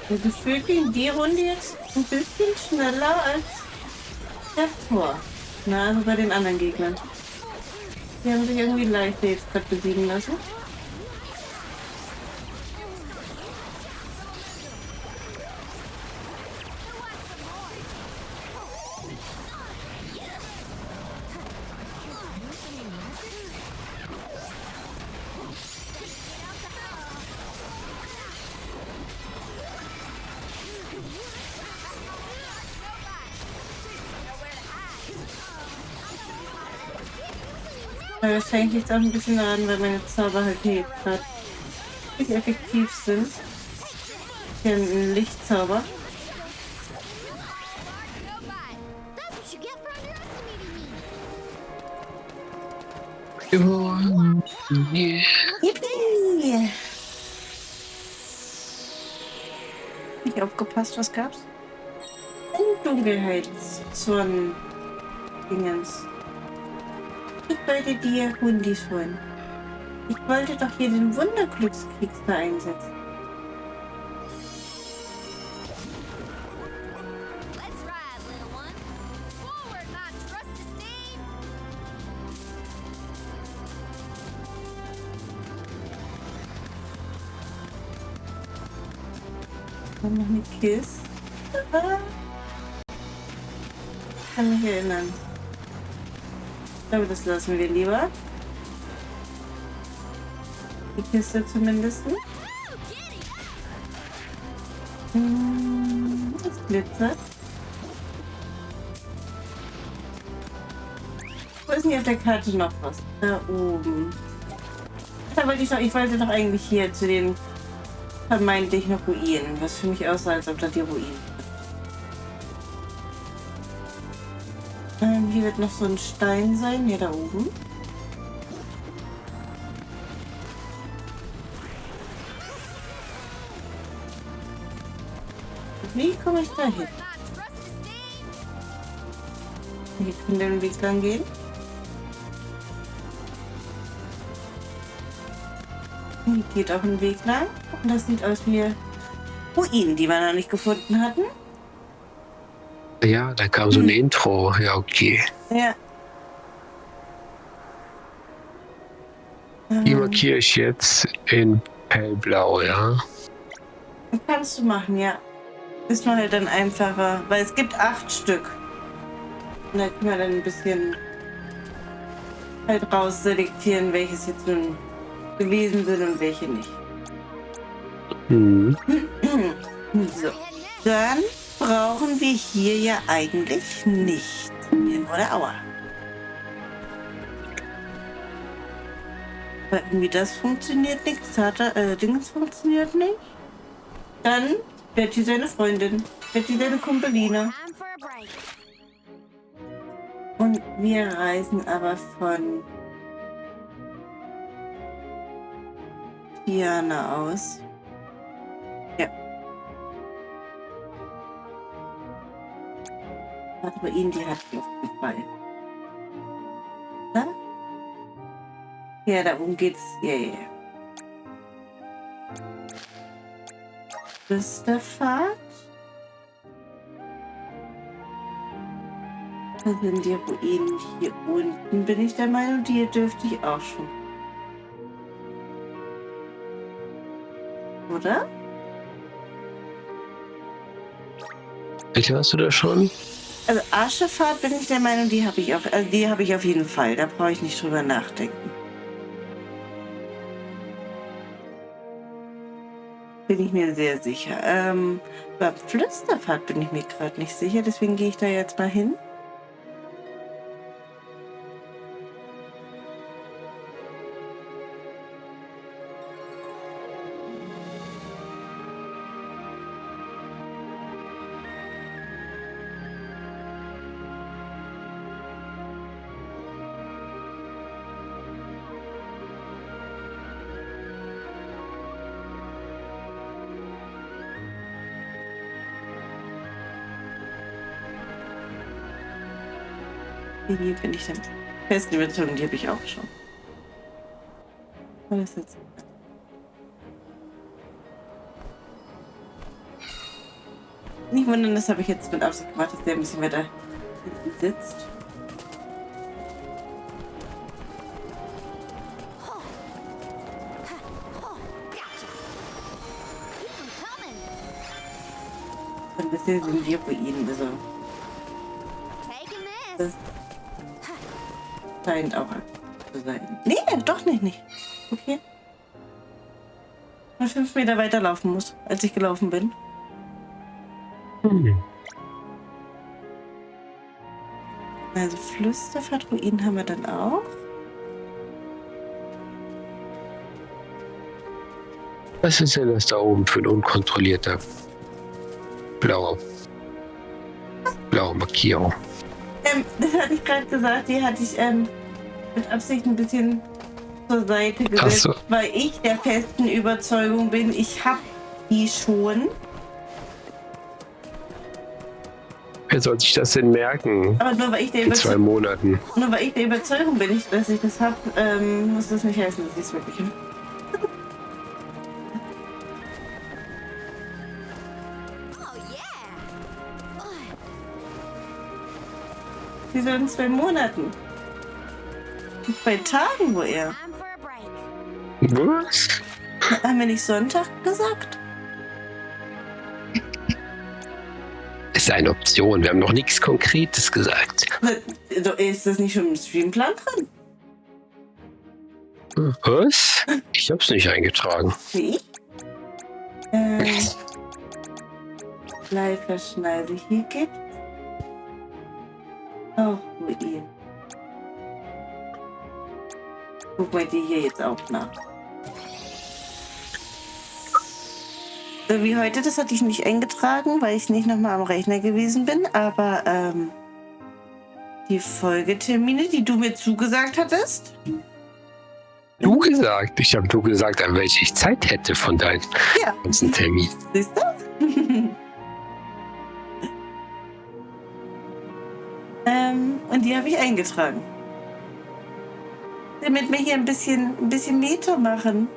Und gefühlt ging die Runde jetzt ein bisschen schneller als davor. Na, also bei den anderen Gegnern. Die haben sich irgendwie leichter jetzt gerade besiegen lassen. Aber das hängt jetzt auch ein bisschen daran, weil meine Zauber halt gerade nicht effektiv sind. Ich habe einen Lichtzauber. That's what you get for underestimating me. Yippie! Nicht aufgepasst, was gab's? Ein Dunkelheitszorn-Dingens. Ich wollte dir Hundis holen. Ich wollte doch hier den Wunderglückskriegster einsetzen. Let's ride, little one. Forward, my trusty steed. Dann noch eine Kiste. Ich kann mich erinnern. Ich glaube, das lassen wir lieber. Die Kiste zumindest. Es glitzert. Wo ist denn hier auf der Karte noch was? Da oben. Da wollte ich wollte doch eigentlich hier zu den vermeintlichen Ruinen, was für mich aussah, als ob das die Ruinen. Hier wird noch so ein Stein sein, hier da oben. Wie komme ich da hin? Hier können wir den Weg lang gehen. Hier geht auch ein Weg lang. Und das sieht aus wie Ruinen, die wir noch nicht gefunden hatten. Ja, da kam so ein Intro. Ja, okay. Ja. Die markiere ich jetzt in hellblau, ja. Kannst du machen, ja. Ist mal halt dann einfacher, weil es gibt 8 Stück. Und da können wir dann ein bisschen halt rausselektieren, welches jetzt nun gewesen sind und welche nicht. Mhm. So. Dann brauchen wir hier ja eigentlich nicht mehr, oder? Aua. Aber irgendwie das funktioniert nicht. Dings funktioniert nicht. Dann Betty seine Freundin. Betty seine Kumpeline. Time for a break. Und wir reisen aber von Diana aus. Ja. Aber ihnen die hat mir gefallen. Ja? Ja, da oben geht's. Ja, ja, ja. Küsterfahrt. Da sind die Ruinen hier unten, bin ich der Meinung, die dürfte ich auch schon. Oder? Welche hast du da schon? Also Aschefahrt bin ich der Meinung, die habe ich auf jeden Fall. Da brauche ich nicht drüber nachdenken. Bin ich mir sehr sicher. Bei Flüsterfahrt bin ich mir gerade nicht sicher, deswegen gehe ich da jetzt mal hin. Hier bin ich dann festen Überzeugung, die habe ich auch schon. Was ist jetzt? Nicht wundern, das habe ich jetzt mit Absicht gemacht, dass der ein bisschen weiter hinten sitzt. Und das hier sind die Ruinen, also Taking das this. scheint auch zu sein. Nee, doch nicht. Okay. Mal 5 Meter weiterlaufen muss, als ich gelaufen bin. Also Flüsterfahrt-Ruinen haben wir dann auch. Was ist denn das da oben für ein unkontrollierter blaue Markierung? Das hatte ich gerade gesagt, die hatte ich mit Absicht ein bisschen zur Seite Ach gesetzt, so. weil ich der festen Überzeugung bin, ich habe die schon. Wer soll sich das denn merken? Aber nur weil ich der In 2 Monaten. Überzeugung bin, dass ich das habe, muss das nicht heißen, dass ich es wirklich habe. Oh yeah. Wieso in 2 Monaten? Bei Tagen, wo er. Time for a break. Was? Haben wir nicht Sonntag gesagt? Ist eine Option. Wir haben noch nichts Konkretes gesagt. Ist das nicht schon im Streamplan drin? Was? Ich hab's nicht eingetragen. Nee. Bleiverschneise hier gibt's. Auch wo ihr. Guck mal die hier jetzt auch nach. So wie heute, das hatte ich nicht eingetragen, weil ich nicht nochmal am Rechner gewesen bin, aber die Folgetermine, die du mir zugesagt hattest, Du gesagt? Ich habe du gesagt, an welche ich Zeit hätte von deinem ja, ganzen Termin. siehst du? Und die habe ich eingetragen. Damit wir hier ein bisschen Meter machen.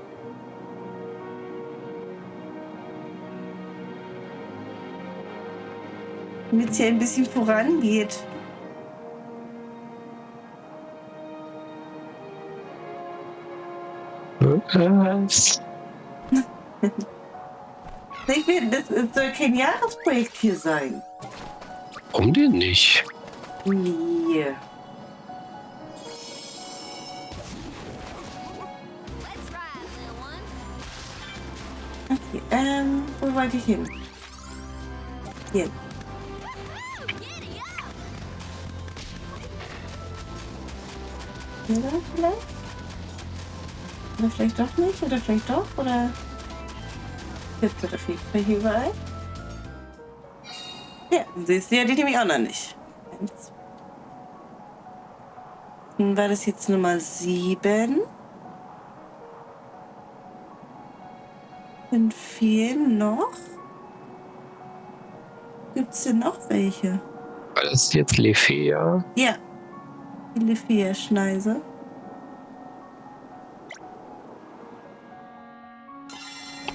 Damit es hier ein bisschen vorangeht. Was? Das soll kein Jahresprojekt hier sein. Warum denn nicht? Nee. Let's ride, little one. Okay, wo wollte ich hin? Hier. Giddy up. Hier lang vielleicht? Oder vielleicht doch nicht? Oder vielleicht doch? Oder jetzt oder fliegt er hier überall? Ja, siehst du ja, die nehme ich auch noch nicht. Dann war das jetzt Nummer 7. Dann fehlen noch. Gibt es denn noch welche? War das jetzt Lefea? Ja. Die Lefea-Schneise.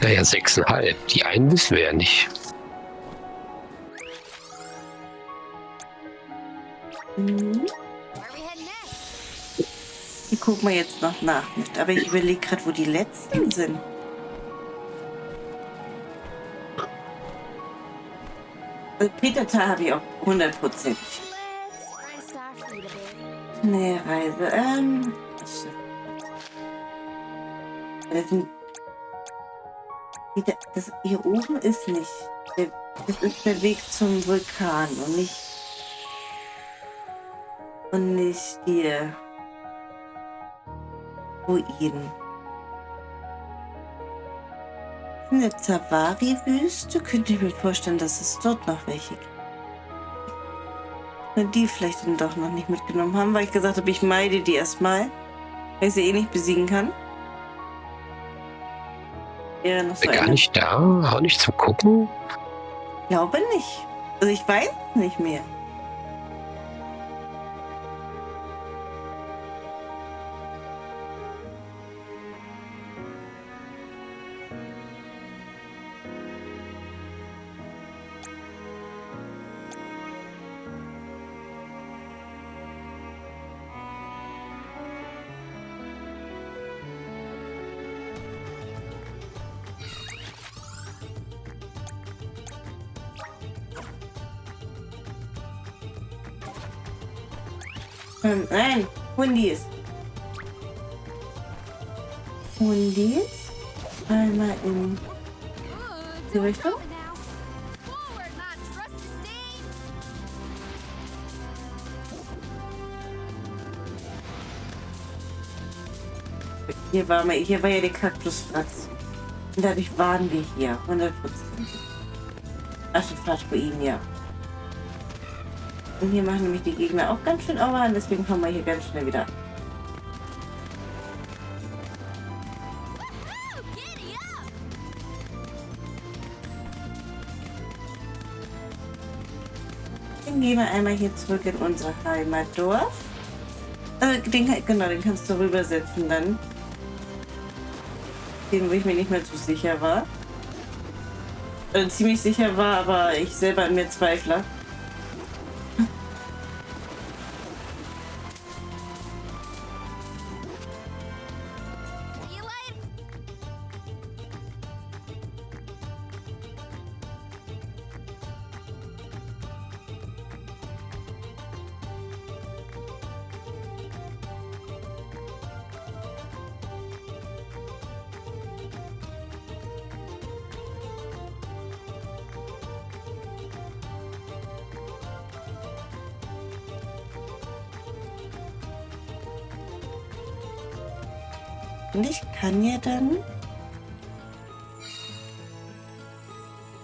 Naja, 6,5. Die einen wissen wir ja nicht. Mhm. Where we heading next? Die gucken wir jetzt noch nach. Aber ich überlege gerade, wo die letzten sind. Also Predator habe ich auch 100%. Let's rest our feet a bit. Nee, Reise. Das sind, das hier oben ist nicht. Das ist der Weg zum Vulkan und nicht die Ruinen. Eine Zavari-Wüste könnte ich mir vorstellen, dass es dort noch welche gibt. Wenn die vielleicht dann doch noch nicht mitgenommen haben, weil ich gesagt habe, ich meide die erstmal, weil ich sie eh nicht besiegen kann. Ja, noch so Gar eine. nicht da? Auch nicht zum Gucken? Glaube nicht. Also ich weiß nicht mehr. Nein, Hundis. Hundis. Einmal in die Richtung. Now. Forward, my trusty steed. Hier war ja die Kaktusfratz. Und dadurch waren wir hier. 100%. Aschefratz-Ruinen, ja. Und hier machen nämlich die Gegner auch ganz schön Aua, deswegen kommen wir hier ganz schnell wieder ab. Giddy up. Dann gehen wir einmal hier zurück in unser Heimatdorf. Den kannst du rübersetzen dann. Den, wo ich mir nicht mehr zu sicher war. Ziemlich sicher war, aber ich selber an mir zweifle. See you later. Und ich kann ja dann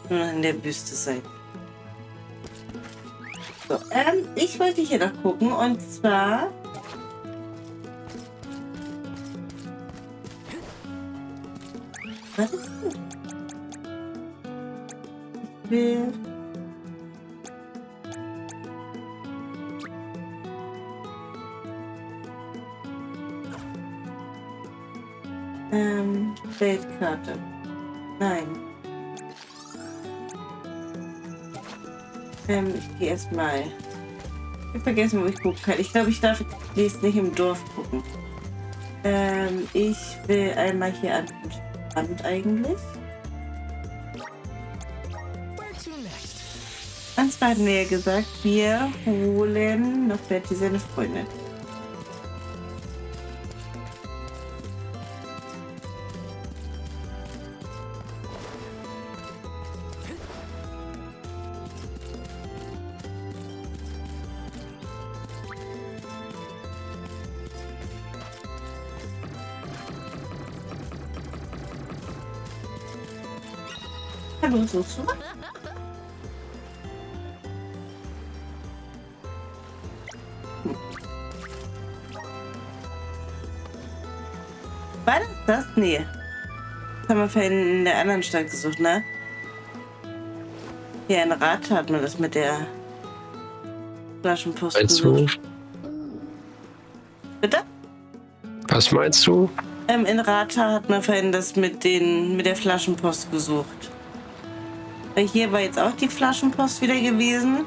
nur noch in der Wüste sein. So, ich wollte hier noch gucken und zwar was ist das? Ich will Weltkarte. Nein. Ich gehe erstmal. Ich habe vergessen, wo ich gucken kann. Ich glaube, ich darf jetzt nicht im Dorf gucken. Ich will einmal hier an den Strand eigentlich. Where to next? Und zwar hatten wir ja gesagt, wir holen noch Betty seine Freundin. Hallo, suchst du was? War das das? Nee. Das haben wir vorhin in der anderen Stadt gesucht, ne? Hier in Ratha hat man das mit der Flaschenpost Meinst du? gesucht. Bitte? Was meinst du? In Ratha hat man vorhin das mit der Flaschenpost gesucht. Weil hier war jetzt auch die Flaschenpost wieder gewesen.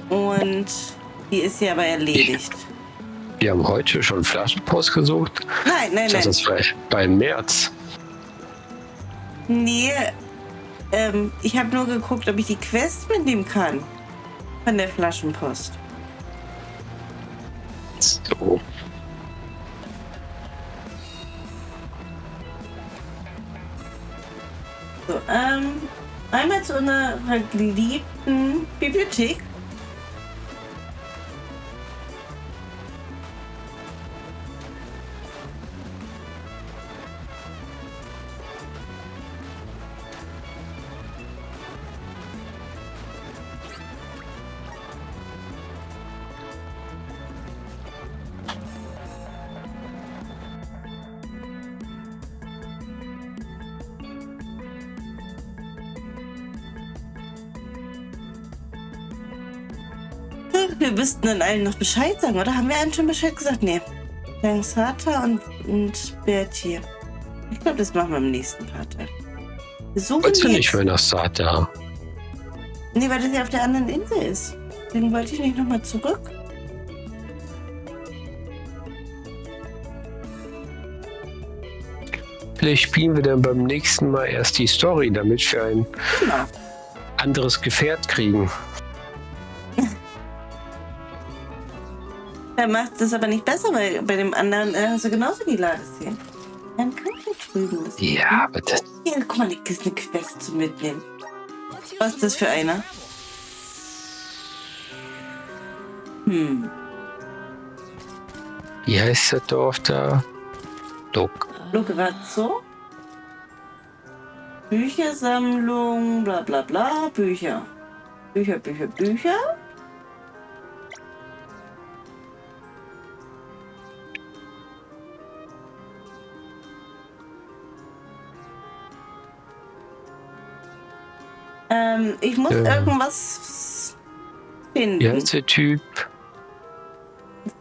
Und die ist ja aber erledigt. Wir haben heute schon Flaschenpost gesucht. Nein. Das ist bei März. Nee. Ich habe nur geguckt, ob ich die Quest mitnehmen kann. Von der Flaschenpost. So. So, einmal zu unserer geliebten Bibliothek. Wir müssten dann allen noch Bescheid sagen, oder? Haben wir allen schon Bescheid gesagt? Nee. Langsata und Bertie. Ich glaube, das machen wir im nächsten Part. Wir suchen Wolltest du jetzt- nicht mehr nach Sata? Nee, weil das ja auf der anderen Insel ist. Deswegen wollte ich nicht nochmal zurück. Vielleicht spielen wir dann beim nächsten Mal erst die Story, damit wir ein Genau. anderes Gefährt kriegen. Er macht es aber nicht besser, weil bei dem anderen hast du genauso die Ladeszenen. Dann kann ich drüben. Ja, aber das... Hier, guck mal, das ist eine Quest zum Mitnehmen. Was ist das für einer? Wie heißt das Dorf da? Look. Lograzzo. Büchersammlung, bla bla bla, Bücher. Bücher, Bücher, Bücher. Ich muss irgendwas finden. Wie heißt der Typ?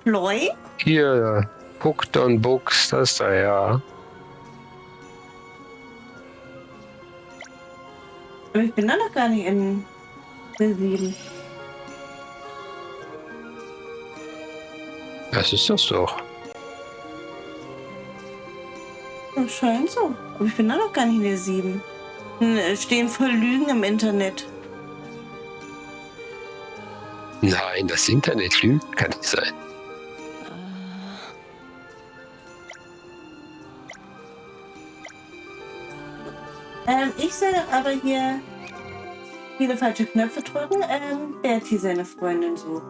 Floy? Hier, Hooked Books, das ist da, ja. Aber ich bin da noch gar nicht in der 7. Das ist das doch. Das scheint so. Aber ich bin da noch gar nicht in der 7. Es stehen voll Lügen im Internet. Nein, das Internet lügt, kann nicht sein. Ich soll aber hier viele falsche Knöpfe drücken. Bertie seine Freundin so.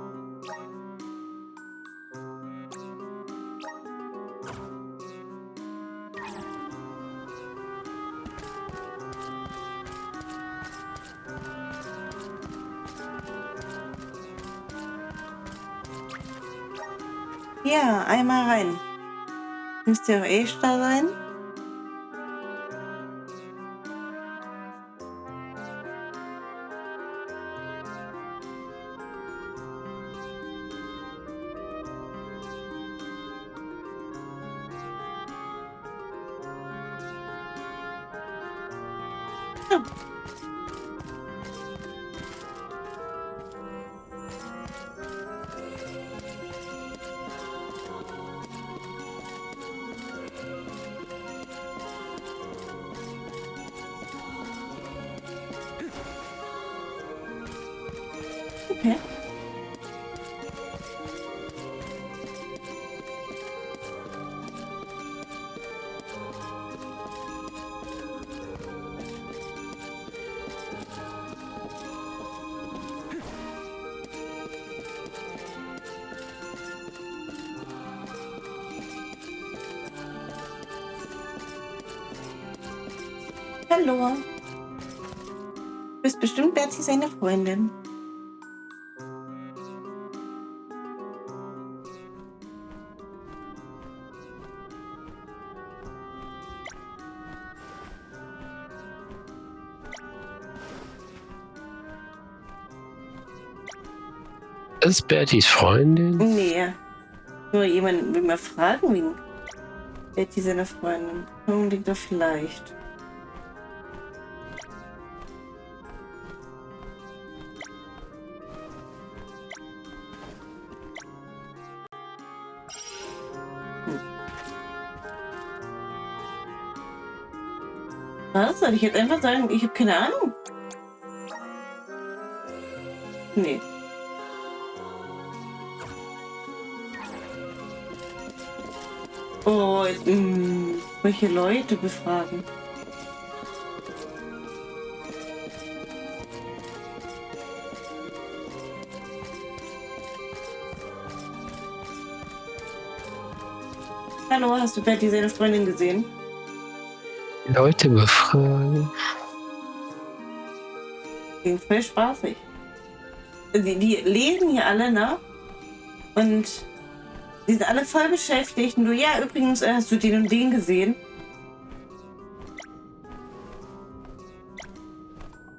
Ja, einmal rein. Müsste ja auch eh da sein. Ja. Okay. Hallo. Du bist bestimmt Bertie seine Freundin. Das ist Berties Freundin. Nee. Nur jemand will mal fragen, wegen Bertie seiner Freundin. Unbedingt doch vielleicht. Was? Soll ich jetzt einfach sagen, ich habe keine Ahnung? Nee. Oh, welche Leute befragen? Hallo, hast du Betty seine Freundin gesehen? Leute befragen. Klingt voll spaßig. Die lesen hier alle, ne? Und die sind alle voll beschäftigt. Und du, ja, übrigens, hast du den und den gesehen?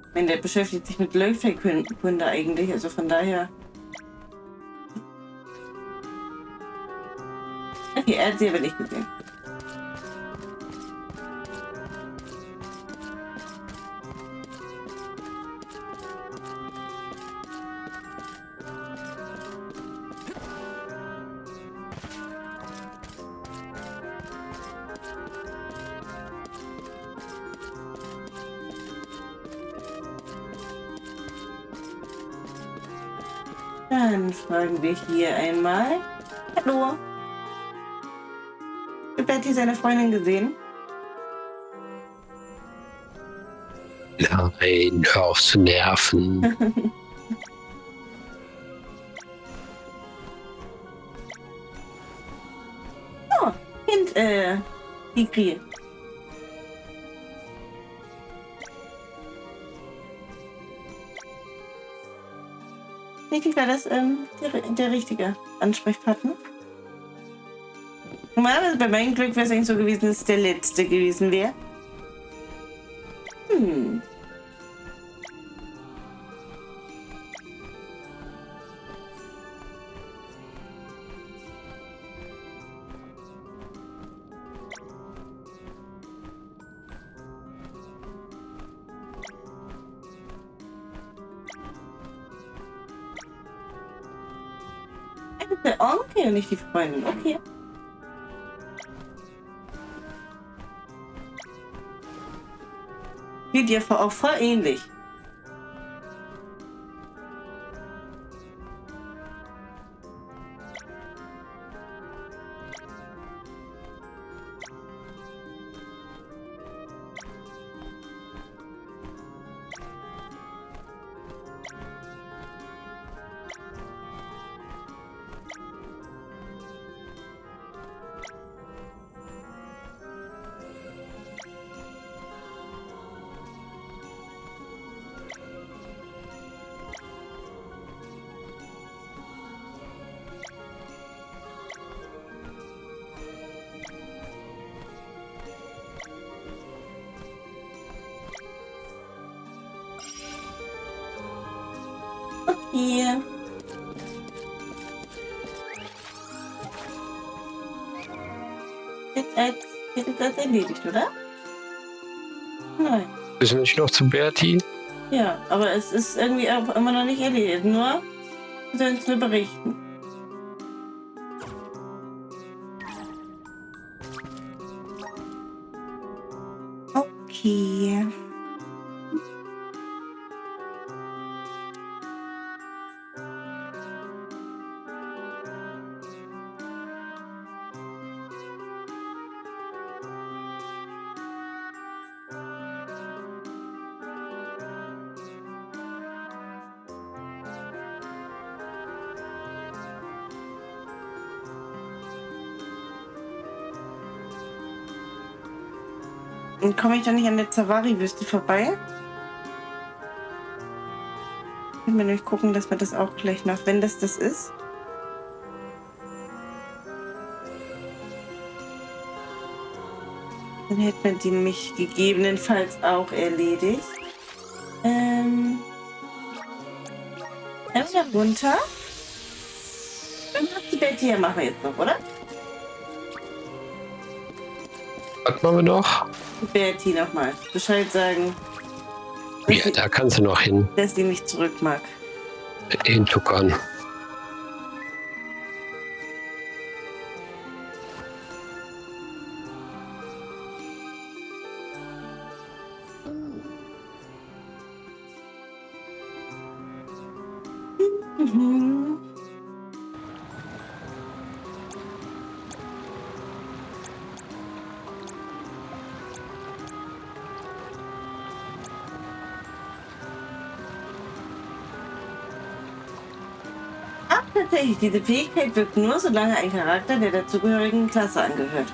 Ich meine, der beschäftigt sich mit Löwfeldkunde eigentlich, also von daher. Okay, er hat sie aber nicht gesehen. Dann fragen wir hier einmal. Hallo. Hat Betty seine Freundin gesehen? Nein, hör auf zu nerven. Oh, Tigri. Richtig, war das der richtige Ansprechpartner? Normalerweise bei meinem Glück wäre es eigentlich so gewesen, dass es der letzte gewesen wäre. Der Onkel und nicht die Freundin, okay. Sieht dir auch voll ähnlich. Hier. Jetzt ist das erledigt, oder? Nein. Bist du nicht noch zu Bertie? Ja, aber es ist irgendwie auch immer noch nicht erledigt. Nur sollen wir berichten. Okay. Und komme ich dann nicht an der Zavari-Wüste vorbei? Ich will mir nämlich gucken, dass wir das auch gleich noch, wenn das ist. Dann hätte man die nämlich gegebenenfalls auch erledigt. Einfach runter. Dann macht die Betty, ja, machen wir jetzt noch, oder? Was machen wir noch? Betty nochmal Bescheid sagen, dass, Ja, da kannst du noch hin. dass sie nicht zurück mag. Hintuckern. Mhm. Ach, tatsächlich, diese Fähigkeit wirkt nur, solange ein Charakter der dazugehörigen Klasse angehört.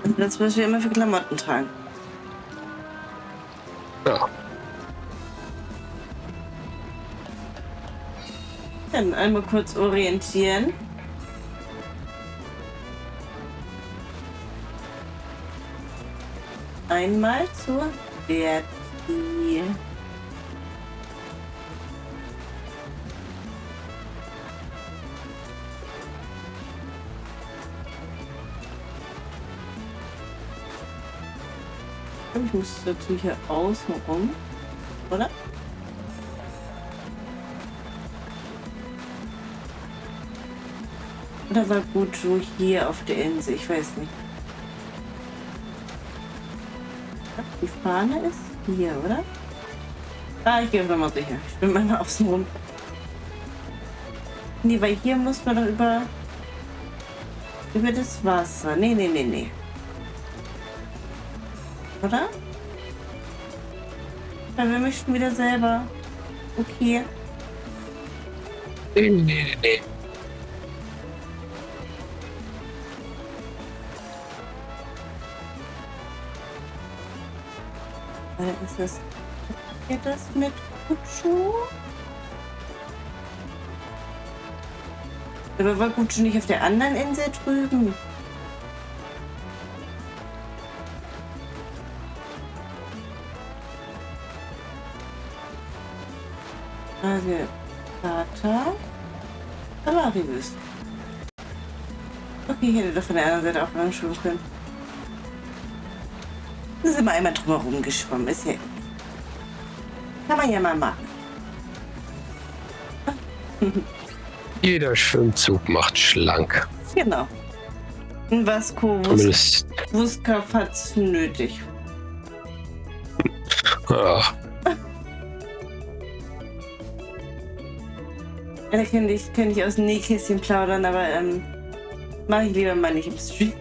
Also das, was wir immer für Klamotten tragen. Ja. Dann einmal kurz orientieren. Einmal zur Berti. Ich muss dazu hier außen rum, oder? Oder war Gujo hier auf der Insel? Ich weiß nicht. Die Fahne ist hier, oder? Ah, ich gehe einfach mal sicher. Ich bin mal außen rum. Nee, weil hier muss man doch über das Wasser. Nee. Oder? Da will mich schon wieder selber. Okay. Nee. Ist das hier das mit Gujo? Aber war Gujo nicht auf der anderen Insel drüben? Also, Vater. Savaribüs. Okay, ich hätte doch von der anderen Seite auch lang schwimmen können. Da sind wir einmal drumherum geschwommen. Ist ja. Kann man ja mal machen. Jeder Schwimmzug macht schlank. Genau. Und Vasco Zumindest. Wuskaf hat's nötig. Ja. Da könnte ich aus dem Nähkästchen plaudern, aber mache ich lieber mal nicht im Stream.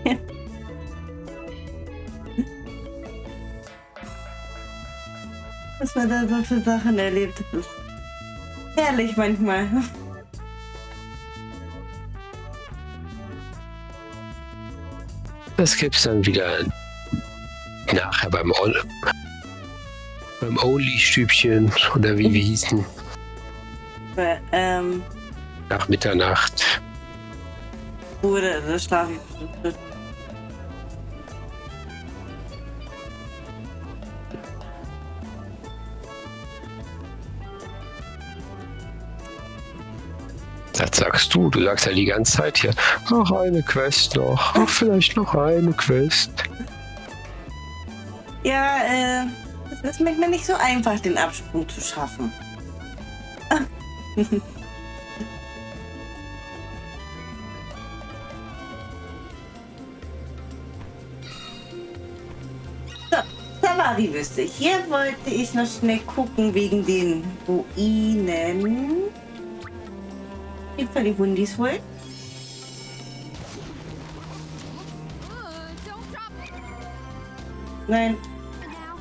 Was man da so für Sachen erlebt, das ist herrlich manchmal. Das gibt's dann wieder nachher beim Only-Stübchen oder wie wir hießen. Aber, Nach Mitternacht. Oder da schlafe ich bestimmt nicht. Das sagst du. Du sagst ja die ganze Zeit hier, noch eine Quest noch. Ach, vielleicht noch eine Quest. Ja, es ist manchmal nicht so einfach, den Absprung zu schaffen. So, Savari wüsste ich. Hier wollte ich noch schnell gucken wegen den Ruinen. Gibt's da die Hundis wohl? Don't drop it Nein. now.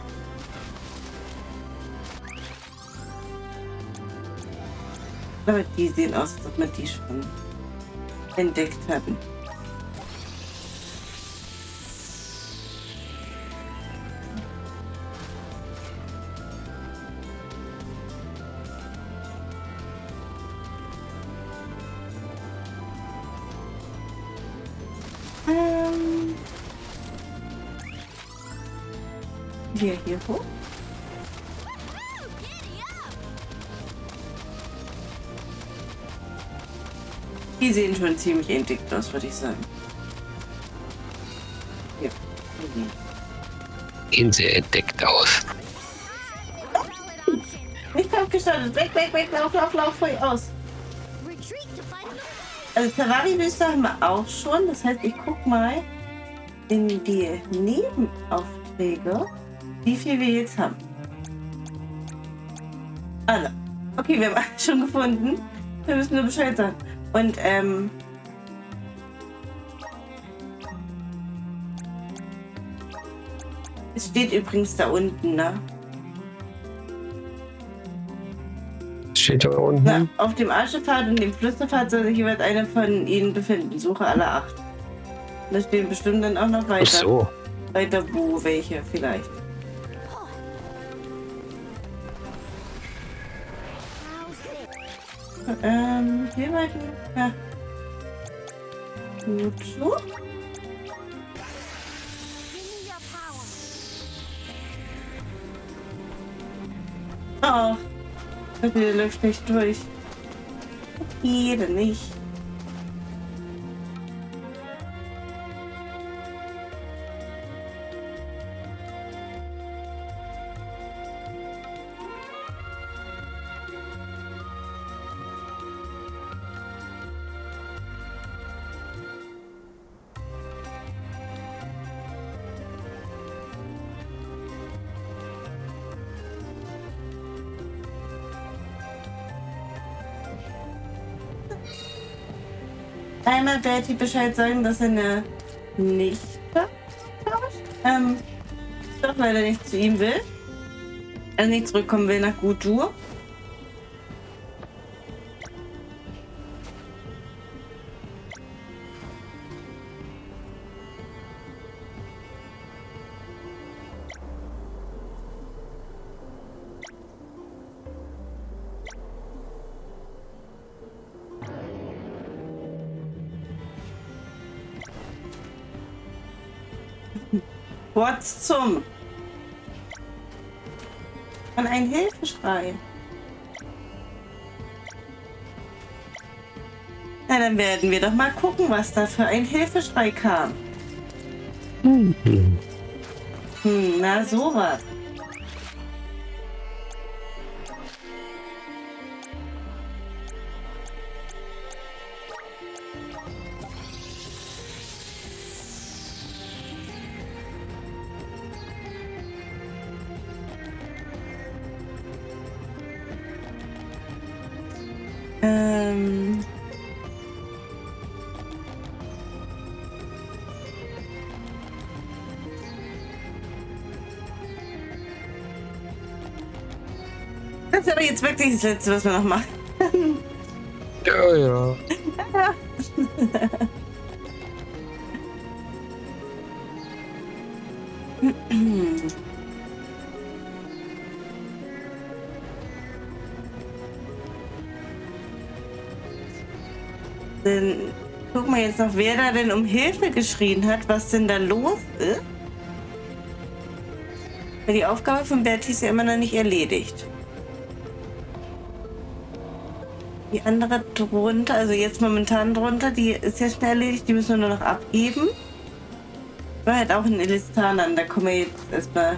Aber die sehen aus, als ob wir die schon entdeckt hatten. Hier hoch. Die sehen schon ziemlich entdeckt aus, würde ich sagen. Ja. Sehen sehr entdeckt aus. Nicht aufgestartet. Weg, lauf, voll aus. Retreat to find Also Savari-Wüste haben wir auch schon. Das heißt, ich guck mal in die Nebenaufträge, wie viel wir jetzt haben. Alle. Okay, wir haben alles schon gefunden. Wir müssen nur Bescheid sagen. Und, es steht übrigens da unten, ne? Steht da unten. Na, auf dem Aschepfad und dem Flüsterpfad soll sich jeweils einer von ihnen befinden. Suche alle 8. Da stehen bestimmt dann auch noch weiter. Ach so. Weiter wo welche vielleicht. Hier weiter. Ja. Gut so. Give me your power. Ach, der läuft nicht durch. Okay, dann nicht. Einmal Bertie Bescheid sagen, dass er eine Nichte doch leider nicht zu ihm will. Also nicht zurückkommen will nach Gutu. What's zum? Und ein Hilfeschrei. Na, dann werden wir doch mal gucken, was da für ein Hilfeschrei kam. Na, sowas. Das ist aber jetzt wirklich das Letzte, was wir noch machen. Ja, ja. Dann gucken wir jetzt noch, wer da denn um Hilfe geschrien hat, was denn da los ist. Weil die Aufgabe von Bertie ist ja immer noch nicht erledigt. Die andere drunter, also jetzt momentan drunter, die ist ja schnell erledigt, die müssen wir nur noch abgeben. War halt auch ein Illistaner, da kommen wir jetzt erstmal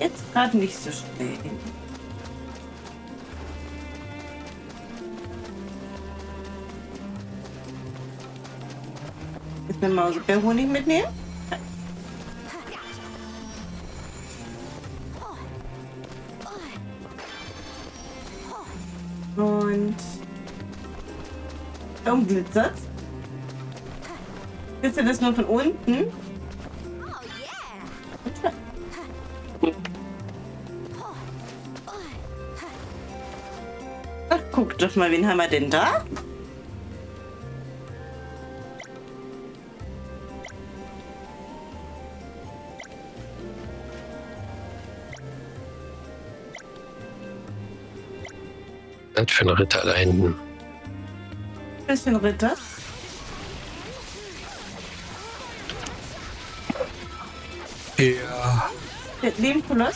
jetzt gerade nicht so schnell hin. Jetzt eine Mausebärhonig mitnehmen. Und da glitzert. Glitzert das nur von unten? Oh yeah. Ach, guck doch mal, wen haben wir denn da? Das für ein Ritter da hinten. Was für ein Ritter? Ja. Der Lehmkoloss?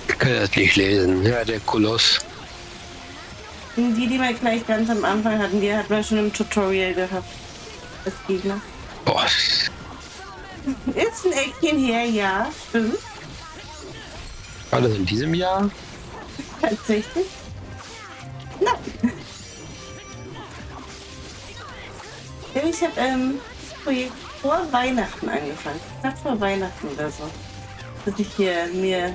Ich kann das nicht lesen. Ja, der Koloss. Die wir gleich ganz am Anfang hatten, die hat man schon im Tutorial gehabt. Das Gegner. Boah. Ist ein Eckchen her, ja, stimmt. War das in diesem Jahr? Tatsächlich. Na. Ich habe Projekt vor Weihnachten angefangen. Knapp vor Weihnachten oder so. Dass ich hier mir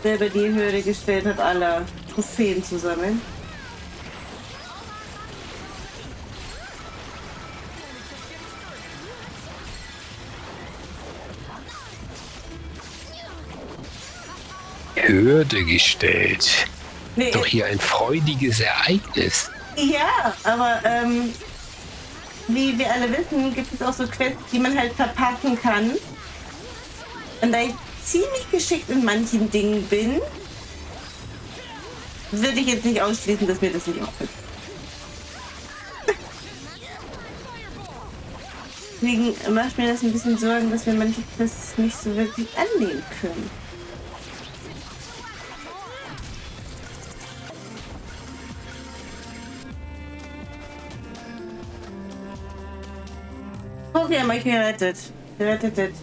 selber die Hürde gestellt hat, alle Trophäen zu sammeln. Hürde gestellt. Nee, Doch hier ein freudiges Ereignis. ja, aber wie wir alle wissen, gibt es auch so Quests, die man halt verpassen kann. Und da ich ziemlich geschickt in manchen Dingen bin, würde ich jetzt nicht ausschließen, dass mir das nicht auffällt. Deswegen macht mir das ein bisschen Sorgen, dass wir manche Quests nicht so wirklich annehmen können. Okay, haben euch gerettet. Gerettet.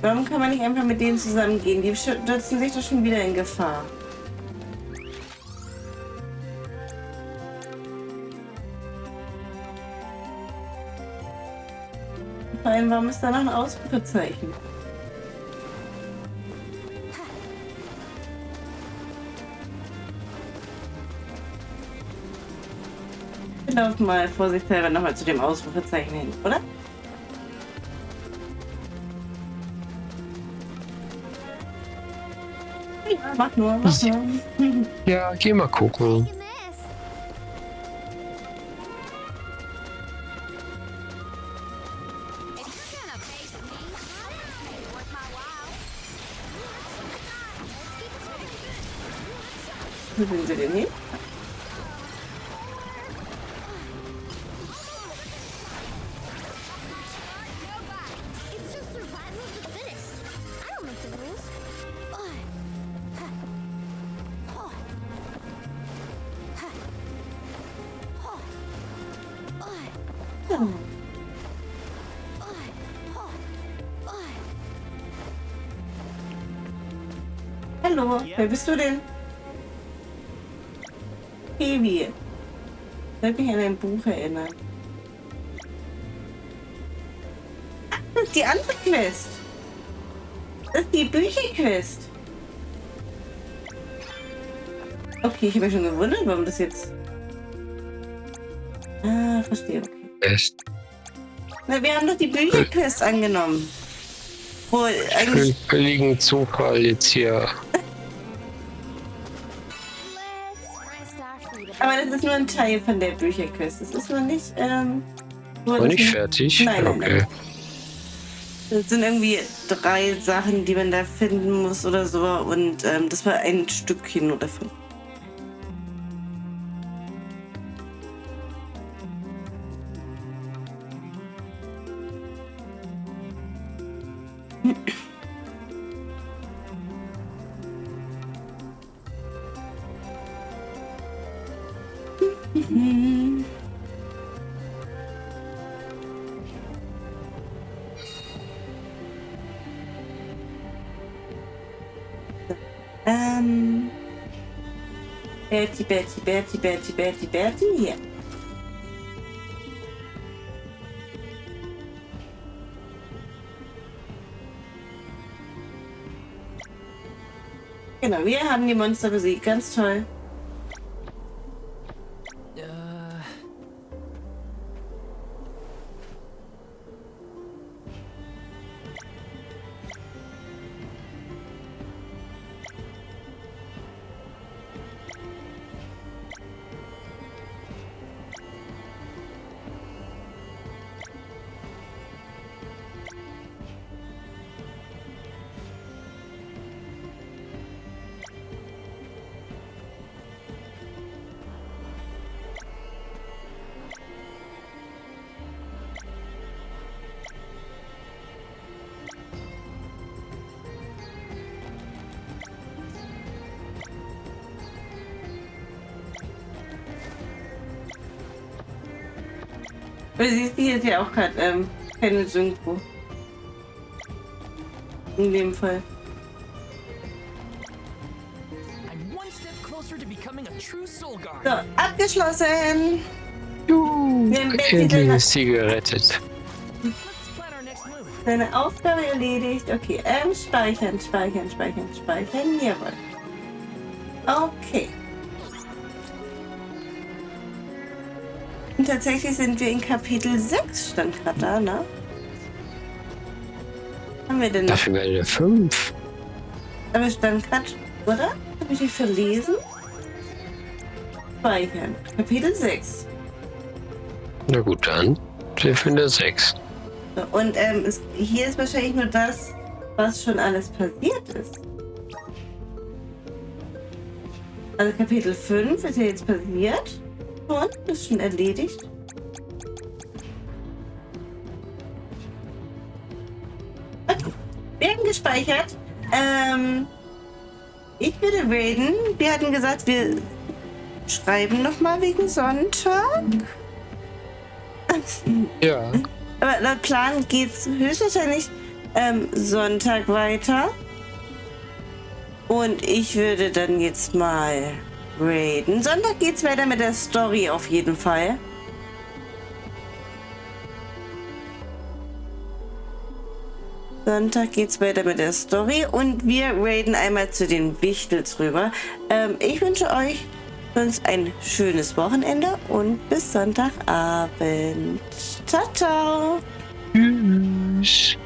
Warum kann man nicht einfach mit denen zusammengehen? Die stürzen sich doch schon wieder in Gefahr. Vor allem, warum ist da noch ein Ausrufezeichen? Wir laufen mal vorsichtshalber nochmal zu dem Ausrufezeichen hin, oder? Ja, mach nur. Ja, geh mal gucken. Taking this. If you're gonna face me, it's make it worth my while. Wo sind sie denn hin? It's just survival of the fittest. I don't make the rules. Hallo, wer bist du denn? Hevi. Soll mich an ein Buch erinnern. Ach, das ist die andere Quest. Das ist die Bücherquest. Okay, ich habe mich schon gewundert, warum das jetzt... Ah, verstehe, okay. Echt Na, wir haben doch die Bücherquest angenommen. Wo eigentlich... völligen Zufall jetzt hier. Let's rest our feet. Aber das ist nur ein Teil von der Bücherquest. Das ist noch nicht... Noch nicht fertig? Nein, nein, Okay. nein. Das sind irgendwie 3 Sachen, die man da finden muss oder so. Und das war ein Stückchen nur davon. Berti, hier. Genau, wir haben die Monster besiegt. Ganz toll. Du siehst, die ist ja auch gerade keine Synchro. In dem Fall. I'm one step closer to becoming a true soul guard. So, abgeschlossen. Juhu, Wir haben Betsy endlich seine, ist sie gerettet. Let's plan our next move. seine Aufgabe erledigt. Okay, speichern. Jawohl. Okay. Und tatsächlich sind wir in Kapitel 6, stand gerade da, ne? Haben wir denn noch? Dafür wäre der 5. Aber stand gerade, oder? Habe ich die verlesen? Speichern. Kapitel 6. Na gut, dann sind wir in der 6. So, und hier ist wahrscheinlich nur das, was schon alles passiert ist. Also Kapitel 5 ist ja jetzt passiert. Schon, ist schon erledigt. Okay. Werden gespeichert. Ich würde raiden. Wir hatten gesagt, wir schreiben nochmal wegen Sonntag. Ja. Aber laut Plan geht's höchstwahrscheinlich Sonntag weiter. Und ich würde dann jetzt mal raiden. Sonntag geht's weiter mit der Story auf jeden Fall. Sonntag geht's weiter mit der Story und wir raiden einmal zu den Wichtels rüber. Ich wünsche euch sonst ein schönes Wochenende und bis Sonntagabend. Ciao, ciao. Tschüss.